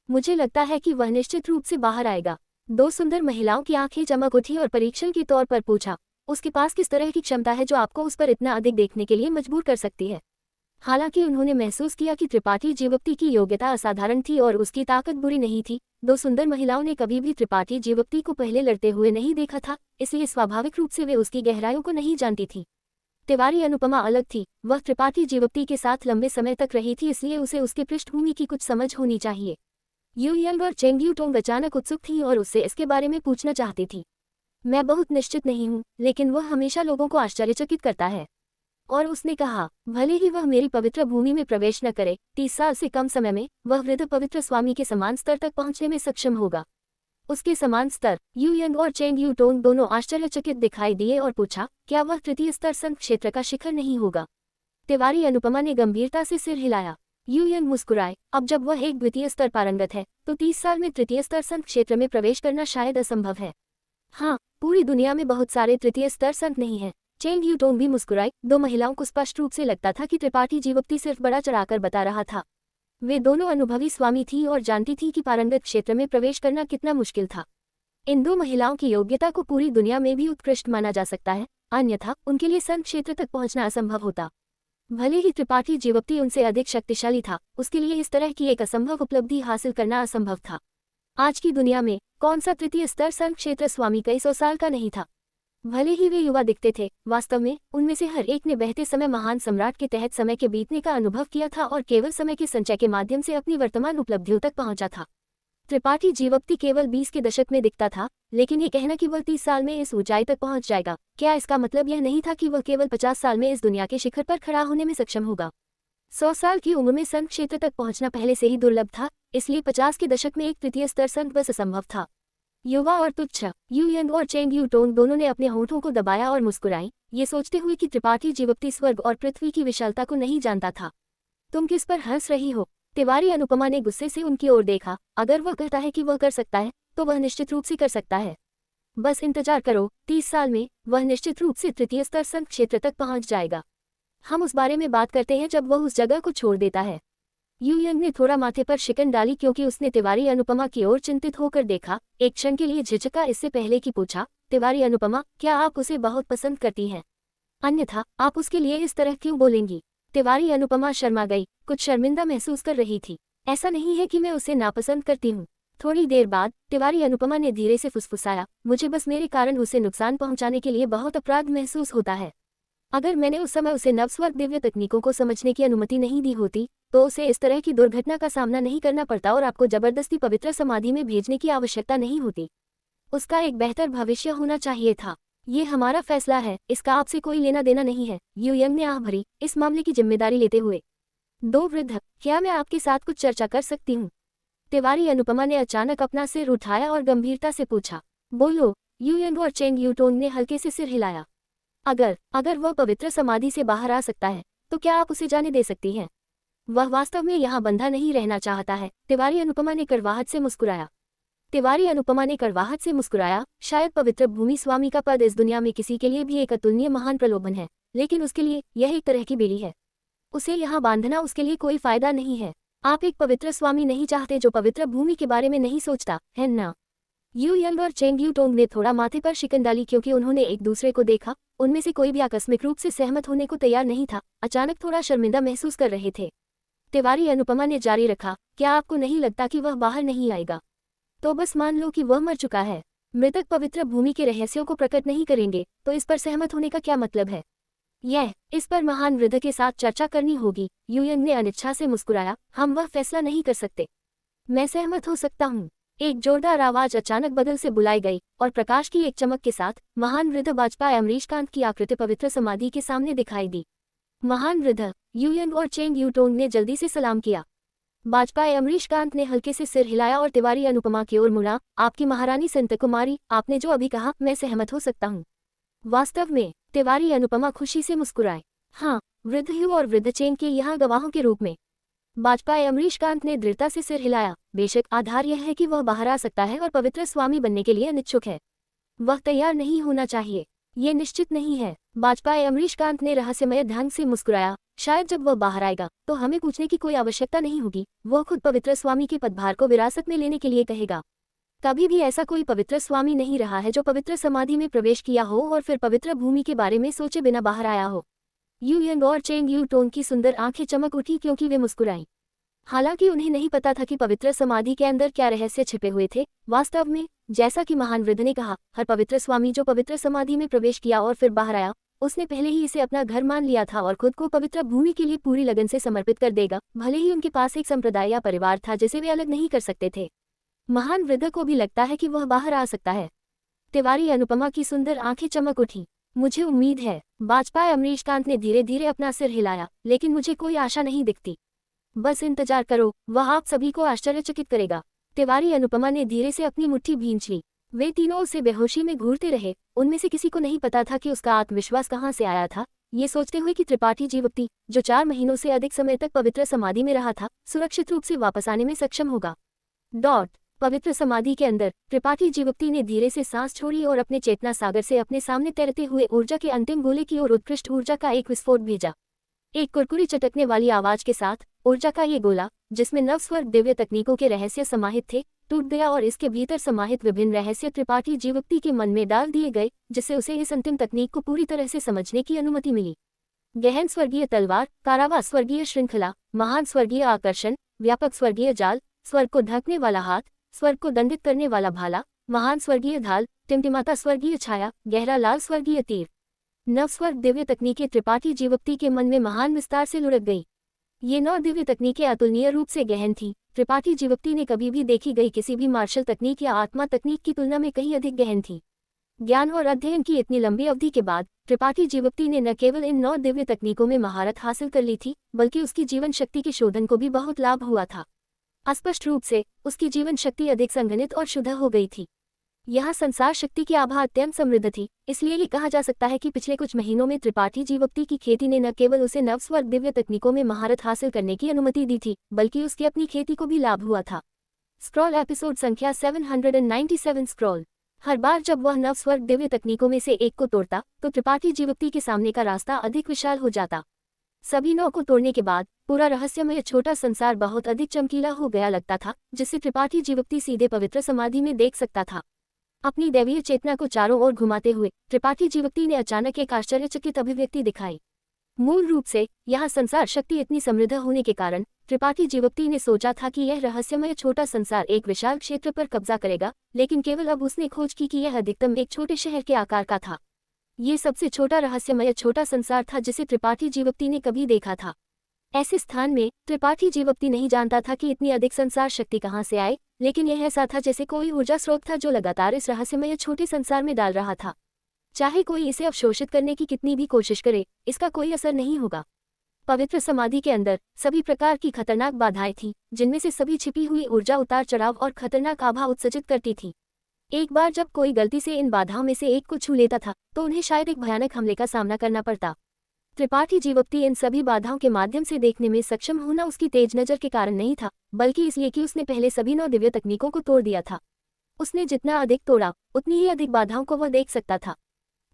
मुझे लगता है कि वह निश्चित रूप से बाहर आएगा। 2 सुंदर महिलाओं की आंखें चमक उठी और परीक्षण के तौर पर पूछा, उसके पास किस तरह की क्षमता है जो आपको उस पर इतना अधिक देखने के लिए मजबूर कर सकती है? हालांकि उन्होंने महसूस किया कि त्रिपाठी जीवक्ति की योग्यता असाधारण थी और उसकी ताकत बुरी नहीं थी। 2 सुंदर महिलाओं ने कभी भी त्रिपाठी जीवक्ति को पहले लड़ते हुए नहीं देखा था, इसलिए स्वाभाविक रूप से वे उसकी गहराइयों को नहीं जानती थी। तिवारी अनुपमा अलग थी। वह त्रिपाठी जीवक्ति के साथ लंबे समय तक रही थी, इसलिए उसे उसके पृष्ठभूमि की कुछ समझ होनी चाहिए। यूयंग और चेंग यूटोंग अचानक उत्सुक थीं और उससे इसके बारे में पूछना चाहती थी। मैं बहुत निश्चित नहीं हूँ, लेकिन वह हमेशा लोगों को आश्चर्यचकित करता है। और उसने कहा, भले ही वह मेरी पवित्र भूमि में प्रवेश न करे, 30 साल से कम समय में वह वृद्ध पवित्र स्वामी के समान स्तर तक पहुंचने में सक्षम होगा। उसके समान स्तर? यूयंग और चेंग यूटोंग दोनों आश्चर्यचकित दिखाई दिए और पूछा, क्या वह तृतीय स्तर संघ क्षेत्र का शिखर नहीं होगा? तिवारी अनुपमा ने गंभीरता से सिर हिलाया। यूयंग मुस्कुराए। अब जब वह एक द्वितीय स्तर पारंगत है तो 30 साल में तृतीय स्तर संघ क्षेत्र में प्रवेश करना शायद असंभव है। हाँ, पूरी दुनिया में बहुत सारे तृतीय स्तर संघ नहीं हैं। चेंग यूटोंग भी मुस्कुराई। 2 महिलाओं को स्पष्ट रूप से लगता था कि त्रिपाठी जीवक्ति सिर्फ बड़ा चढ़ाकर बता रहा था। वे दोनों अनुभवी स्वामी थी और जानती थी कि पारंगत क्षेत्र में प्रवेश करना कितना मुश्किल था। इन 2 महिलाओं की योग्यता को पूरी दुनिया में भी उत्कृष्ट माना जा सकता है, अन्यथा उनके लिए संघ क्षेत्र तक पहुंचना असंभव होता। भले ही त्रिपाठी जीवक्ति उनसे अधिक शक्तिशाली था, उसके लिए इस तरह की एक असंभव उपलब्धि हासिल करना असंभव था। आज की दुनिया में कौन सा तृतीय स्तर संघ क्षेत्र स्वामी कई 100 साल का नहीं था। भले ही वे युवा दिखते थे, वास्तव में उनमें से हर एक ने बहते समय महान सम्राट के तहत समय के बीतने का अनुभव किया था और केवल समय के संचय के माध्यम से अपनी वर्तमान उपलब्धियों तक पहुंचा था। त्रिपाठी जीवक्ति केवल 20 के दशक में दिखता था, लेकिन ये कहना कि वह 30 साल में इस ऊंचाई तक पहुंच जाएगा, क्या इसका मतलब यह नहीं था कि वह केवल 50 साल में इस दुनिया के शिखर पर खड़ा होने में सक्षम होगा? 100 साल की उम्र में संघ क्षेत्र तक पहुंचना पहले से ही दुर्लभ था, इसलिए 50 के दशक में एक तृतीय स्तर संघ बस असंभव था। युवा और तुच्छ। यूयंग और चेंग यूटोंग दोनों ने अपने होठों को दबाया और मुस्कुराई, ये सोचते हुए कि त्रिपाठी जीवक्ति स्वर्ग और पृथ्वी की विशालता को नहीं जानता था। तुम किस पर हंस रही हो? तिवारी अनुपमा ने गुस्से से उनकी ओर देखा। अगर वह कहता है कि वह कर सकता है तो वह निश्चित रूप से कर सकता है। बस इंतजार करो, 30 साल में वह निश्चित रूप से तृतीय स्तर संघ क्षेत्र तक पहुंच जाएगा। हम उस बारे में बात करते हैं जब वह उस जगह को छोड़ देता है। यूयंग ने थोड़ा माथे पर शिकन डाली क्योंकि उसने तिवारी अनुपमा की ओर चिंतित होकर देखा। एक क्षण के लिए झिझका इससे पहले कि पूछा, तिवारी अनुपमा, क्या आप उसे बहुत पसंद करती हैं? अन्यथा आप उसके लिए इस तरह क्यों बोलेंगी? तिवारी अनुपमा शर्मा गई, कुछ शर्मिंदा महसूस कर रही थी। ऐसा नहीं है कि मैं उसे नापसंद करती हूँ। थोड़ी देर बाद तिवारी अनुपमा ने धीरे से फुसफुसाया, मुझे बस मेरे कारण उसे नुकसान पहुंचाने के लिए बहुत अपराध महसूस होता है। अगर मैंने उस समय उसे नवस्वर्ग दिव्य तकनीकों को समझने की अनुमति नहीं दी होती तो उसे इस तरह की दुर्घटना का सामना नहीं करना पड़ता और आपको जबरदस्ती पवित्र समाधि में भेजने की आवश्यकता नहीं होती। उसका एक बेहतर भविष्य होना चाहिए था। ये हमारा फैसला है, इसका आपसे कोई लेना देना नहीं है, यू यंग ने आह भरी, इस मामले की जिम्मेदारी लेते हुए। दो वृद्ध, क्या मैं आपके साथ कुछ चर्चा कर सकती हूँ? तिवारी अनुपमा ने अचानक अपना सिर उठाया और गंभीरता से पूछा। बोलो, यू यंग और चेंग यूटोंग ने हल्के से सिर हिलाया। अगर वह पवित्र समाधि से बाहर आ सकता है तो क्या आप उसे जाने दे सकती हैं? वह वास्तव में यहाँ बंधा नहीं रहना चाहता है, तिवारी अनुपमा ने कड़वाहट से मुस्कुराया। शायद पवित्र भूमि स्वामी का पद इस दुनिया में किसी के लिए भी एक अतुलनीय महान प्रलोभन है, लेकिन उसके लिए यह एक तरह की बेड़ी है। उसे यहाँ बांधना उसके लिए कोई फायदा नहीं है। आप एक पवित्र स्वामी नहीं चाहते जो पवित्र भूमि के बारे में नहीं सोचता, है ना? यू यंग और चेंग यूटोंग ने थोड़ा माथे पर शिकन डाली क्योंकि उन्होंने एक दूसरे को देखा। उनमें से कोई भी आकस्मिक रूप से सहमत होने को तैयार नहीं था, अचानक थोड़ा शर्मिंदा महसूस कर रहे थे। तिवारी अनुपमा ने जारी रखा, क्या आपको नहीं लगता कि वह बाहर नहीं आएगा? तो बस मान लो कि वह मर चुका है। मृतक पवित्र भूमि के रहस्यों को प्रकट नहीं करेंगे तो इस पर सहमत होने का क्या मतलब है? इस पर महान वृद्ध के साथ चर्चा करनी होगी। यू यंग ने अनिच्छा से मुस्कुराया, हम वह फैसला नहीं कर सकते। मैं सहमत हो सकता हूँ। एक जोरदार आवाज अचानक बदल से बुलाई गई और प्रकाश की एक चमक के साथ महान वृद्ध बाजपाई अमरीशकांत की आकृति पवित्र समाधि के सामने दिखाई दी। महान वृद्ध, यू यंग और चेंग यूटोंग ने जल्दी से सलाम किया। बाजपाई अमरीशकांत ने हल्के से सिर हिलाया और तिवारी अनुपमा की ओर मुड़ा। आपकी महारानी संत कुमारी, आपने जो अभी कहा, मैं सहमत हो सकता हूँ। वास्तव में? तिवारी अनुपमा खुशी से मुस्कुराए। हाँ, वृद्ध यू और वृद्ध चेंग के यहाँ गवाहों के रूप में। बाजपाई अमरीशकांत ने दृढ़ता से सिर हिलाया। बेशक आधार यह है कि वह बाहर आ सकता है और पवित्र स्वामी बनने के लिए अनिच्छुक है। वह तैयार नहीं होना चाहिए। ये निश्चित नहीं है। बाजपाई अमरीशकांत ने रहस्यमय ढंग से मुस्कुराया। शायद जब वह बाहर आएगा तो हमें पूछने की कोई आवश्यकता नहीं होगी, वह खुद पवित्र स्वामी के पदभार को विरासत में लेने के लिए कहेगा। कभी भी ऐसा कोई पवित्र स्वामी नहीं रहा है जो पवित्र समाधि में प्रवेश किया हो और फिर पवित्र भूमि के बारे में सोचे बिना बाहर आया हो। यू यंग और चेंग यूटोंग की सुंदर आंखें चमक उठी क्योंकि वे मुस्कुराईं। हालांकि उन्हें नहीं पता था कि पवित्र समाधि के अंदर क्या रहस्य छिपे हुए थे। वास्तव में, जैसा कि महान वृद्ध ने कहा, हर पवित्र स्वामी जो पवित्र समाधि में प्रवेश किया और फिर बाहर आया, उसने पहले ही इसे अपना घर मान लिया था और खुद को पवित्र भूमि के लिए पूरी लगन से समर्पित कर देगा, भले ही उनके पास एक संप्रदाय या परिवार था जिसे वे अलग नहीं कर सकते थे। महान वृद्ध को भी लगता है कि वह बाहर आ सकता है। तिवारी अनुपमा की सुंदर आंखें चमक उठी। मुझे उम्मीद है। बाजपाई अमरीशकांत ने धीरे धीरे अपना सिर हिलाया, लेकिन मुझे कोई आशा नहीं दिखती। बस इंतजार करो, वह आप सभी को आश्चर्यचकित करेगा। तिवारी अनुपमा ने धीरे से अपनी मुट्ठी भींच ली। वे तीनों उसे बेहोशी में घूरते रहे। उनमें से किसी को नहीं पता था कि उसका आत्मविश्वास कहाँ से आया था, ये सोचते हुए कि त्रिपाठी जीवक्ति, जो 4 महीनों से अधिक समय तक पवित्र समाधि में रहा था, सुरक्षित रूप से वापस आने में सक्षम होगा। पवित्र समाधि के अंदर त्रिपाठी जीवक्ति ने धीरे से सांस छोड़ी और अपने चेतना सागर से अपने सामने तैरते हुए ऊर्जा के अंतिम गोले की ओर उत्कृष्ट ऊर्जा का एक विस्फोट भेजा। एक कुरकुरी चटकने वाली आवाज के साथ ऊर्जा का ये गोला, जिसमें नवस्वर्ग दिव्य तकनीकों के रहस्य समाहित थे, टूट गया और इसके भीतर समाहित विभिन्न रहस्य त्रिपाठी जीवक्ति के मन में डाल दिए गए, जिससे उसे इस अंतिम तकनीक को पूरी तरह से समझने की अनुमति मिली। गहन स्वर्गीय तलवार, कारावास स्वर्गीय श्रृंखला, महान स्वर्गीय आकर्षण, व्यापक स्वर्गीय जाल, स्वर्ग को ढकने वाला हाथ, स्वर्ग को दंडित करने वाला भाला, महान स्वर्गीय ढाल, टिमटिमाता स्वर्गीय छाया, गहरा लाल स्वर्गीय तीर। नवस्वर्ग दिव्य तकनीकें त्रिपाठी जीवक्ति के मन में महान विस्तार से लुढ़क गई। ये 9 दिव्य तकनीकें अतुलनीय रूप से गहन थीं। त्रिपाठी जीवक्ति ने कभी भी देखी गई किसी भी मार्शल तकनीक या आत्मा तकनीक की तुलना में कहीं अधिक गहन थी। ज्ञान और अध्ययन की इतनी लंबी अवधि के बाद त्रिपाठी जीवक्ति ने न केवल इन 9 दिव्य तकनीकों में महारत हासिल कर ली थी, बल्कि उसकी जीवन शक्ति के शोधन को भी बहुत लाभ हुआ था। अस्पष्ट रूप से उसकी जीवन शक्ति अधिक संघनित और शुद्ध हो गई थी। यहाँ संसार शक्ति की आभा अत्यंत समृद्ध थी, इसलिए ये कहा जा सकता है कि पिछले कुछ महीनों में त्रिपाठी जीवक्ति की खेती ने न केवल उसे नवस्वर्ग दिव्य तकनीकों में महारत हासिल करने की अनुमति दी थी, बल्कि उसकी अपनी खेती को भी लाभ हुआ था। स्क्रॉल एपिसोड संख्या 797 स्क्रॉल। हर बार जब वह नवस्वर्ग दिव्य तकनीकों में से एक को तोड़ता तो त्रिपाठी जीवक्ति के सामने का रास्ता अधिक विशाल हो जाता। सभी 9 को तोड़ने के बाद पूरा रहस्यमय छोटा संसार बहुत अधिक चमकीला हो गया लगता था, जिससे त्रिपाठी जीवक्ति सीधे पवित्र समाधि में देख सकता था। अपनी दैवीय चेतना को चारों ओर घुमाते हुए त्रिपाठी जीवक्ति ने अचानक एक आश्चर्यचकित अभिव्यक्ति दिखाई। मूल रूप से यहाँ संसार शक्ति इतनी समृद्ध होने के कारण त्रिपाठी जीवोक्ति ने सोचा था कि यह रहस्यमय छोटा संसार एक विशाल क्षेत्र पर कब्जा करेगा, लेकिन केवल अब उसने खोज की कि यह अधिकतम एक छोटे शहर के आकार का था। ये सबसे छोटा रहस्यमय छोटा संसार था जिसे त्रिपाठी जीवोक्ति ने कभी देखा था। ऐसे स्थान में त्रिपाठी जीवोक्ति नहीं जानता था कि इतनी अधिक संसार शक्ति कहाँ से आए, लेकिन यह ऐसा था जैसे कोई ऊर्जा स्रोत था जो लगातार इस रहस्यमय छोटे संसार में डाल रहा था। चाहे कोई इसे अवशोषित करने की कितनी भी कोशिश करे, इसका कोई असर नहीं होगा। पवित्र समाधि के अंदर सभी प्रकार की खतरनाक बाधाएं थीं, जिनमें से सभी छिपी हुई ऊर्जा उतार चढ़ाव और खतरनाक आभा उत्सर्जित करती थी। एक बार जब कोई गलती से इन बाधाओं में से एक को छू लेता था तो उन्हें शायद एक भयानक हमले का सामना करना पड़ता। त्रिपाठी जीवोक्ति इन सभी बाधाओं के माध्यम से देखने में सक्षम होना उसकी तेज नजर के कारण नहीं था, बल्कि इसलिए कि उसने पहले सभी 9 दिव्य तकनीकों को तोड़ दिया था। उसने जितना अधिक तोड़ा उतनी ही अधिक बाधाओं को वह देख सकता था।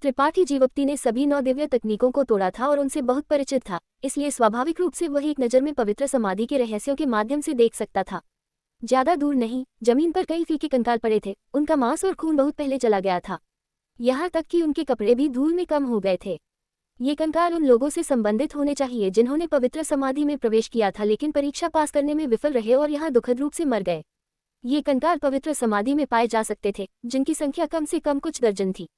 त्रिपाठी जीवोक्ति ने सभी 9 दिव्य तकनीकों को तोड़ा था और उनसे बहुत परिचित था, इसलिए स्वाभाविक रूप से वह एक नज़र में पवित्र समाधि के रहस्यों के माध्यम से देख सकता था। ज्यादा दूर नहीं, जमीन पर कई फीके कंकाल पड़े थे। उनका मांस और खून बहुत पहले चला गया था, यहाँ तक कि उनके कपड़े भी धूल में कम हो गए थे। ये कंकाल उन लोगों से संबंधित होने चाहिए जिन्होंने पवित्र समाधि में प्रवेश किया था लेकिन परीक्षा पास करने में विफल रहे और यहाँ दुखद रूप से मर गए। ये कंकाल पवित्र समाधि में पाए जा सकते थे, जिनकी संख्या कम से कम कुछ दर्जन थी।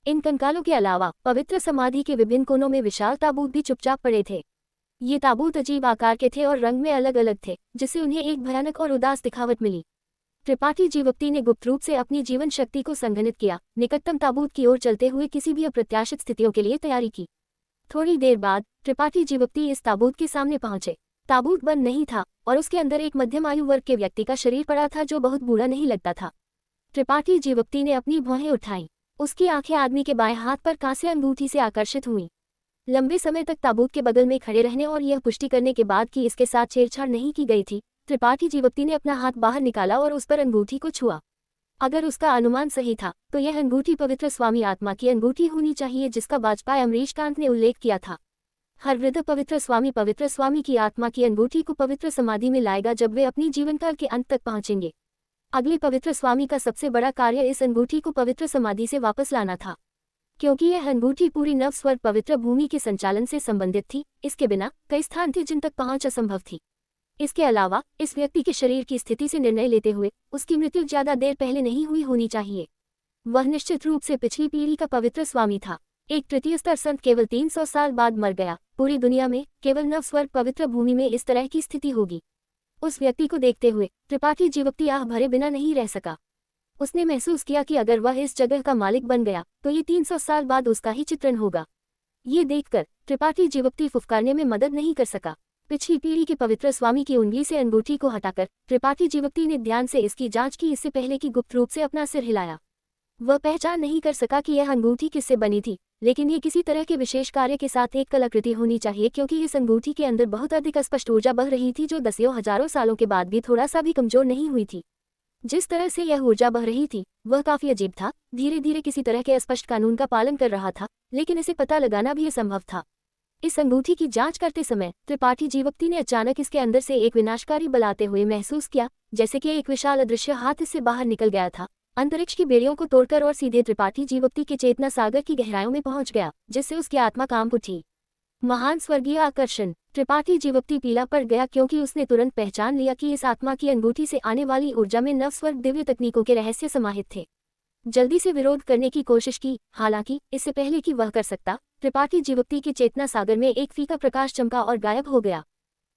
इन कंकालों के अलावा पवित्र समाधि के विभिन्न कोनों में विशाल ताबूत भी चुपचाप पड़े थे। ये ताबूत अजीब आकार के थे और रंग में अलग अलग थे, जिससे उन्हें एक भयानक और उदास दिखावट मिली। त्रिपाठी जीवोक्ति ने गुप्त रूप से अपनी जीवन शक्ति को संघनित किया, निकटतम ताबूत की ओर चलते हुए किसी भी अप्रत्याशित स्थितियों के लिए तैयारी की। थोड़ी देर बाद त्रिपाठी जीवोक्ति इस ताबूत के सामने पहुंचे। ताबूत बंद नहीं था और उसके अंदर एक मध्यम आयु वर्ग के व्यक्ति का शरीर पड़ा था जो बहुत बूढ़ा नहीं लगता था। त्रिपाठी जीवोक्ति ने अपनी भौहें उठाईं। उसकी आंखें आदमी के बाएं हाथ पर कांस्य अंगूठी से आकर्षित हुईं। लंबे समय तक ताबूत के बगल में खड़े रहने और यह पुष्टि करने के बाद कि इसके साथ छेड़छाड़ नहीं की गई थी, त्रिपाठी जीवोक्ति ने अपना हाथ बाहर निकाला और उस पर अंगूठी को छुआ। अगर उसका अनुमान सही था तो यह अंगूठी पवित्र स्वामी आत्मा की अंगूठी होनी चाहिए जिसका वाजपेयी अमरीशकांत ने उल्लेख किया था। हर वृद्ध पवित्र स्वामी की आत्मा की अंगूठी को पवित्र समाधि में लाएगा जब वे अपनी जीवनकाल के अंत तक पहुंचेंगे। अगले पवित्र स्वामी का सबसे बड़ा कार्य इस अंगूठी को पवित्र समाधि से वापस लाना था। क्योंकि यह अंगूठी पूरी नवस्वर्ग पवित्र भूमि के संचालन से संबंधित थी, इसके बिना कई स्थान थे जिन तक पहुंच असंभव थी। इसके अलावा इस व्यक्ति के शरीर की स्थिति से निर्णय लेते हुए उसकी मृत्यु ज्यादा देर पहले नहीं हुई होनी चाहिए। वह निश्चित रूप से पिछली पीढ़ी का पवित्र स्वामी था। एक तृतीय स्तर संत केवल 300 साल बाद मर गया। पूरी दुनिया में केवल नवस्वर्ग पवित्र भूमि में इस तरह की स्थिति होगी। उस व्यक्ति को देखते हुए त्रिपाठी जीवोक्ति आह भरे बिना नहीं रह सका। उसने महसूस किया कि अगर वह इस जगह का मालिक बन गया तो ये 300 साल बाद उसका ही चित्रण होगा। ये देखकर त्रिपाठी जीवोक्ति फुफकारने में मदद नहीं कर सका। पिछली पीढ़ी के पवित्र स्वामी की उंगली से अंगूठी को हटाकर त्रिपाठी जीवोक्ति ने ध्यान से इसकी जांच की, इससे पहले कि गुप्त रूप से अपना सिर हिलाया। वह पहचान नहीं कर सका कि यह अंगूठी किससे बनी थी, लेकिन ये किसी तरह के विशेष कार्य के साथ एक कलाकृति होनी चाहिए क्योंकि इस अंगूठी के अंदर बहुत अधिक स्पष्ट ऊर्जा बह रही थी जो दसियों हजारों सालों के बाद भी थोड़ा सा भी कमजोर नहीं हुई थी। जिस तरह से यह ऊर्जा बह रही थी वह काफी अजीब था, धीरे धीरे किसी तरह के स्पष्ट कानून का पालन कर रहा था, लेकिन इसे पता लगाना भी असंभव था। इस अंगूठी की जांच करते समय त्रिपाठी जीवोक्ति ने अचानक इसके अंदर से एक विनाशकारी बल आते हुए महसूस किया, जैसे कि एक विशाल अदृश्य हाथ इससे बाहर निकल गया था, अंतरिक्ष की बेड़ियों को तोड़कर और सीधे त्रिपाठी जीवोक्ति के चेतना सागर की गहराइयों में पहुंच गया, जिससे उसकी आत्मा कांप उठी। महान स्वर्गीय आकर्षण। त्रिपाठी जीवोक्ति पीला पड़ गया क्योंकि उसने तुरंत पहचान लिया कि इस आत्मा की अंगूठी से आने वाली ऊर्जा में नवस्वर्ग दिव्य तकनीकों के रहस्य समाहित थे। जल्दी से विरोध करने की कोशिश की, हालांकि इससे पहले कि वह कर सकता, त्रिपाठी जीवोक्ति के चेतना सागर में एक फीका प्रकाश चमका और गायब हो गया।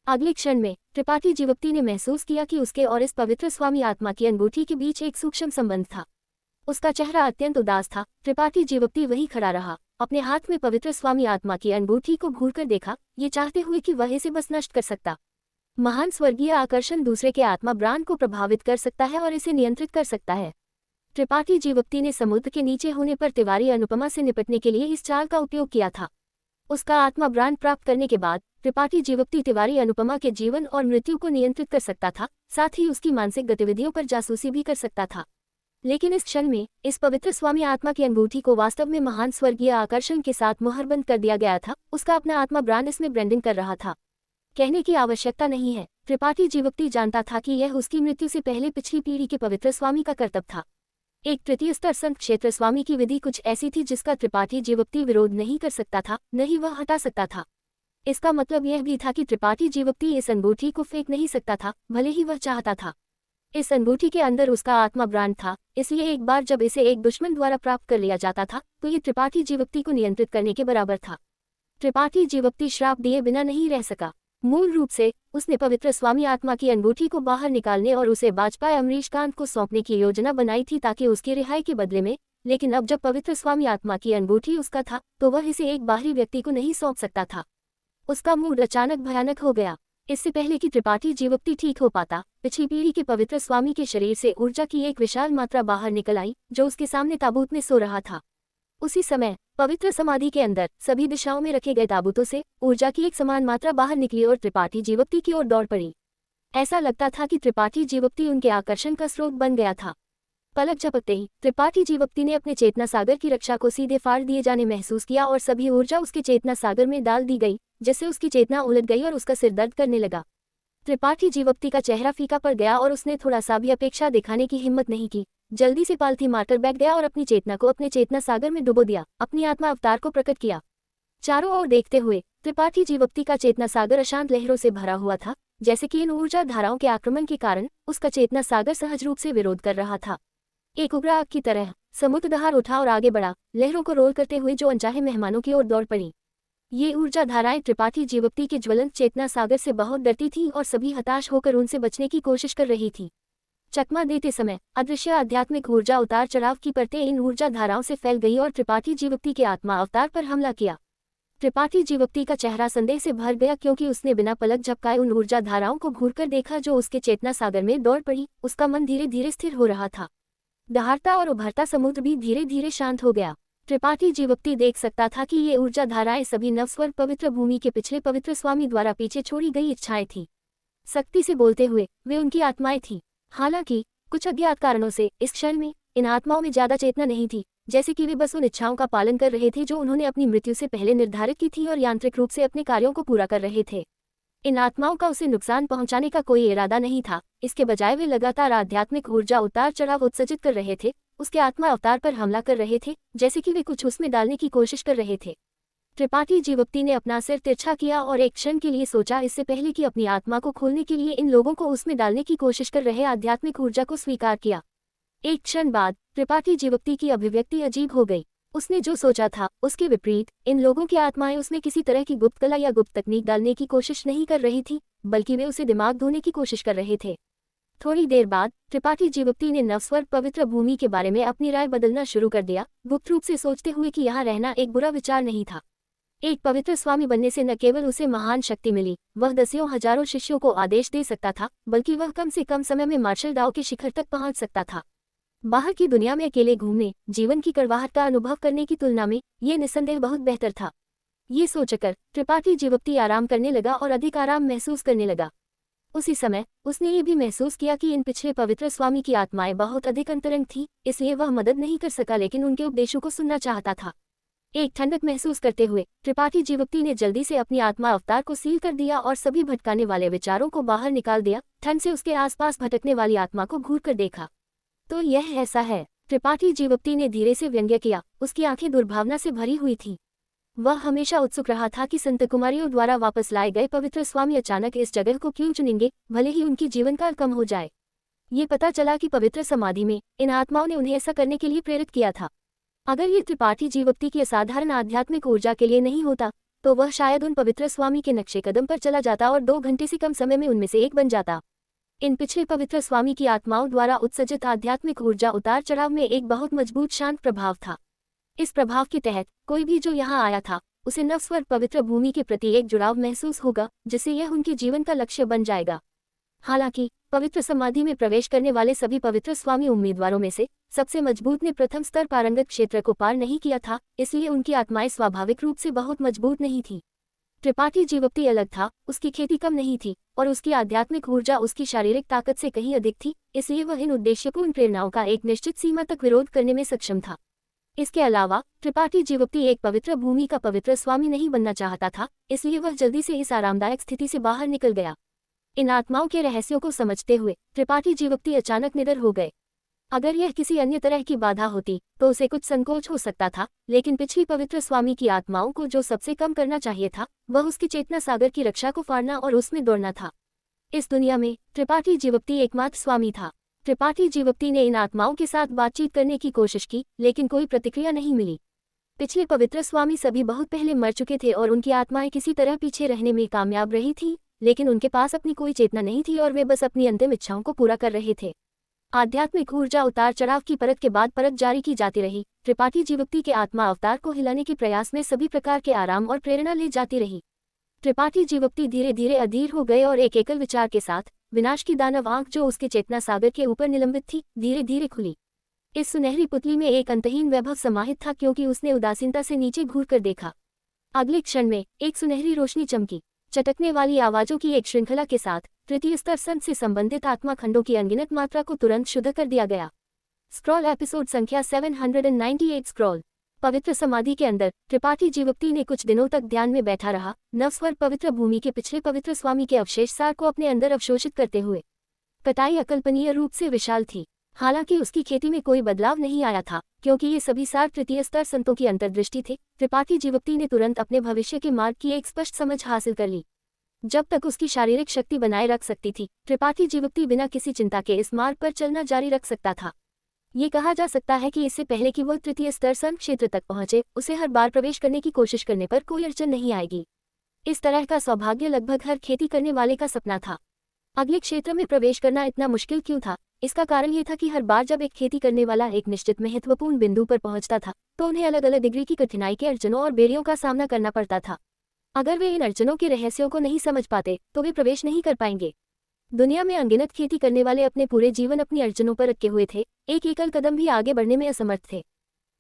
अगले क्षण में त्रिपाठी जीवोक्ति ने महसूस किया कि उसके और इस पवित्र स्वामी आत्मा की अंगूठी के बीच एक सूक्ष्म संबंध था। उसका चेहरा अत्यंत उदास था। त्रिपाठी जीवोक्ति वही खड़ा रहा, अपने हाथ में पवित्र स्वामी आत्मा की अंगूठी को घूरकर देखा, ये चाहते हुए कि वह इसे बस नष्ट कर सकता। महान स्वर्गीय आकर्षण दूसरे के आत्मा ब्रांड को प्रभावित कर सकता है और इसे नियंत्रित कर सकता है। त्रिपाठी जीवोक्ति ने समुद्र के नीचे होने पर तिवारी अनुपमा से निपटने के लिए इस चाल का उपयोग किया था। उसका आत्मा ब्रांड प्राप्त करने के बाद त्रिपाठी जीवोक्ति तिवारी अनुपमा के जीवन और मृत्यु को नियंत्रित कर सकता था, साथ ही उसकी मानसिक गतिविधियों पर जासूसी भी कर सकता था। लेकिन इस क्षण में इस पवित्र स्वामी आत्मा की अंगूठी को वास्तव में महान स्वर्गीय आकर्षण के साथ मुहरबंद कर दिया गया था। उसका अपना आत्मा ब्रांड इसमें ब्रांडिंग कर रहा था। कहने की आवश्यकता नहीं है, त्रिपाठी जीवोक्ति जानता था कि यह उसकी मृत्यु से पहले पिछली पीढ़ी के पवित्र स्वामी का कर्तव्य था। एक तृतीय स्तर संत क्षेत्र स्वामी की विधि कुछ ऐसी थी जिसका त्रिपाठी जीवोक्ति विरोध नहीं कर सकता था, न ही वह हटा सकता था। इसका मतलब यह भी था कि त्रिपाठी जीवोक्ति इस अंगूठी को फेंक नहीं सकता था, भले ही वह चाहता था। इस अंगूठी के अंदर उसका आत्मा ब्रांड था, इसलिए एक बार जब इसे एक दुश्मन द्वारा प्राप्त कर लिया जाता था तो ये त्रिपाठी जीवोक्ति को नियंत्रित करने के बराबर था। त्रिपाठी जीवोक्ति श्राप दिए बिना नहीं रह सका। मूल रूप से उसने पवित्र स्वामी आत्मा की अंगूठी को बाहर निकालने और उसे बाजपाई अमरीशकांत को सौंपने की योजना बनाई थी ताकि उसकी रिहाई के बदले में, लेकिन अब जब पवित्र स्वामी आत्मा की अंगूठी उसका था तो वह इसे एक बाहरी व्यक्ति को नहीं सौंप सकता था। उसका मूड अचानक भयानक हो गया। इससे पहले कि त्रिपाठी जीवोक्ति ठीक हो पाता, पिछली पीढ़ी के पवित्र स्वामी के शरीर से ऊर्जा की एक विशाल मात्रा बाहर निकल आई जो उसके सामने ताबूत में सो रहा था। उसी समय पवित्र समाधि के अंदर सभी दिशाओं में रखे गए ताबूतों से ऊर्जा की एक समान मात्रा बाहर निकली और त्रिपाठी जीवोक्ति की ओर दौड़ पड़ी। ऐसा लगता था कि त्रिपाठी जीवोक्ति उनके आकर्षण का स्रोत बन गया था। पलक झपकते ही त्रिपाठी जीवोक्ति ने अपने चेतना सागर की रक्षा को सीधे फाड़ दिए जाने महसूस किया और सभी ऊर्जा उसके चेतना सागर में डाल दी गई, जिससे उसकी चेतना उलट गई और उसका सिर दर्द करने लगा। त्रिपाठी जीवोक्ति का चेहरा फीका पड़ गया और उसने थोड़ा सा भी अपेक्षा दिखाने की हिम्मत नहीं की। जल्दी से पालथी मारकर बैठ गया और अपनी चेतना को अपने चेतना सागर में डुबो दिया, अपनी आत्मा अवतार को प्रकट किया। चारों ओर देखते हुए त्रिपाठी जीवोक्ति का चेतना सागर अशांत लहरों से भरा हुआ था, जैसे कि इन ऊर्जा धाराओं के आक्रमण के कारण उसका चेतना सागर सहज रूप से विरोध कर रहा था। एक उग्र आग की तरह समुद्र दहाड़ उठा और आगे बढ़ा, लहरों को रोल करते हुए जो अनचाहे मेहमानों की ओर दौड़ पड़ी। ये ऊर्जा धाराएं त्रिपाठी जीवोक्ति के ज्वलंत चेतना सागर से बहुत डरती थीं और सभी हताश होकर उनसे बचने की कोशिश कर रही थी। चकमा देते समय अदृश्य आध्यात्मिक ऊर्जा उतार चढ़ाव की परतें इन ऊर्जा धाराओं से फैल गई और त्रिपाठी जीवोक्ति के आत्मा अवतार पर हमला किया। त्रिपाठी जीवोक्ति का चेहरा संदेह से भर गया क्योंकि उसने बिना पलक झपकाए उन ऊर्जा धाराओं को घूरकर देखा जो उसके चेतना सागर में दौड़ पड़ी। उसका मन धीरे धीरे स्थिर हो रहा था। दहाड़ता और उभरता समुद्र भी धीरे धीरे शांत हो गया। त्रिपाठी जीवोक्ति देख सकता था कि ये ऊर्जा धाराएं सभी नवस्वर पवित्र भूमि के पिछले पवित्र स्वामी द्वारा पीछे छोड़ी गई इच्छाएं थी। सख्ती से बोलते हुए वे उनकी आत्माएं थीं। हालांकि कुछ अज्ञात कारणों से इस क्षण में इन आत्माओं में ज्यादा चेतना नहीं थी, जैसे कि वे बस उन इच्छाओं का पालन कर रहे थे जो उन्होंने अपनी मृत्यु से पहले निर्धारित की थी और यांत्रिक रूप से अपने कार्यों को पूरा कर रहे थे। इन आत्माओं का उसे नुकसान पहुंचाने का कोई इरादा नहीं था। इसके बजाय वे लगातार आध्यात्मिक ऊर्जा उतार चढ़ाव उत्सर्जित कर रहे थे, उसके आत्मा अवतार पर हमला कर रहे थे, जैसे कि वे कुछ उसमें डालने की कोशिश कर रहे थे। त्रिपाठी जीवोक्ति ने अपना सिर तिरछा किया और एक क्षण के लिए सोचा, इससे पहले कि अपनी आत्मा को खोलने के लिए इन लोगों को उसमें डालने की कोशिश कर रहे आध्यात्मिक ऊर्जा को स्वीकार किया। एक क्षण बाद त्रिपाठी जीवोक्ति की अभिव्यक्ति अजीब हो गई। उसने जो सोचा था उसके विपरीत इन लोगों की आत्माएं उसमें किसी तरह की गुप्त कला या गुप्त तकनीक डालने की कोशिश नहीं कर रही थी, बल्कि वे उसे दिमाग धोने की कोशिश कर रहे थे। थोड़ी देर बाद त्रिपाठी जीवोक्ति ने नवस्वर पवित्र भूमि के बारे में अपनी राय बदलना शुरू कर दिया, गुप्त रूप से सोचते हुए कि यहाँ रहना एक बुरा विचार नहीं था। एक पवित्र स्वामी बनने से न केवल उसे महान शक्ति मिली, वह दसियों हजारों शिष्यों को आदेश दे सकता था, बल्कि वह कम से कम समय में मार्शल दाव के शिखर तक पहुंच सकता था। बाहर की दुनिया में अकेले घूमने, जीवन की कड़वाहट का अनुभव करने की तुलना में ये निस्संदेह बहुत बेहतर था। ये सोचकर त्रिपाठी जीवोक्ति आराम करने लगा और अधिक आराम महसूस करने लगा। उसी समय उसने ये भी महसूस किया कि इन पिछले पवित्र स्वामी की आत्माएं बहुत अधिक अंतरंग थी, इसलिए वह मदद नहीं कर सका, लेकिन उनके उपदेशों को सुनना चाहता था। एक ठंडक महसूस करते हुए त्रिपाठी जीवोक्ति ने जल्दी से अपनी आत्मा अवतार को सील कर दिया और सभी भटकाने वाले विचारों को बाहर निकाल दिया। ठंड से उसके आसपास भटकने वाली आत्मा को घूर कर देखा तो यह ऐसा है, त्रिपाठी जीवोक्ति ने धीरे से व्यंग्य किया। उसकी आंखें दुर्भावना से भरी हुई थीं। वह हमेशा उत्सुक रहा था कि संत कुमारियों द्वारा वापस लाए गए पवित्र स्वामी अचानक इस जगह को क्यों चुनेंगे, भले ही उनकी जीवनकाल कम हो जाए। ये पता चला कि पवित्र समाधि में इन आत्माओं ने उन्हें ऐसा करने के लिए प्रेरित किया था। अगर ये त्रिपाठी जीवोक्ति की असाधारण आध्यात्मिक ऊर्जा के लिए नहीं होता तो वह शायद उन पवित्र स्वामी के नक्शे कदम पर चला जाता और 2 घंटे से कम समय में उनमें से एक बन जाता। इन पिछले पवित्र स्वामी की आत्माओं द्वारा उत्सर्जित आध्यात्मिक ऊर्जा उतार चढ़ाव में एक बहुत मजबूत शांत प्रभाव था। इस प्रभाव के तहत कोई भी जो यहाँ आया था उसे नवस्वर पवित्र भूमि के प्रति एक जुड़ाव महसूस होगा, जिससे यह उनके जीवन का लक्ष्य बन जाएगा। हालांकि पवित्र समाधि में प्रवेश करने वाले सभी पवित्र स्वामी उम्मीदवारों में से सबसे मजबूत ने प्रथम स्तर पारंगत क्षेत्र को पार नहीं किया था, इसलिए उनकी आत्माएं स्वाभाविक रूप से बहुत मजबूत नहीं थी। त्रिपाठी जीवोक्ति अलग था, उसकी खेती कम नहीं थी और उसकी आध्यात्मिक ऊर्जा उसकी शारीरिक ताकत से कहीं अधिक थी, इसलिए वह इन उद्देश्यपूर्ण प्रेरणाओं का एक निश्चित सीमा तक विरोध करने में सक्षम था। इसके अलावा त्रिपाठी जीवोक्ति एक पवित्र भूमि का पवित्र स्वामी नहीं बनना चाहता था, इसलिए वह जल्दी से इस आरामदायक स्थिति से बाहर निकल गया। इन आत्माओं के रहस्यों को समझते हुए त्रिपाठी जीवोक्ति अचानक निडर हो गए। अगर यह किसी अन्य तरह की बाधा होती तो उसे कुछ संकोच हो सकता था, लेकिन पिछली पवित्र स्वामी की आत्माओं को जो सबसे कम करना चाहिए था वह उसकी चेतना सागर की रक्षा को फाड़ना और उसमें दौड़ना था। इस दुनिया में त्रिपाठी जीवप्ती एकमात्र स्वामी था। त्रिपाठी जीवप्ती ने इन आत्माओं के साथ बातचीत करने की कोशिश की, लेकिन कोई प्रतिक्रिया नहीं मिली। पिछले पवित्र स्वामी सभी बहुत पहले मर चुके थे और उनकी आत्माएं किसी तरह पीछे रहने में कामयाब रही थीं, लेकिन उनके पास अपनी कोई चेतना नहीं थी और वे बस अपनी अंतिम इच्छाओं को पूरा कर रहे थे। आध्यात्मिक ऊर्जा उतार चढ़ाव की परत के बाद परत जारी की जाती रही। त्रिपाठी जीवप्ती के आत्मा अवतार को हिलाने के प्रयास में सभी प्रकार के आराम और प्रेरणा ले जाती रही। त्रिपाठी जीवप्ती धीरे धीरे अधीर हो गए और एक एकल विचार के साथ विनाश की दानव आंख जो उसके चेतना सागर के ऊपर निलंबित थी धीरे धीरे खुली। इस सुनहरी पुतली में एक अंतहीन वैभव समाहित था, क्योंकि उसने उदासीनता से नीचे घूरकर देखा। अगले क्षण में एक सुनहरी रोशनी चमकी। चटकने वाली आवाजों की एक श्रृंखला के साथ तृतीय स्तर संत से संबंधित आत्मा खंडों की अनगिनत मात्रा को तुरंत शुद्ध कर दिया गया। स्क्रॉल एपिसोड संख्या 798 स्क्रॉल। पवित्र समाधि के अंदर त्रिपाठी जीवप्ती ने कुछ दिनों तक ध्यान में बैठा रहा, नवस्वर पवित्र भूमि के पिछले पवित्र स्वामी के अवशेष सार को अपने अंदर अवशोषित करते हुए। कटाई अकल्पनीय रूप से विशाल थी। हालांकि उसकी खेती में कोई बदलाव नहीं आया था, क्योंकि ये सभी सार तृतीय स्तर संतों की अंतर्दृष्टि थे। त्रिपाठी जीवप्ती ने तुरंत अपने भविष्य के मार्ग की एक स्पष्ट समझ हासिल कर ली। जब तक उसकी शारीरिक शक्ति बनाए रख सकती थी, त्रिपाठी जीवप्ती बिना किसी चिंता के इस मार्ग पर चलना जारी रख सकता था। ये कहा जा सकता है कि इससे पहले कि वह तृतीय स्तर संत क्षेत्र तक पहुंचे, उसे हर बार प्रवेश करने की कोशिश करने पर कोई अड़चन नहीं आएगी। इस तरह का सौभाग्य लगभग हर खेती करने वाले का सपना था। अगले क्षेत्र में प्रवेश करना इतना मुश्किल क्यों था? इसका कारण ये था कि हर बार जब एक खेती करने वाला एक निश्चित महत्वपूर्ण बिंदु पर पहुंचता था, तो उन्हें अलग अलग डिग्री की कठिनाई के अड़चनों और बेड़ियों का सामना करना पड़ता था। अगर वे इन अड़चनों के रहस्यों को नहीं समझ पाते तो वे प्रवेश नहीं कर पाएंगे। दुनिया में अनगिनत खेती करने वाले अपने पूरे जीवन अपनी अड़चनों पर अटके हुए थे, एक एकल कदम भी आगे बढ़ने में असमर्थ थे।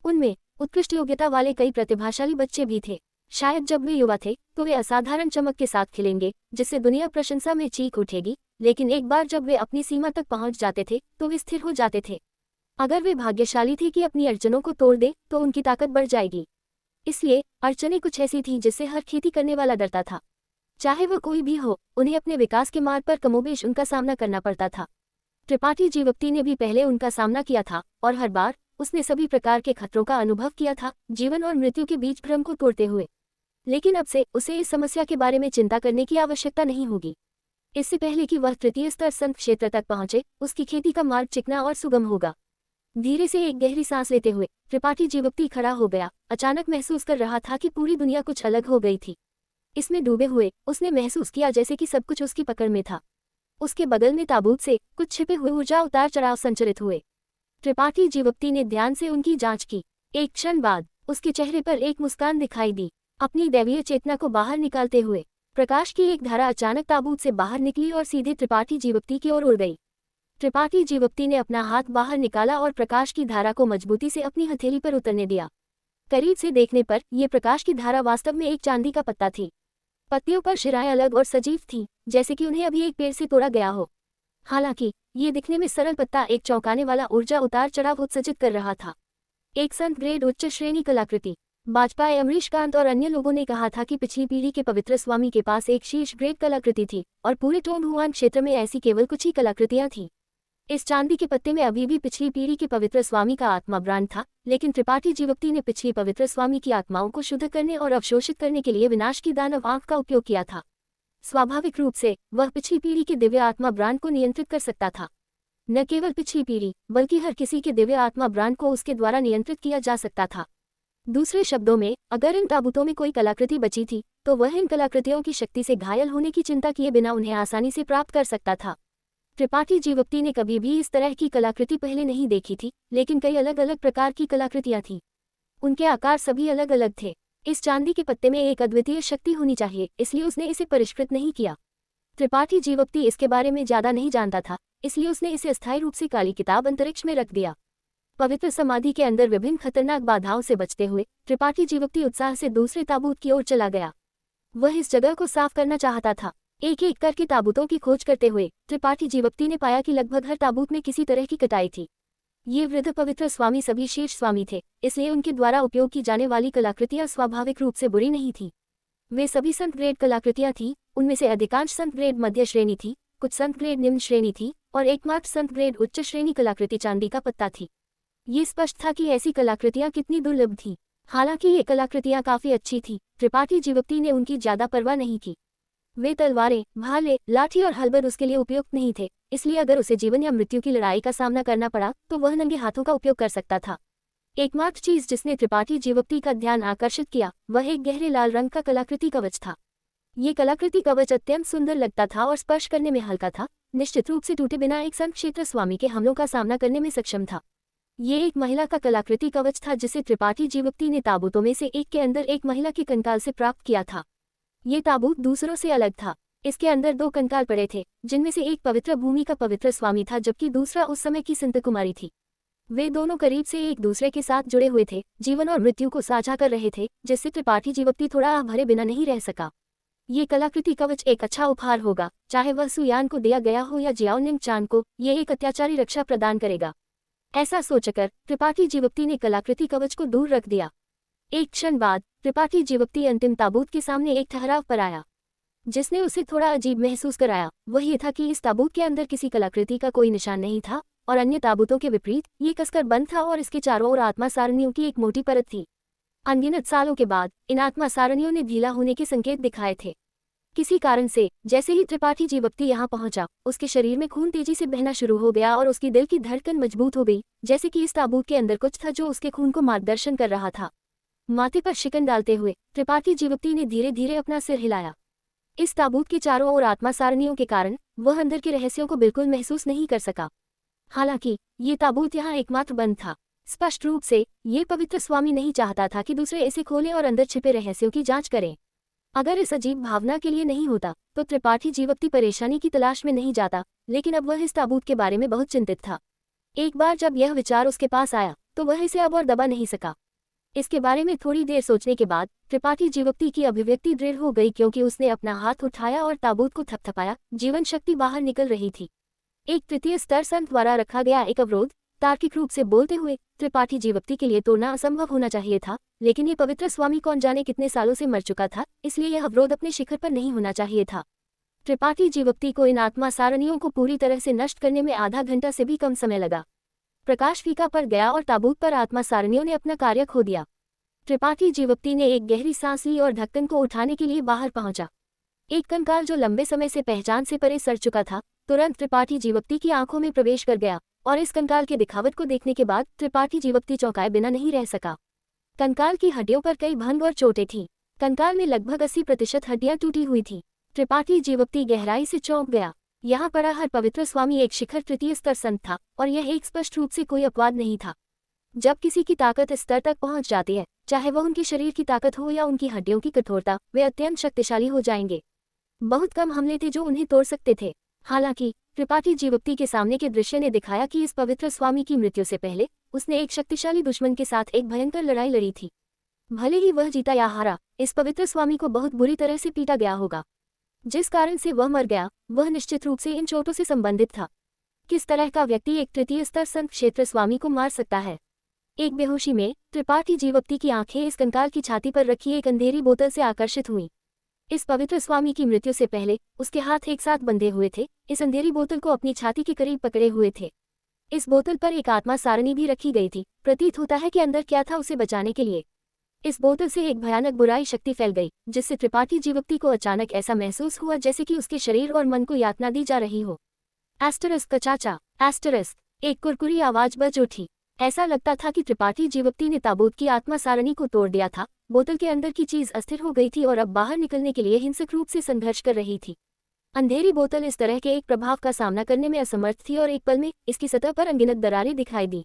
उनमें उत्कृष्ट योग्यता वाले कई प्रतिभाशाली बच्चे भी थे। शायद जब वे युवा थे तो वे असाधारण चमक के साथ खिलेंगे, जिससे दुनिया प्रशंसा में चीख उठेगी, लेकिन एक बार जब वे अपनी सीमा तक पहुंच जाते थे तो वे स्थिर हो जाते थे। अगर वे भाग्यशाली थे कि अपनी अड़चनों को तोड़ दें तो उनकी ताकत बढ़ जाएगी। इसलिए अड़चनें कुछ ऐसी थीं जिससे हर खेती करने वाला डरता था। चाहे वह कोई भी हो, उन्हें अपने विकास के मार्ग पर कमोबेश उनका सामना करना पड़ता था। त्रिपाठी जीवप्ती ने भी पहले उनका सामना किया था और हर बार उसने सभी प्रकार के खतरों का अनुभव किया था, जीवन और मृत्यु के बीच भ्रम को तोड़ते हुए। लेकिन अब से उसे इस समस्या के बारे में चिंता करने की आवश्यकता नहीं होगी। इससे पहले कि वह तृतीय स्तर संत क्षेत्र तक पहुंचे, उसकी खेती का मार्ग चिकना और सुगम होगा। धीरे से एक गहरी सांस लेते हुए त्रिपाठी जीवप्ती खड़ा हो गया। अचानक महसूस कर रहा था कि पूरी दुनिया कुछ अलग हो गई थी। इसमें डूबे हुए उसने महसूस किया जैसे कि सब कुछ उसकी पकड़ में था। उसके बगल में ताबूत से कुछ छिपे हुए ऊर्जा उतार चढ़ाव संचरित हुए। त्रिपाठी जीवप्ती ने ध्यान से उनकी जांच की। एक क्षण बाद उसके चेहरे पर एक मुस्कान दिखाई दी। अपनी दैवीय चेतना को बाहर निकालते हुए प्रकाश की एक धारा अचानक ताबूत से बाहर निकली और सीधे त्रिपाठी जीवप्ती की ओर उड़ गई। त्रिपाठी जीवप्ती ने अपना हाथ बाहर निकाला और प्रकाश की धारा को मजबूती से अपनी हथेली पर उतरने दिया। करीब से देखने पर यह प्रकाश की धारा वास्तव में एक चांदी का पत्ता थी। पत्तियों पर शिराएं अलग और सजीव थीं, जैसे कि उन्हें अभी एक पेड़ से तोड़ा गया हो। हालांकि ये दिखने में सरल पत्ता एक चौंकाने वाला ऊर्जा उतार चढ़ाव उत्सर्जित कर रहा था। एक संत ग्रेड उच्च श्रेणी कलाकृति। वाजपेयी, अमरीशकांत और अन्य लोगों ने कहा था कि पिछली पीढ़ी के पवित्र स्वामी के पास एक शीर्ष ग्रेड कलाकृति थी और पूरे टोंगहुआन क्षेत्र में ऐसी केवल कुछ ही कलाकृतियां थीं। इस चांदी के पत्ते में अभी भी पिछली पीढ़ी के पवित्र स्वामी का आत्मा ब्रांड था, लेकिन त्रिपाठी जीवप्ती ने पिछली पवित्र स्वामी की आत्माओं को शुद्ध करने और अवशोषित करने के लिए विनाश की दानव आंख का उपयोग किया था। स्वाभाविक रूप से वह पिछली पीढ़ी के दिव्य आत्मा ब्रांड को नियंत्रित कर सकता था। न केवल पिछली पीढ़ी बल्कि हर किसी के दिव्य आत्मा ब्रांड को उसके द्वारा नियंत्रित किया जा सकता था। दूसरे शब्दों में, अगर इन ताबूतों में कोई कलाकृति बची थी तो वह इन कलाकृतियों की शक्ति से घायल होने की चिंता किए बिना उन्हें आसानी से प्राप्त कर सकता था। त्रिपाठी जीवप्ती ने कभी भी इस तरह की कलाकृति पहले नहीं देखी थी, लेकिन कई अलग अलग प्रकार की कलाकृतियां थीं। उनके आकार सभी अलग अलग थे। इस चांदी के पत्ते में एक अद्वितीय शक्ति होनी चाहिए, इसलिए उसने इसे परिष्कृत नहीं किया। त्रिपाठी जीवप्ती इसके बारे में ज्यादा नहीं जानता था, इसलिए उसने इसे अस्थायी रूप से काली किताब अंतरिक्ष में रख दिया। पवित्र समाधि के अंदर विभिन्न खतरनाक बाधाओं से बचते हुए त्रिपाठी जीवप्ती उत्साह से दूसरे ताबूत की ओर चला गया। वह इस जगह को साफ करना चाहता था। एक एक करके ताबूतों की खोज करते हुए त्रिपाठी जीवप्ती ने पाया कि लगभग हर ताबूत में किसी तरह की कटाई थी। ये वृद्ध पवित्र स्वामी सभी शीर्ष स्वामी थे, इसलिए उनके द्वारा उपयोग की जाने वाली कलाकृतियां स्वाभाविक रूप से बुरी नहीं थीं। वे सभी संत ग्रेड कलाकृतियां थीं। उनमें से अधिकांश संत ग्रेड मध्य श्रेणी थी, कुछ संत ग्रेड निम्न श्रेणी थी और एकमात्र संत ग्रेड उच्च श्रेणी कलाकृति चांदी का पत्ता थी। ये स्पष्ट था कि ऐसी कलाकृतियां कितनी दुर्लभ थीं। हालांकि ये कलाकृतियां काफी अच्छी थी, त्रिपाठी जीवप्ती ने उनकी ज्यादा परवाह नहीं की। वे तलवारें, भाले, लाठी और हलबर्ड उसके लिए उपयुक्त नहीं थे, इसलिए अगर उसे जीवन या मृत्यु की लड़ाई का सामना करना पड़ा तो वह नंगे हाथों का उपयोग कर सकता था। एकमात्र चीज जिसने त्रिपाठी जीवप्ती का ध्यान आकर्षित किया वह एक गहरे लाल रंग का कलाकृति कवच था। ये कलाकृति कवच अत्यंत सुंदर लगता था और स्पर्श करने में हल्का था, निश्चित रूप से टूटे बिना एक संत क्षेत्र स्वामी के हमलों का सामना करने में सक्षम था। ये एक महिला का कलाकृति कवच था जिसे त्रिपाठी जीवप्ती ने ताबूतों में से एक के अंदर एक महिला के कंकाल से प्राप्त किया था। ये ताबूत दूसरों से अलग था। इसके अंदर 2 कंकाल पड़े थे, जिनमें से एक पवित्र भूमि का पवित्र स्वामी था जबकि दूसरा उस समय की संत कुमारी थी। वे दोनों करीब से एक दूसरे के साथ जुड़े हुए थे, जीवन और मृत्यु को साझा कर रहे थे, जिससे त्रिपाठी जीवप्ती थोड़ा आह भरे बिना नहीं रह सका। ये कलाकृति कवच एक अच्छा उपहार होगा, चाहे वह सुयान को दिया गया हो या जियाओनिंग चांद को, ये एक अत्याचारी रक्षा प्रदान करेगा। ऐसा सोचकर त्रिपाठी जीवप्ती ने कलाकृति कवच को दूर रख दिया। एक क्षण बाद त्रिपाठी जीवप्ती अंतिम ताबूत के सामने एक ठहराव पर आया, जिसने उसे थोड़ा अजीब महसूस कराया। वह ये था कि इस ताबूत के अंदर किसी कलाकृति का कोई निशान नहीं था और अन्य ताबूतों के विपरीत ये कसकर बंद था और इसके चारों ओर आत्मा सारणियों की एक मोटी परत थी। अनगिनत सालों के बाद इन आत्मा सारणियों ने ढीला होने के संकेत दिखाए थे। किसी कारण से जैसे ही त्रिपाठी जीवप्ती यहाँ पहुंचा, उसके शरीर में खून तेजी से बहना शुरू हो गया और उसकी दिल की धड़कन मजबूत हो गई, जैसे कि इस ताबूत के अंदर कुछ था जो उसके खून को मार्गदर्शन कर रहा था। माथे पर शिकन डालते हुए त्रिपाठी जीवप्ती ने धीरे धीरे अपना सिर हिलाया। इस ताबूत के चारों ओर आत्मा सारणियों के कारण वह अंदर के रहस्यों को बिल्कुल महसूस नहीं कर सका। हालांकि ये ताबूत यहाँ एकमात्र बंद था। स्पष्ट रूप से ये पवित्र स्वामी नहीं चाहता था कि दूसरे इसे खोलें और अंदर छिपे रहस्यों की जांच करें। अगर इस अजीब भावना के लिए नहीं होता तो त्रिपाठी जीवप्ती परेशानी की तलाश में नहीं जाता, लेकिन अब वह इस ताबूत के बारे में बहुत चिंतित था। एक बार जब यह विचार उसके पास आया तो वह इसे अब और दबा नहीं सका। इसके बारे में थोड़ी देर सोचने के बाद त्रिपाठी जीवप्ती की अभिव्यक्ति दृढ़ हो गई, क्योंकि उसने अपना हाथ उठाया और ताबूत को थपथपाया। जीवन शक्ति बाहर निकल रही थी। एक तृतीय स्तर संत द्वारा रखा गया एक अवरोध, तार्किक रूप से बोलते हुए त्रिपाठी जीवप्ती के लिए तोड़ना असंभव होना चाहिए था, लेकिन ये पवित्र स्वामी कौन जाने कितने सालों से मर चुका था, इसलिए यह अवरोध अपने शिखर पर नहीं होना चाहिए था। त्रिपाठी जीवप्ती को इन आत्मा सारणियों को पूरी तरह से नष्ट करने में आधा घंटा से भी कम समय लगा। प्रकाश फीका पड़ गया और ताबूत पर आत्मा सारणियों ने अपना कार्य खो दिया। त्रिपाठी जीवप्ती ने एक गहरी सांस ली और ढक्कन को उठाने के लिए बाहर पहुंचा। एक कंकाल जो लंबे समय से पहचान से परे सड़ चुका था तुरंत त्रिपाठी जीवप्ती की आंखों में प्रवेश कर गया, और इस कंकाल के दिखावट को देखने के बाद त्रिपाठी जीवप्ती चौंकाए बिना नहीं रह सका। कंकाल की हड्डियों पर कई भंग और चोटें थीं। कंकाल में लगभग 80% हड्डियां टूटी हुई थीं। त्रिपाठी जीवप्ती गहराई से चौंक गया। यहाँ पड़ा हर पवित्र स्वामी एक शिखर तृतीय स्तर संत था, और यह एक स्पष्ट रूप से कोई अपवाद नहीं था। जब किसी की ताकत इस स्तर तक पहुंच जाती है, चाहे वह उनके शरीर की ताकत हो या उनकी हड्डियों की कठोरता, वे अत्यंत शक्तिशाली हो जाएंगे। बहुत कम हमले थे जो उन्हें तोड़ सकते थे। हालांकि त्रिपाठी जीवप्ती के सामने के दृश्य ने दिखाया कि इस पवित्र स्वामी की मृत्यु से पहले उसने एक शक्तिशाली दुश्मन के साथ एक भयंकर लड़ाई लड़ी थी। भले ही वह जीता या हारा, इस पवित्र स्वामी को बहुत बुरी तरह से पीटा गया होगा। जिस कारण से वह मर गया वह निश्चित रूप से इन चोटों से संबंधित था। किस तरह का व्यक्ति एक तृतीय स्तर संत क्षेत्र स्वामी को मार सकता है? एक बेहोशी में त्रिपाठी जीवप्ती की आंखें इस कंकाल की छाती पर रखी एक अंधेरी बोतल से आकर्षित हुईं। इस पवित्र स्वामी की मृत्यु से पहले उसके हाथ एक साथ बंधे हुए थे, इस अंधेरी बोतल को अपनी छाती के करीब पकड़े हुए थे। इस बोतल पर एक आत्मा सारणी भी रखी गई थी। प्रतीत होता है कि अंदर क्या था उसे बचाने के लिए। इस बोतल से एक भयानक बुराई शक्ति फैल गई, जिससे त्रिपाठी जीवप्ती को अचानक ऐसा महसूस हुआ जैसे कि उसके शरीर और मन को यातना दी जा रही हो। एस्टरिस्क चाचा, एस्टरिस्क, एक कुरकुरी आवाज बज उठी। ऐसा लगता था कि त्रिपाठी जीवप्ती ने ताबूत की आत्मा सारणी को तोड़ दिया था। बोतल के अंदर की चीज अस्थिर हो गई थी और अब बाहर निकलने के लिए हिंसक रूप से संघर्ष कर रही थी। अंधेरी बोतल इस तरह के एक प्रभाव का सामना करने में असमर्थ थी और एक पल में इसकी सतह पर अनगिनत दरारें दिखाई दी।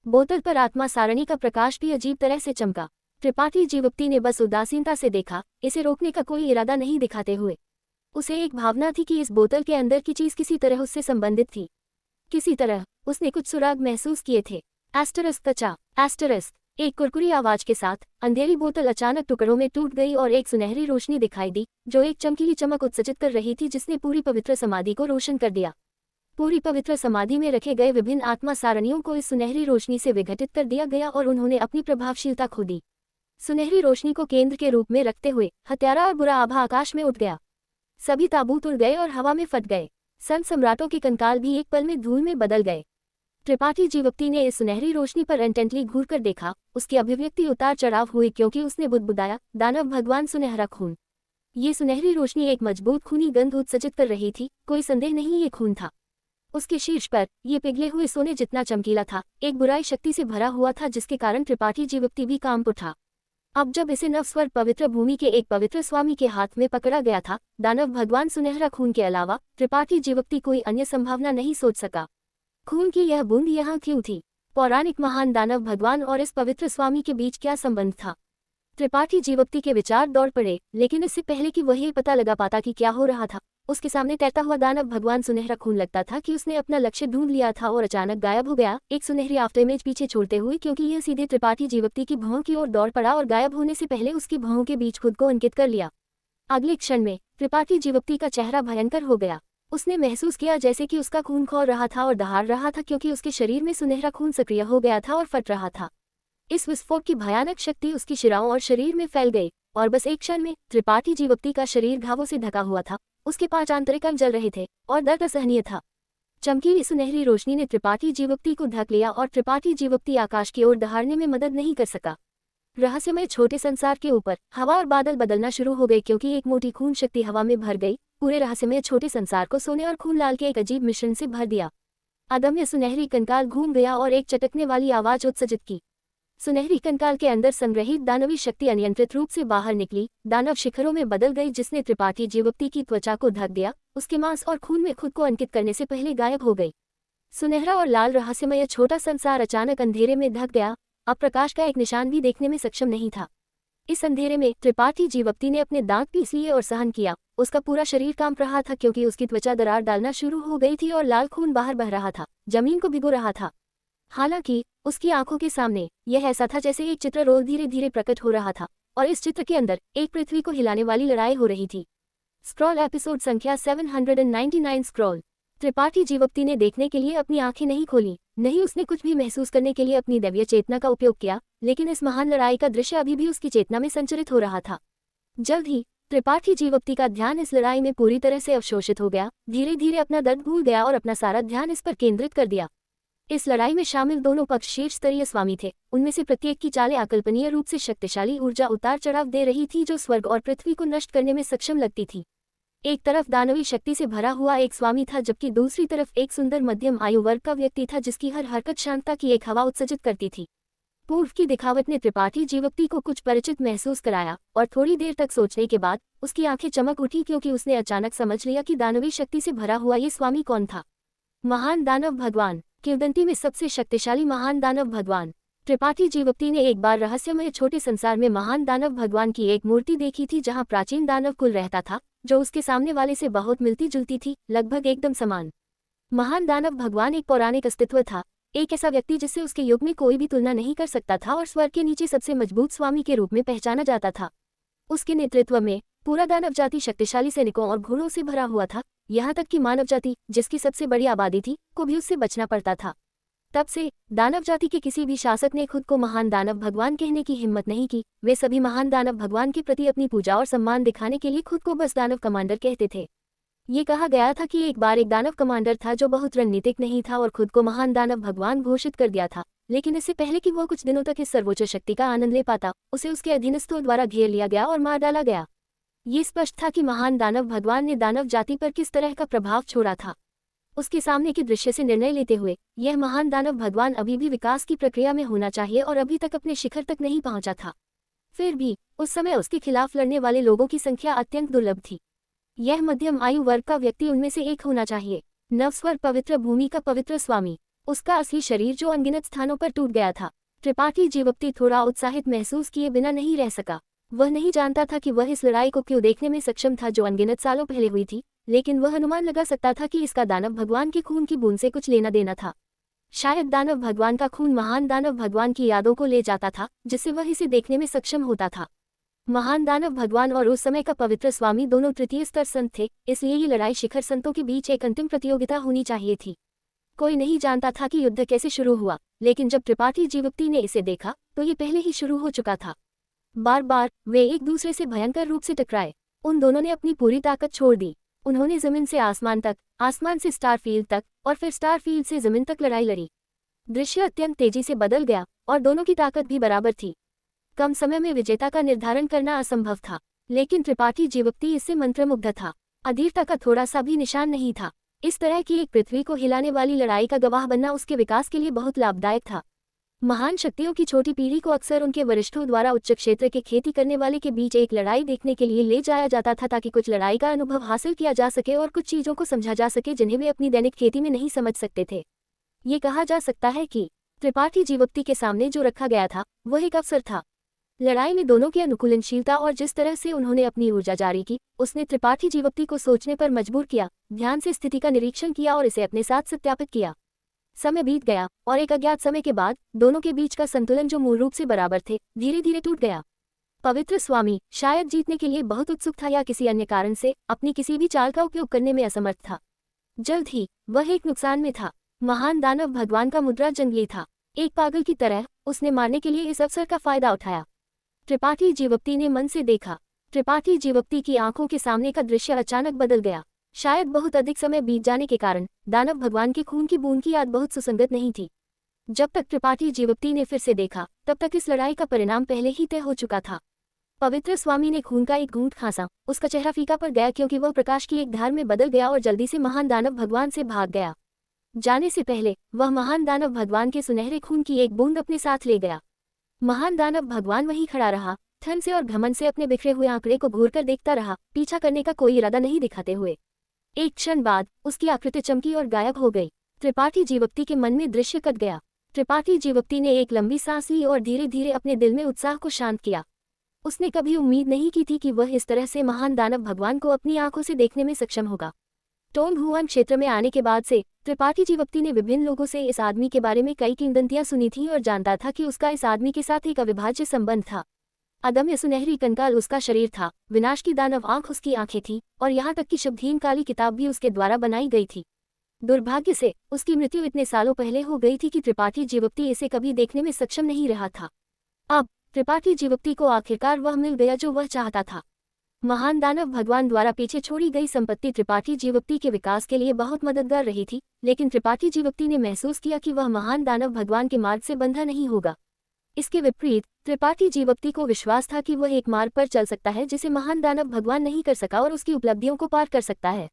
बोतल पर आत्मा सारणी का प्रकाश भी अजीब तरह से चमका। त्रिपाठी जीवप्ती ने बस उदासीनता से देखा, इसे रोकने का कोई इरादा नहीं दिखाते हुए। उसे एक भावना थी कि इस बोतल के अंदर की चीज किसी तरह उससे संबंधित थी। किसी तरह उसने कुछ सुराग महसूस किए थे। एस्टरिस्क कचा, एस्टरिस्क, एक कुरकुरी आवाज के साथ अंधेरी बोतल अचानक टुकड़ों में टूट गई और एक सुनहरी रोशनी दिखाई दी, जो एक चमकीली चमक उत्सर्जित कर रही थी, जिसने पूरी पवित्र समाधि को रोशन कर दिया। पूरी पवित्र समाधि में रखे गए विभिन्न आत्मा सारणियों को इस सुनहरी रोशनी से विघटित कर दिया गया और उन्होंने अपनी प्रभावशीलता खो दी। सुनहरी रोशनी को केंद्र के रूप में रखते हुए हत्यारा और बुरा आभा आकाश में उठ गया। सभी ताबूत उड़ गए और हवा में फट गए। संत सम्राटों के कंकाल भी एक पल में धूल में बदल गए। त्रिपाठी जीवप्ती ने इस सुनहरी रोशनी पर इंटेंटली घूर कर देखा। उसकी अभिव्यक्ति उतार चढ़ाव हुई क्योंकि उसने बुदबुदाया, दानव भगवान सुनहरा खून। ये सुनहरी रोशनी एक मजबूत खूनी गंध उत्सर्जित कर रही थी, कोई संदेह नहीं ये खून था। उसके शीर्ष पर ये पिघले हुए सोने जितना चमकीला था, एक बुराई शक्ति से भरा हुआ था जिसके कारण त्रिपाठी जीवप्ती भी कांप उठा। अब जब इसे नवस्वर पवित्र भूमि के एक पवित्र स्वामी के हाथ में पकड़ा गया था, दानव भगवान सुनहरा खून के अलावा त्रिपाठी जीवप्ती कोई अन्य संभावना नहीं सोच सका। खून की यह बूंद यहाँ क्यों थी? पौराणिक महान दानव भगवान और इस पवित्र स्वामी के बीच क्या संबंध था? त्रिपाठी जीवप्ती के विचार दौड़ पड़े, लेकिन इससे पहले कि वह ये पता लगा पाता कि क्या हो रहा था, उसके सामने तैरता हुआ दानव भगवान सुनहरा खून लगता था कि उसने अपना लक्ष्य ढूंढ लिया था और अचानक गायब हो गया, एक सुनहरी आफ्टर इमेज पीछे छोड़ते हुए, क्योंकि यह सीधे त्रिपाठी जीवप्ती की भौं की ओर दौड़ पड़ा और गायब होने से पहले उसकी भौं के बीच खुद को अंकित कर लिया। अगले क्षण में त्रिपाठी जीवप्ती का चेहरा भयंकर हो गया। उसने महसूस किया जैसे कि उसका खून खौल रहा था और दहाड़ रहा था, क्योंकि उसके शरीर में सुनहरा खून सक्रिय हो गया था और फट रहा था। इस विस्फोट की भयानक शक्ति उसकी शिराओं और शरीर में फैल गई और बस एक क्षण में त्रिपाठी जीवप्ती का शरीर घावों से ढका हुआ था। उसके 5 आंतरिक अंग जल रहे थे और दर्द असहनीय था। चमकीली सुनहरी रोशनी ने त्रिपाठी जीवप्ती को ढक लिया और त्रिपाठी जीवप्ती आकाश की ओर दहाड़ने में मदद नहीं कर सका। रहस्यमय छोटे संसार के ऊपर हवा और बादल बदलना शुरू हो गए, क्योंकि एक मोटी खून शक्ति हवा में भर गई, पूरे रहस्यमय छोटे संसार को सोने और खून लाल के एक अजीब मिश्रण से भर दिया। अदम्य सुनहरी कंकाल घूम गया और एक चटकने वाली आवाज उत्सर्जित की। सुनहरी कंकाल के अंदर संग्रहित दानवी शक्ति अनियंत्रित रूप से बाहर निकली, दानव शिखरों में बदल गई, जिसने त्रिपाठी जीवप्ती की त्वचा को ढक दिया, उसके मांस और खून में खुद को अंकित करने से पहले गायब हो गई। सुनहरा और लाल रहस्यमय छोटा संसार अचानक अंधेरे में ढक गया, अब प्रकाश का एक निशान भी देखने में सक्षम नहीं था। इस अंधेरे में त्रिपाठी जीवप्ती ने अपने दांत पीस लिए और सहन किया। उसका पूरा शरीर कांप रहा था, क्योंकि उसकी त्वचा दरार डालना शुरू हो गई थी और लाल खून बाहर बह रहा था, जमीन को भिगो रहा था। हालांकि उसकी आंखों के सामने यह ऐसा था जैसे एक चित्र रोल धीरे धीरे प्रकट हो रहा था और इस चित्र के अंदर एक पृथ्वी को हिलाने वाली लड़ाई हो रही थी। स्क्रॉल एपिसोड संख्या 799 स्क्रॉल। त्रिपाठी जीवप्ती ने देखने के लिए अपनी आंखें नहीं खोली, नहीं उसने कुछ भी महसूस करने के लिए अपनी दैवीय चेतना का उपयोग किया, लेकिन इस महान लड़ाई का दृश्य अभी भी उसकी चेतना में संचरित हो रहा था। जल्द ही त्रिपाठी जीवप्ती का ध्यान इस लड़ाई में पूरी तरह से अवशोषित हो गया, धीरे धीरे अपना दर्द भूल गया और अपना सारा ध्यान इस पर केंद्रित कर दिया। इस लड़ाई में शामिल दोनों पक्ष शीर्ष स्तरीय स्वामी थे, उनमें से प्रत्येक की चालें अकल्पनीय रूप से शक्तिशाली ऊर्जा उतार चढ़ाव दे रही थी, जो स्वर्ग और पृथ्वी को नष्ट करने में सक्षम लगती थी। एक तरफ दानवी शक्ति से भरा हुआ एक स्वामी था, जबकि दूसरी तरफ एक सुंदर मध्यम आयु वर्ग का व्यक्ति था, जिसकी हर हरकत शांतता की एक हवा उत्सर्जित करती थी। पूर्व की दिखावट ने त्रिपाठी जीवप्ती को कुछ परिचित महसूस कराया और थोड़ी देर तक सोचने के बाद उसकी आंखें चमक उठी, क्योंकि उसने अचानक समझ लिया कि दानवी शक्ति से भरा हुआ ये स्वामी कौन था। महान दानव भगवान, किंवदंती में सबसे शक्तिशाली महान दानव भगवान। त्रिपाठी जीवप्ती ने एक बार रहस्यमय छोटे संसार में महान दानव भगवान की एक मूर्ति देखी थी, जहां प्राचीन दानव कुल रहता था, जो उसके सामने वाले से बहुत मिलती जुलती थी, लगभग एकदम समान। महान दानव भगवान एक पौराणिक अस्तित्व था, एक ऐसा व्यक्ति जिससे उसके युग में कोई भी तुलना नहीं कर सकता था और स्वर्ग के नीचे सबसे मजबूत स्वामी के रूप में पहचाना जाता था। उसके नेतृत्व में पूरा दानव जाति शक्तिशाली सैनिकों और घोड़ों से भरा हुआ था, यहाँ तक कि मानव जाति, जिसकी सबसे बड़ी आबादी थी, को भी उससे बचना पड़ता था। तब से दानव जाति के किसी भी शासक ने खुद को महान दानव भगवान कहने की हिम्मत नहीं की। वे सभी महान दानव भगवान के प्रति अपनी पूजा और सम्मान दिखाने के लिए खुद को बस दानव कमांडर कहते थे। ये कहा गया था कि एक बार एक दानव कमांडर था जो बहुत रणनीतिक नहीं था और खुद को महान दानव भगवान घोषित कर दिया था, लेकिन इससे पहले कि वो कुछ दिनों तक इस सर्वोच्च शक्ति का आनंद ले पाता, उसे उसके अधीनस्थों द्वारा घेर लिया गया और मार डाला गया। ये स्पष्ट था कि महान दानव भगवान ने दानव जाति पर किस तरह का प्रभाव छोड़ा था। उसके सामने के दृश्य से निर्णय लेते हुए यह महान दानव भगवान अभी भी विकास की प्रक्रिया में होना चाहिए और अभी तक अपने शिखर तक नहीं पहुंचा था। फिर भी उस समय उसके खिलाफ लड़ने वाले लोगों की संख्या अत्यंत दुर्लभ थी। यह मध्यम आयु वर्ग का व्यक्ति उनमें से एक होना चाहिए। नवस्वर पवित्र भूमि का पवित्र स्वामी, उसका असली शरीर जो अनगिनत स्थानों पर टूट गया था। त्रिपाठी जीवप्ती थोड़ा उत्साहित महसूस किए बिना नहीं रह सका। वह नहीं जानता था कि वह इस लड़ाई को क्यों देखने में सक्षम था जो अनगिनत सालों पहले हुई थी, लेकिन वह अनुमान लगा सकता था कि इसका दानव भगवान के खून की बूंद से कुछ लेना देना था। शायद दानव भगवान का खून महान दानव भगवान की यादों को ले जाता था, जिससे वह इसे देखने में सक्षम होता था। महान दानव भगवान और उस समय का पवित्र स्वामी दोनों तृतीय स्तर संत थे, इसलिए ये लड़ाई शिखर संतों के बीच एक अंतिम प्रतियोगिता होनी चाहिए थी। कोई नहीं जानता था कि युद्ध कैसे शुरू हुआ, लेकिन जब त्रिपाठी जीवप्ती ने इसे देखा तो ये पहले ही शुरू हो चुका था। बार बार वे एक दूसरे से भयंकर रूप से टकराए। उन दोनों ने अपनी पूरी ताकत छोड़ दी। उन्होंने जमीन से आसमान तक, आसमान से स्टारफील्ड तक और फिर स्टारफील्ड से जमीन तक लड़ाई लड़ी। दृश्य अत्यंत तेजी से बदल गया और दोनों की ताकत भी बराबर थी। कम समय में विजेता का निर्धारण करना असंभव था, लेकिन त्रिपाठी जीवप्ती इससे मंत्रमुग्ध था। अधीरता का थोड़ा सा भी निशान नहीं था। इस तरह की एक पृथ्वी को हिलाने वाली लड़ाई का गवाह बनना उसके विकास के लिए बहुत लाभदायक था। महान शक्तियों की छोटी पीढ़ी को अक्सर उनके वरिष्ठों द्वारा उच्च क्षेत्र के खेती करने वाले के बीच एक लड़ाई देखने के लिए ले जाया जाता था, ताकि कुछ लड़ाई का अनुभव हासिल किया जा सके और कुछ चीजों को समझा जा सके जिन्हें वे अपनी दैनिक खेती में नहीं समझ सकते थे। ये कहा जा सकता है कि त्रिपाठी जीवप्ती के सामने जो रखा गया था वह एक अवसर था। लड़ाई में दोनों की अनुकूलनशीलता और जिस तरह से उन्होंने अपनी ऊर्जा जारी की, उसने त्रिपाठी जीवप्ती को सोचने पर मजबूर किया, ध्यान से स्थिति का निरीक्षण किया और इसे अपने साथ सत्यापित किया। समय बीत गया और एक अज्ञात समय के बाद दोनों के बीच का संतुलन, जो मूल रूप से बराबर थे, धीरे धीरे टूट गया। पवित्र स्वामी शायद जीतने के लिए बहुत उत्सुक था या किसी अन्य कारण से अपनी किसी भी चाल का उपयोग करने में असमर्थ था। जल्द ही वह एक नुकसान में था। महान दानव भगवान का मुद्रा जंगली था। एक पागल की तरह उसने मारने के लिए इस अवसर का फायदा उठाया। त्रिपाठी जीवप्ती ने मन से देखा। त्रिपाठी जीवप्ती की आंखों के सामने का दृश्य अचानक बदल गया। शायद बहुत अधिक समय बीत जाने के कारण दानव भगवान के खून की बूंद की याद बहुत सुसंगत नहीं थी। जब तक त्रिपाठी जीवप्ती ने फिर से देखा, तब तक इस लड़ाई का परिणाम पहले ही तय हो चुका था। पवित्र स्वामी ने खून का एक घूंट खांसा। उसका चेहरा फीका पड़ गया क्योंकि वह प्रकाश की एक धार में बदल गया और जल्दी से महान दानव भगवान से भाग गया। जाने से पहले वह महान दानव भगवान के सुनहरे खून की एक बूंद अपने साथ ले गया। महान दानव भगवान वहीं खड़ा रहा, ठन से और घमंड से अपने बिखरे हुए आंकड़े को घूरकर देखता रहा, पीछा करने का कोई इरादा नहीं दिखाते हुए। एक क्षण बाद उसकी आकृति चमकी और गायब हो गई। त्रिपाठी जीवप्ती के मन में दृश्य कट गया। त्रिपाठी जीवप्ती ने एक लंबी सांस ली और धीरे धीरे अपने दिल में उत्साह को शांत किया। उसने कभी उम्मीद नहीं की थी कि वह इस तरह से महान दानव भगवान को अपनी आंखों से देखने में सक्षम होगा। टोन हुआन क्षेत्र में आने के बाद से त्रिपाठी जीवप्ती ने विभिन्न लोगों से इस आदमी के बारे में कई किंवदंतियां सुनी थीं और जानता था कि उसका इस आदमी के साथ एक अविभाज्य संबंध था। अदम्य सुनहरी कंकाल उसका शरीर था, विनाश की दानव आंख उसकी आंखें थीं और यहाँ तक कि शब्दहीन काली किताब भी उसके द्वारा बनाई गई थी। दुर्भाग्य से उसकी मृत्यु इतने सालों पहले हो गई थी कि त्रिपाठी जीवप्ती इसे कभी देखने में सक्षम नहीं रहा था। अब त्रिपाठी जीवप्ती को आखिरकार वह मिल गया जो वह चाहता था। महान दानव भगवान द्वारा पीछे छोड़ी गई संपत्ति त्रिपाठी जीवप्ती के विकास के लिए बहुत मददगार रही थी, लेकिन त्रिपाठी जीवप्ती ने महसूस किया कि वह महान दानव भगवान के मार्ग से बंधा नहीं होगा। इसके विपरीत त्रिपाठी जीवप्ती को विश्वास था कि वह एक मार्ग पर चल सकता है जिसे महान दानव भगवान नहीं कर सका और उसकी उपलब्धियों को पार कर सकता है।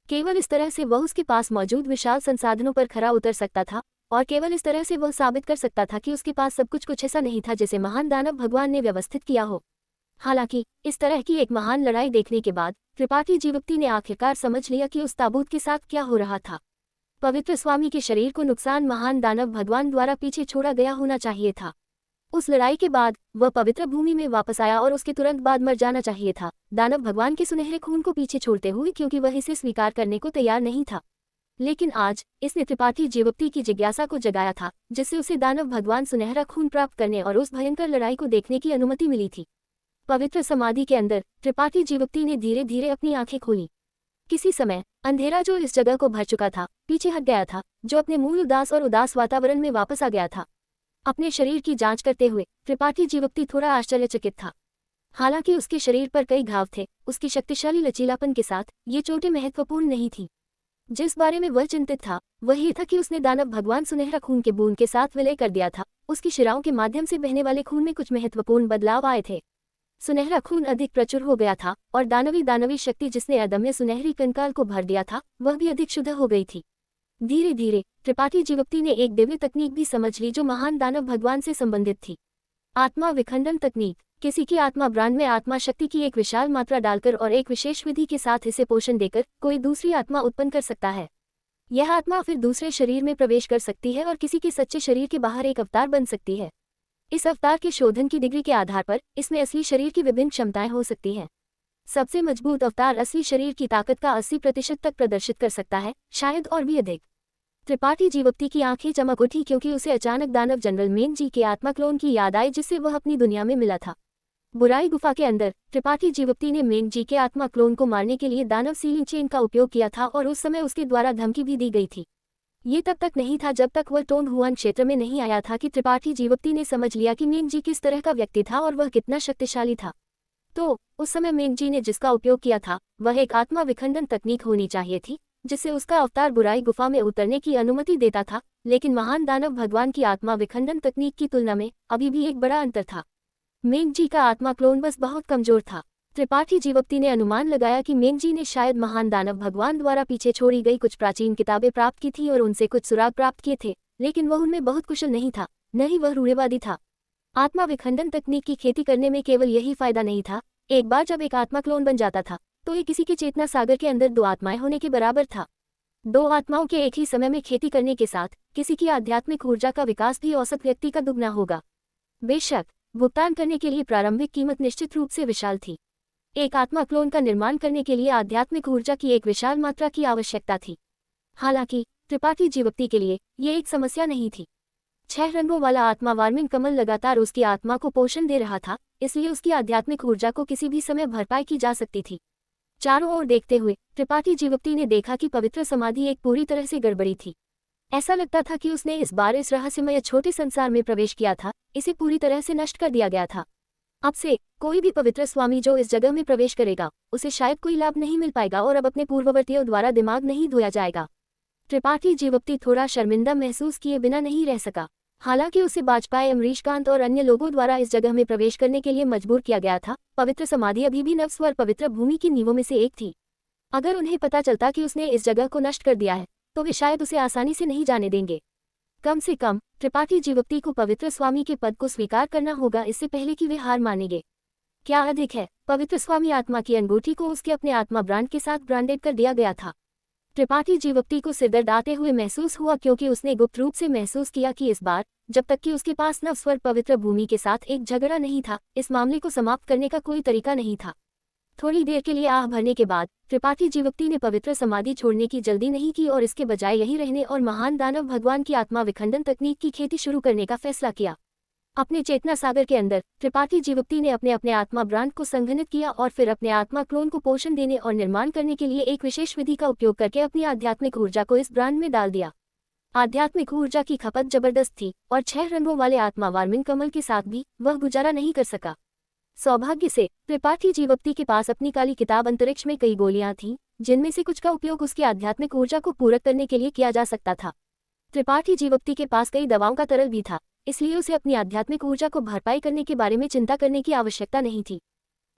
केवल इस तरह से वह उसके पास मौजूद विशाल संसाधनों पर खरा उतर सकता था और केवल इस तरह से वह साबित कर सकता था कि उसके पास सब कुछ ऐसा नहीं था जिसे महान दानव भगवान ने व्यवस्थित किया हो। हालांकि इस तरह की एक महान लड़ाई देखने के बाद त्रिपाठी जीवप्ती ने आखिरकार समझ लिया कि उस ताबूत के साथ क्या हो रहा था। पवित्र स्वामी के शरीर को नुकसान महान दानव भगवान द्वारा पीछे छोड़ा गया होना चाहिए था। उस लड़ाई के बाद वह पवित्र भूमि में वापस आया और उसके तुरंत बाद मर जाना चाहिए था, दानव भगवान के सुनहरे खून को पीछे छोड़ते हुए, क्योंकि वह इसे स्वीकार करने को तैयार नहीं था। लेकिन आज इसने त्रिपाठी जीवप्ती की जिज्ञासा को जगाया था, जिससे उसे दानव भगवान सुनहरा खून प्राप्त करने और उस भयंकर लड़ाई को देखने की अनुमति मिली थी। पवित्र समाधि के अंदर त्रिपाठी जीवप्ती ने धीरे धीरे अपनी आंखें खोली। किसी समय अंधेरा जो इस जगह को भर चुका था पीछे हट गया था, जो अपने मूल उदास वातावरण में वापस आ गया था। अपने शरीर की जांच करते हुए त्रिपाठी जीवप्ती थोड़ा आश्चर्यचकित था। हालांकि उसके शरीर पर कई घाव थे, उसकी शक्तिशाली लचीलापन के साथ ये चोटें महत्वपूर्ण नहीं थी। जिस बारे में वह चिंतित था वह ये था कि उसने दानव भगवान सुनहरा खून के बूंद के साथ विलय कर दिया था। उसकी शिराओं के माध्यम से बहने वाले खून में कुछ महत्वपूर्ण बदलाव आए थे। सुनहरा खून अधिक प्रचुर हो गया था और दानवी शक्ति जिसने अदम्य सुनहरी कंकाल को भर दिया था वह भी अधिक शुद्ध हो गई थी। धीरे धीरे त्रिपाठी जीवप्ती ने एक दिव्य तकनीक भी समझ ली जो महान दानव भगवान से संबंधित थी। आत्मा विखंडन तकनीक। किसी की आत्मा ब्रांड में आत्मा शक्ति की एक विशाल मात्रा डालकर और एक विशेष विधि के साथ इसे पोषण देकर कोई दूसरी आत्मा उत्पन्न कर सकता है। यह आत्मा फिर दूसरे शरीर में प्रवेश कर सकती है और किसी के सच्चे शरीर के बाहर एक अवतार बन सकती है। इस अवतार के शोधन की डिग्री के आधार पर इसमें असली शरीर की विभिन्न क्षमताएं हो सकती हैं। सबसे मजबूत अवतार असली शरीर की ताकत का 80% तक प्रदर्शित कर सकता है, शायद और भी अधिक। त्रिपाठी जीवप्ती की आंखें चमक उठी क्योंकि उसे अचानक दानव जनरल मेन जी के आत्मा क्लोन की याद आई जिससे वह अपनी दुनिया में मिला था। बुराई गुफा के अंदर त्रिपाठी जीवप्ती ने मेन जी के आत्मा क्लोन को मारने के लिए दानव सीलिंग चेन का उपयोग किया था और उस समय उसके द्वारा धमकी भी दी गई थी। ये तब तक नहीं था जब तक वह टोन हुआन क्षेत्र में नहीं आया था कि त्रिपाठी जीवप्ती ने समझ लिया कि मेन जी किस तरह का व्यक्ति था और वह कितना शक्तिशाली था। तो उस समय मेघजी ने जिसका उपयोग किया था वह एक आत्मा विखंडन तकनीक होनी चाहिए थी, जिससे उसका अवतार बुराई गुफा में उतरने की अनुमति देता था। लेकिन महान दानव भगवान की आत्मा विखंडन तकनीक की तुलना में अभी भी एक बड़ा अंतर था। मेघजी का आत्मा क्लोन बस बहुत कमजोर था। त्रिपाठी जीवप्ती ने अनुमान लगाया कि मेघजी ने शायद महान दानव भगवान द्वारा पीछे छोड़ी गई कुछ प्राचीन किताबें प्राप्त की थी और उनसे कुछ सुराग प्राप्त किए थे, लेकिन वह उनमें बहुत कुशल नहीं था, न ही वह रूढ़िवादी था। आत्मा विखंडन तकनीक की खेती करने में केवल यही फायदा नहीं था। एक बार जब एक आत्मा क्लोन बन जाता था तो ये किसी के चेतना सागर के अंदर दो आत्माएं होने के बराबर था। दो आत्माओं के एक ही समय में खेती करने के साथ किसी की आध्यात्मिक ऊर्जा का विकास भी औसत व्यक्ति का दुगना होगा। बेशक भुगतान करने के लिए प्रारंभिक कीमत निश्चित रूप से विशाल थी। एक आत्मा क्लोन का निर्माण करने के लिए आध्यात्मिक ऊर्जा की एक विशाल मात्रा की आवश्यकता थी। हालांकि त्रिपाठी जीवप्ती के लिए ये एक समस्या नहीं थी। 6 रंगों वाला आत्मा वार्मिंग कमल लगातार उसकी आत्मा को पोषण दे रहा था, इसलिए उसकी आध्यात्मिक ऊर्जा को किसी भी समय भरपाई की जा सकती थी। चारों ओर देखते हुए त्रिपाठी जीवप्ती ने देखा कि पवित्र समाधि एक पूरी तरह से गड़बड़ी थी। ऐसा लगता था कि उसने इस बार इस रहस्यमय छोटे संसार में प्रवेश किया था, इसे पूरी तरह से नष्ट कर दिया गया था। अब से कोई भी पवित्र स्वामी जो इस जगह में प्रवेश करेगा उसे शायद कोई लाभ नहीं मिल पाएगा और अब अपने पूर्ववर्तियों द्वारा दिमाग नहीं धोया जाएगा। त्रिपाठी जीवप्ती थोड़ा शर्मिंदा महसूस किए बिना नहीं रह सका। हालांकि उसे बाजपाई, अमरीशकांत और अन्य लोगों द्वारा इस जगह में प्रवेश करने के लिए मजबूर किया गया था। पवित्र समाधि अभी भी नवस्वर पवित्र भूमि की नींवों में से एक थी। अगर उन्हें पता चलता कि उसने इस जगह को नष्ट कर दिया है तो वे शायद उसे आसानी से नहीं जाने देंगे। कम से कम त्रिपाठी जीवप्ती को पवित्र स्वामी के पद को स्वीकार करना होगा, इससे पहले कि वे हार मानेंगे। क्या अधिक है, पवित्र स्वामी आत्मा की अंगूठी को उसके अपने आत्मा ब्रांड के साथ ब्रांडेड कर दिया गया था। त्रिपाठी जीवप्ती को सिरदर्द आते हुए महसूस हुआ, क्योंकि उसने गुप्त रूप से महसूस किया कि इस बार जब तक कि उसके पास नवस्वर पवित्र भूमि के साथ एक झगड़ा नहीं था, इस मामले को समाप्त करने का कोई तरीका नहीं था। थोड़ी देर के लिए आह भरने के बाद त्रिपाठी जीवप्ती ने पवित्र समाधि छोड़ने की जल्दी नहीं की और इसके बजाय यही रहने और महान दानव भगवान की आत्मा विखंडन तकनीक की खेती शुरू करने का फैसला किया। अपने चेतना सागर के अंदर त्रिपाठी जीवप्ती ने अपने आत्मा ब्रांड को संघनित किया और फिर अपने आत्मा क्लोन को पोषण देने और निर्माण करने के लिए एक विशेष विधि का उपयोग करके अपनी आध्यात्मिक ऊर्जा को इस ब्रांड में डाल दिया। आध्यात्मिक ऊर्जा की खपत जबरदस्त थी और 6 रंगों वाले आत्मा वार्मिंग कमल के साथ भी वह गुजारा नहीं कर सका। सौभाग्य से त्रिपाठी जीवप्ती के पास अपनी काली किताब अंतरिक्ष में कई गोलियां थीं, जिनमें से कुछ का उपयोग उसकी आध्यात्मिक ऊर्जा को पूरक करने के लिए किया जा सकता था। त्रिपाठी जीवप्ती के पास कई दवाओं का तरल भी था, इसलिए उसे अपनी आध्यात्मिक ऊर्जा को भरपाई करने के बारे में चिंता करने की आवश्यकता नहीं थी।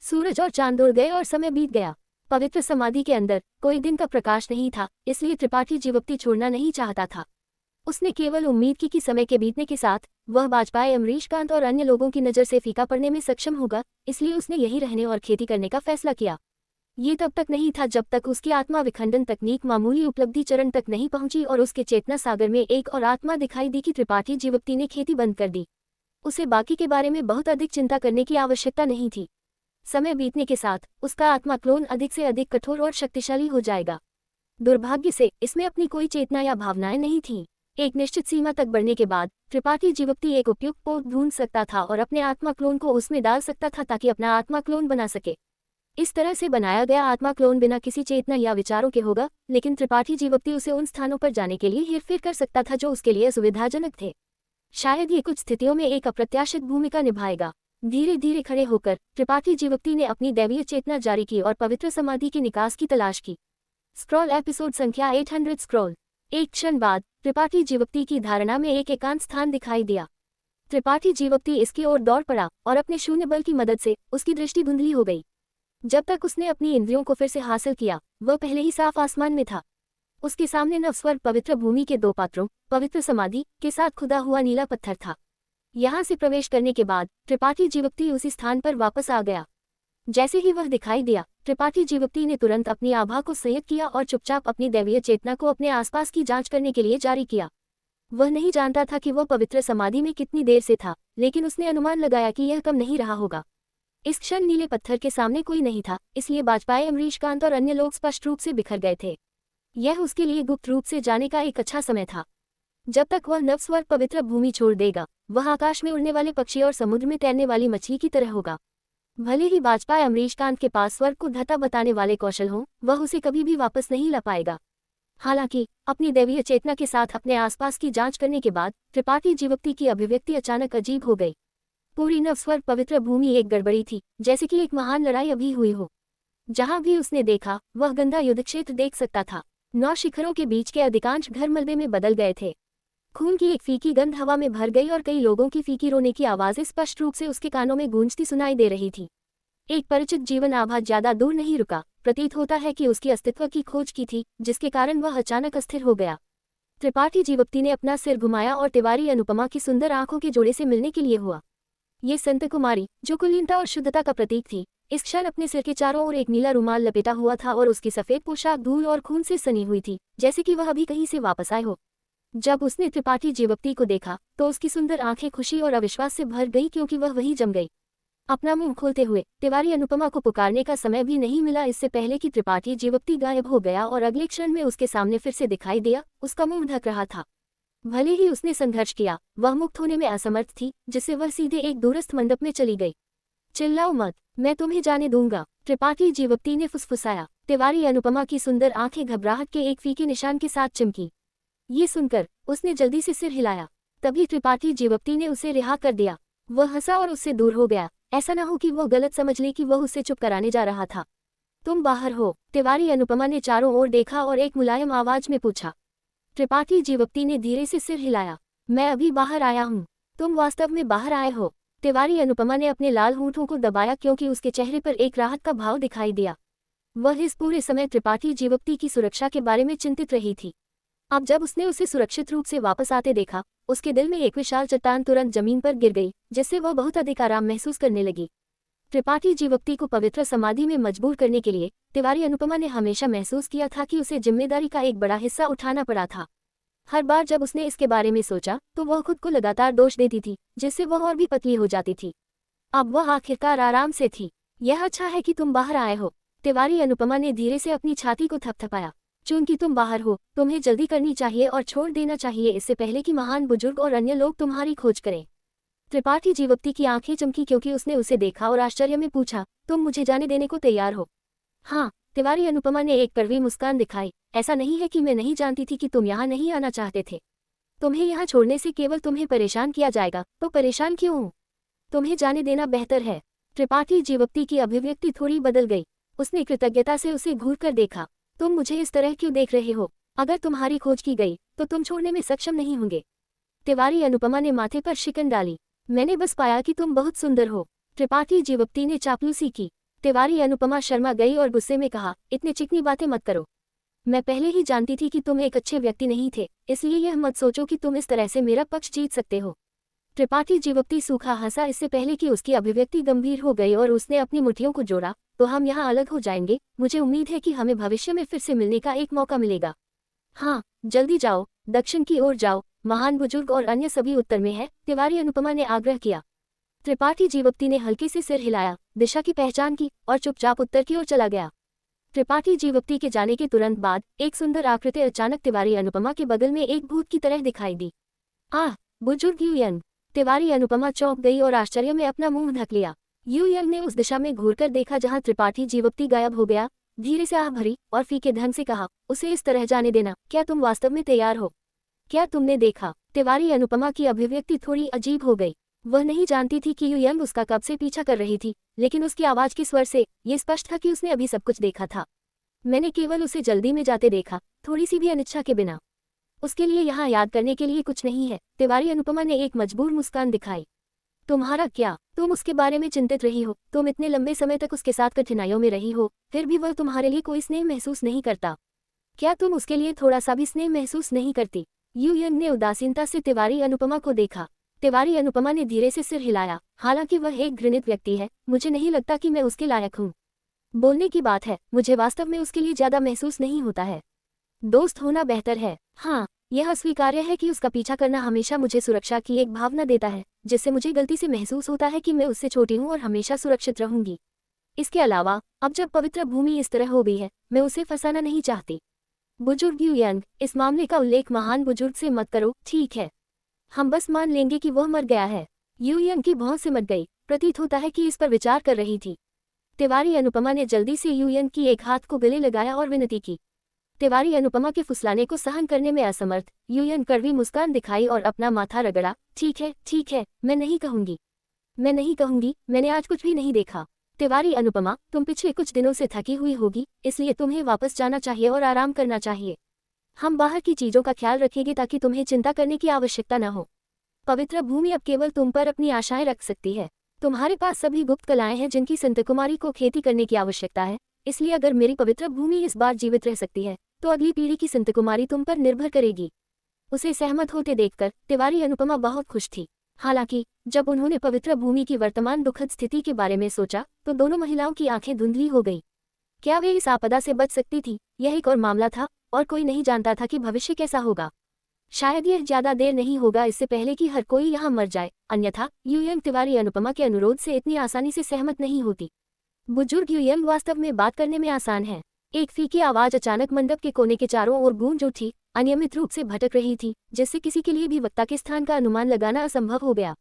सूरज और चांद उड़ गए और समय बीत गया। पवित्र समाधि के अंदर कोई दिन का प्रकाश नहीं था, इसलिए त्रिपाठी जीवप्ती छोड़ना नहीं चाहता था। उसने केवल उम्मीद की कि समय के बीतने के साथ वह बाजपाई, अमरीशकांत और अन्य लोगों की नज़र से फीका पड़ने में सक्षम होगा, इसलिए उसने यही रहने और खेती करने का फैसला किया। ये तब तक नहीं था जब तक उसकी आत्मा विखंडन तकनीक मामूली उपलब्धि चरण तक नहीं पहुंची और उसके चेतना सागर में एक और आत्मा दिखाई दी कि त्रिपाठी जीवप्ती ने खेती बंद कर दी। उसे बाकी के बारे में बहुत अधिक चिंता करने की आवश्यकता नहीं थी। समय बीतने के साथ उसका आत्मा क्लोन अधिक से अधिक कठोर और शक्तिशाली हो जाएगा। दुर्भाग्य से इसमें अपनी कोई चेतना या भावनाएं नहीं थीं। एक निश्चित सीमा तक बढ़ने के बाद त्रिपाठी जीवप्ती एक उपयुक्त पोत ढूंढ सकता था और अपने आत्मा क्लोन को उसमें डाल सकता था ताकि अपना आत्मा क्लोन बना सके। इस तरह से बनाया गया आत्मा क्लोन बिना किसी चेतना या विचारों के होगा, लेकिन त्रिपाठी जीवप्ती उसे उन स्थानों पर जाने के लिए हेरफेर कर सकता था जो उसके लिए सुविधाजनक थे। शायद ये कुछ स्थितियों में एक अप्रत्याशित भूमिका निभाएगा। धीरे धीरे खड़े होकर त्रिपाठी जीवप्ती ने अपनी दैवीय चेतना जारी की और पवित्र समाधि के निकास की तलाश की। स्क्रॉल एपिसोड संख्या 800 स्क्रॉल। एक क्षण बाद त्रिपाठी जीवप्ती की धारणा में एक एकांत स्थान दिखाई दिया। त्रिपाठी जीवप्ती इसकी ओर दौड़ पड़ा और अपने शून्य बल की मदद से उसकी दृष्टि धुंधली हो गई। जब तक उसने अपनी इंद्रियों को फिर से हासिल किया, वह पहले ही साफ आसमान में था। उसके सामने नवस्वर पवित्र भूमि के 2 पात्रों, पवित्र समाधि के साथ खुदा हुआ नीला पत्थर था। यहाँ से प्रवेश करने के बाद त्रिपाठी जीवप्ती उसी स्थान पर वापस आ गया। जैसे ही वह दिखाई दिया, त्रिपाठी जीवप्ती ने तुरंत अपनी आभा को संयत किया और चुपचाप अपनी दैवीय चेतना को अपने आसपास की जांच करने के लिए जारी किया। वह नहीं जानता था कि वह पवित्र समाधि में कितनी देर से था, लेकिन उसने अनुमान लगाया कि यह कम नहीं रहा होगा। इस क्षण नीले पत्थर के सामने कोई नहीं था, इसलिए बाजपाई, अमरीशकांत और अन्य लोग स्पष्ट रूप से बिखर गए थे। यह उसके लिए गुप्त रूप से जाने का एक अच्छा समय था। जब तक वह नवस्वर पवित्र भूमि छोड़ देगा, वह आकाश में उड़ने वाले पक्षी और समुद्र में तैरने वाली मछली की तरह होगा। भले ही बाजपाई अमरीशकांत के पास स्वर्ग को धता बताने वाले कौशल हों, वह उसे कभी भी वापस नहीं ला पाएगा। हालांकि अपनी दैवीय चेतना के साथ अपने आसपास की जांच करने के बाद त्रिपाठी जीवप्ती की अभिव्यक्ति अचानक अजीब हो गई। पूरी नवस्वर पवित्र भूमि एक गड़बड़ी थी, जैसे कि एक महान लड़ाई अभी हुई हो। जहां भी उसने देखा वह गंदा युद्धक्षेत्र देख सकता था। 9 शिखरों के बीच के अधिकांश घर मलबे में बदल गए थे। खून की एक फीकी गंध हवा में भर गई और कई लोगों की फीकी रोने की आवाजें स्पष्ट रूप से उसके कानों में गूंजती सुनाई दे रही थी। एक परिचित जीवन आभास ज्यादा दूर नहीं रुका। प्रतीत होता है कि उसकी अस्तित्व की खोज की थी, जिसके कारण वह अचानक अस्थिर हो गया। त्रिपाठी जीवप्ती ने अपना सिर घुमाया और तिवारी अनुपमा की सुंदर आंखों के जोड़े से मिलने के लिए हुआ। ये संत कुमारी, जो कुलीनता और शुद्धता का प्रतीक थी, इस क्षण अपने सिर के चारों ओर एक नीला रुमाल लपेटा हुआ था और उसकी सफेद पोशाक धूल और खून से सनी हुई थी, जैसे कि वह अभी कहीं से वापस आए हो। जब उसने त्रिपाठी जीवप्ती को देखा तो उसकी सुंदर आंखें खुशी और अविश्वास से भर गई, क्योंकि वह वहीं जम गई। अपना मुंह खोलते हुए तिवारी अनुपमा को पुकारने का समय भी नहीं मिला, इससे पहले कि त्रिपाठी जीवप्ती गायब हो गया और अगले क्षण में उसके सामने फिर से दिखाई दिया। उसका मुंह ढक रहा था। भले ही उसने संघर्ष किया, वह मुक्त होने में असमर्थ थी, जिससे वह सीधे एक दूरस्थ मंडप में चली गई। चिल्लाओ मत, मैं तुम्हें जाने दूंगा, त्रिपाठी जीवप्ती ने फुसफुसाया। तिवारी अनुपमा की सुंदर आंखें घबराहट के एक फीके निशान के साथ चिमकी। ये सुनकर उसने जल्दी से सिर हिलाया। तभी त्रिपाठी जीवप्ती ने उसे रिहा कर दिया। वह हंसा और उससे दूर हो गया। ऐसा न हो कि वह गलत समझ ले कि वह उसे चुप कराने जा रहा था। तुम बाहर हो? तिवारी अनुपमा ने चारों ओर देखा और एक मुलायम आवाज में पूछा। त्रिपाठी जीवप्ती ने धीरे से सिर हिलाया। मैं अभी बाहर आया हूँ। तुम वास्तव में बाहर आए हो? तिवारी अनुपमा ने अपने लाल होंठों को दबाया, क्योंकि उसके चेहरे पर एक राहत का भाव दिखाई दिया। वह इस पूरे समय त्रिपाठी जीवप्ती की सुरक्षा के बारे में चिंतित रही थी। अब जब उसने उसे सुरक्षित रूप से वापस आते देखा, उसके दिल में एक विशाल चट्टान तुरंत जमीन पर गिर गई, जिससे वह बहुत अधिक आराम महसूस करने लगी। त्रिपाठी जीवप्ती को पवित्र समाधि में मजबूर करने के लिए तिवारी अनुपमा ने हमेशा महसूस किया था कि उसे जिम्मेदारी का एक बड़ा हिस्सा उठाना पड़ा था। हर बार जब उसने इसके बारे में सोचा तो वह खुद को लगातार दोष देती थी, जिससे वह और भी पतली हो जाती थी। अब वह आखिरकार आराम से थी। यह अच्छा है कि तुम बाहर आए हो। तिवारी अनुपमा ने धीरे से अपनी छाती को थपथपाया। चूंकि तुम बाहर हो, तुम्हें जल्दी करनी चाहिए और छोड़ देना चाहिए, इससे पहले कि महान बुजुर्ग और अन्य लोग तुम्हारी खोज करें। त्रिपाठी जीवप्ती की आंखें चमकी, क्योंकि उसने उसे देखा और आश्चर्य में पूछा, तुम मुझे जाने देने को तैयार हो? हाँ, तिवारी अनुपमा ने एक कड़वी मुस्कान दिखाई। ऐसा नहीं है कि मैं नहीं जानती थी कि तुम यहाँ नहीं आना चाहते थे। तुम्हें यहाँ छोड़ने से केवल तुम्हें परेशान किया जाएगा, तो परेशान क्यों हूँ? तुम्हें जाने देना बेहतर है। त्रिपाठी जीवप्ती की अभिव्यक्ति थोड़ी बदल गई। उसने कृतज्ञता से उसे घूर कर देखा। तुम मुझे इस तरह क्यों देख रहे हो? अगर तुम्हारी खोज की गई तो तुम छोड़ने में सक्षम नहीं होंगे। तिवारी अनुपमा ने माथे पर शिकन डाली। मैंने बस पाया कि तुम बहुत सुंदर हो। त्रिपाठी जीवप्ती ने चापलूसी की। तिवारी अनुपमा शर्मा गई और गुस्से में कहा, इतनी चिकनी बातें मत करो। मैं पहले ही जानती थी कि तुम एक अच्छे व्यक्ति नहीं थे, इसलिए यह मत सोचो कि तुम इस तरह से मेरा पक्ष जीत सकते हो। त्रिपाठी जीवप्ती सूखा हंसा, इससे पहले कि उसकी अभिव्यक्ति गंभीर हो गई, और उसने अपनी मुट्ठियों को जोड़ा। तो हम यहाँ अलग हो जाएंगे। मुझे उम्मीद है कि हमें भविष्य में फिर से मिलने का एक मौका मिलेगा। हाँ, जल्दी जाओ, दक्षिण की ओर जाओ। महान बुजुर्ग और अन्य सभी उत्तर में है, तिवारी अनुपमा ने आग्रह किया। त्रिपाठी जीवप्ती ने हल्के से सिर हिलाया, दिशा की पहचान की और चुपचाप उत्तर की ओर चला गया। त्रिपाठी जीवप्ती के जाने के तुरंत बाद एक सुंदर आकृति अचानक तिवारी अनुपमा के बगल में एक भूत की तरह दिखाई दी। आह, बुजुर्ग युयंग! तिवारी अनुपमा चौंक गई और आश्चर्य में अपना मुंह ढक लिया। युयंग ने उस दिशा में घूरकर देखा जहां त्रिपाठी जीवप्ती गायब हो गया। धीरे से आह भरी और फीके ढंग से कहा, उसे इस तरह जाने देना। क्या तुम वास्तव में तैयार हो? क्या तुमने देखा? तिवारी अनुपमा की अभिव्यक्ति थोड़ी अजीब हो गई। वह नहीं जानती थी कि युयंग उसका कब से पीछा कर रही थी, लेकिन उसकी आवाज के स्वर से ये स्पष्ट था कि उसने अभी सब कुछ देखा था। मैंने केवल उसे जल्दी में जाते देखा, थोड़ी सी भी अनिच्छा के बिना। उसके लिए यहाँ याद करने के लिए कुछ नहीं है। तिवारी अनुपमा ने एक मजबूर मुस्कान दिखाई। तुम्हारा क्या? तुम उसके बारे में चिंतित रही हो। तुम इतने लंबे समय तक उसके साथ कठिनाइयों में रही हो, फिर भी वह तुम्हारे लिए कोई स्नेह महसूस नहीं करता। क्या तुम उसके लिए थोड़ा सा भी स्नेह महसूस नहीं करती? युयंग ने उदासीनता से तिवारी अनुपमा को देखा। तिवारी अनुपमा ने धीरे से सिर हिलाया। हालांकि वह एक घृणित व्यक्ति है, मुझे नहीं लगता कि मैं उसके लायक हूँ। बोलने की बात है, मुझे वास्तव में उसके लिए ज्यादा महसूस नहीं होता है। दोस्त होना बेहतर है। हाँ, यह अस्वीकार्य है कि उसका पीछा करना हमेशा मुझे सुरक्षा की एक भावना देता है, जिससे मुझे गलती से महसूस होता है कि मैं उससे छोटी हूँ और हमेशा सुरक्षित रहूंगी। इसके अलावा अब जब पवित्र भूमि इस तरह हो गई है, मैं उसे फंसाना नहीं चाहती। बुजुर्ग युयंग, इस मामले का उल्लेख महान बुजुर्ग से मत करो, ठीक है? हम बस मान लेंगे कि वह मर गया है। युयंग की भौं सिमट गई। प्रतीत होता है कि इस पर विचार कर रही थी। तिवारी अनुपमा ने जल्दी से युयंग की एक हाथ को गले लगाया और विनती की। तिवारी अनुपमा के फुसलाने को सहन करने में असमर्थ, युयंग कड़वी मुस्कान दिखाई और अपना माथा रगड़ा। ठीक है, मैं नहीं कहूंगी। मैं नहीं कहूंगी, मैंने आज कुछ भी नहीं देखा। तिवारी अनुपमा, तुम पिछले कुछ दिनों से थकी हुई होगी, इसलिए तुम्हें वापस जाना चाहिए और आराम करना चाहिए। हम बाहर की चीजों का ख्याल रखेंगे ताकि तुम्हें चिंता करने की आवश्यकता न हो। पवित्र भूमि अब केवल तुम पर अपनी आशाएं रख सकती है। तुम्हारे पास सभी गुप्त कलाएं हैं जिनकी संतकुमारी को खेती करने की आवश्यकता है, इसलिए अगर मेरी पवित्र भूमि इस बार जीवित रह सकती है तो अगली पीढ़ी की संतकुमारी तुम पर निर्भर करेगी। उसे सहमत होते देखकर तिवारी अनुपमा बहुत खुश थी। हालांकि जब उन्होंने पवित्र भूमि की वर्तमान दुखद स्थिति के बारे में सोचा तो दोनों महिलाओं की आंखें धुंधली हो गई। क्या वे इस आपदा से बच सकती थी? यह एक और मामला था और कोई नहीं जानता था कि भविष्य कैसा होगा। शायद यह ज्यादा देर नहीं होगा इससे पहले कि हर कोई यहाँ मर जाए, अन्यथा यूएम तिवारी अनुपमा के अनुरोध से इतनी आसानी से सहमत नहीं होती। बुजुर्ग यूएम वास्तव में बात करने में आसान है। एक फीकी आवाज अचानक मंडप के कोने के चारों ओर गूंज उठी, अनियमित रूप से भटक रही थी, जिससे किसी के लिए भी वक्ता के स्थान का अनुमान लगाना असंभव हो गया।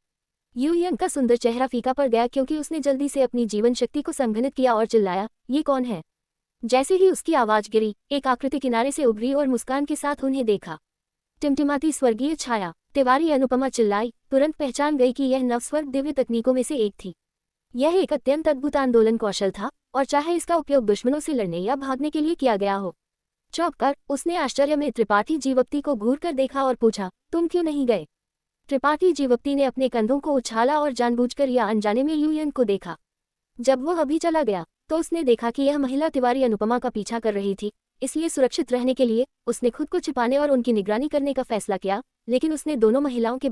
यूएम का सुंदर चेहरा फीका पड़ गया क्योंकि उसने जल्दी से अपनी जीवन शक्ति को संघनित किया और चिल्लाया, ये कौन है? जैसे ही उसकी आवाज गिरी, एक आकृति किनारे से उभरी और मुस्कान के साथ उन्हें देखा। टिमटिमाती स्वर्गीय छाया। तिवारी अनुपमा चिल्लाई, तुरंत पहचान गई कि यह नवस्वर्ग दिव्य तकनीकों में से एक थी। यह एक अत्यंत अद्भुत आंदोलन कौशल था, और चाहे इसका उपयोग दुश्मनों से लड़ने या भागने के लिए किया गया हो। चौंककर उसने आश्चर्य में त्रिपाठी जीवप्ती को घूर कर देखा और पूछा, तुम क्यों नहीं गए? त्रिपाठी जीवप्ती ने अपने कंधों को उछाला और जानबूझकर या अनजाने में यूएन को देखा। जब वह अभी चला गया तो उसने देखा कि यह महिला तिवारी अनुपमा का पीछा कर रही थी, इसलिए सुरक्षित रहने के लिए उसने खुद को छिपाने और उनकी निगरानी करने का फैसला किया, लेकिन उसने दोनों महिलाओं के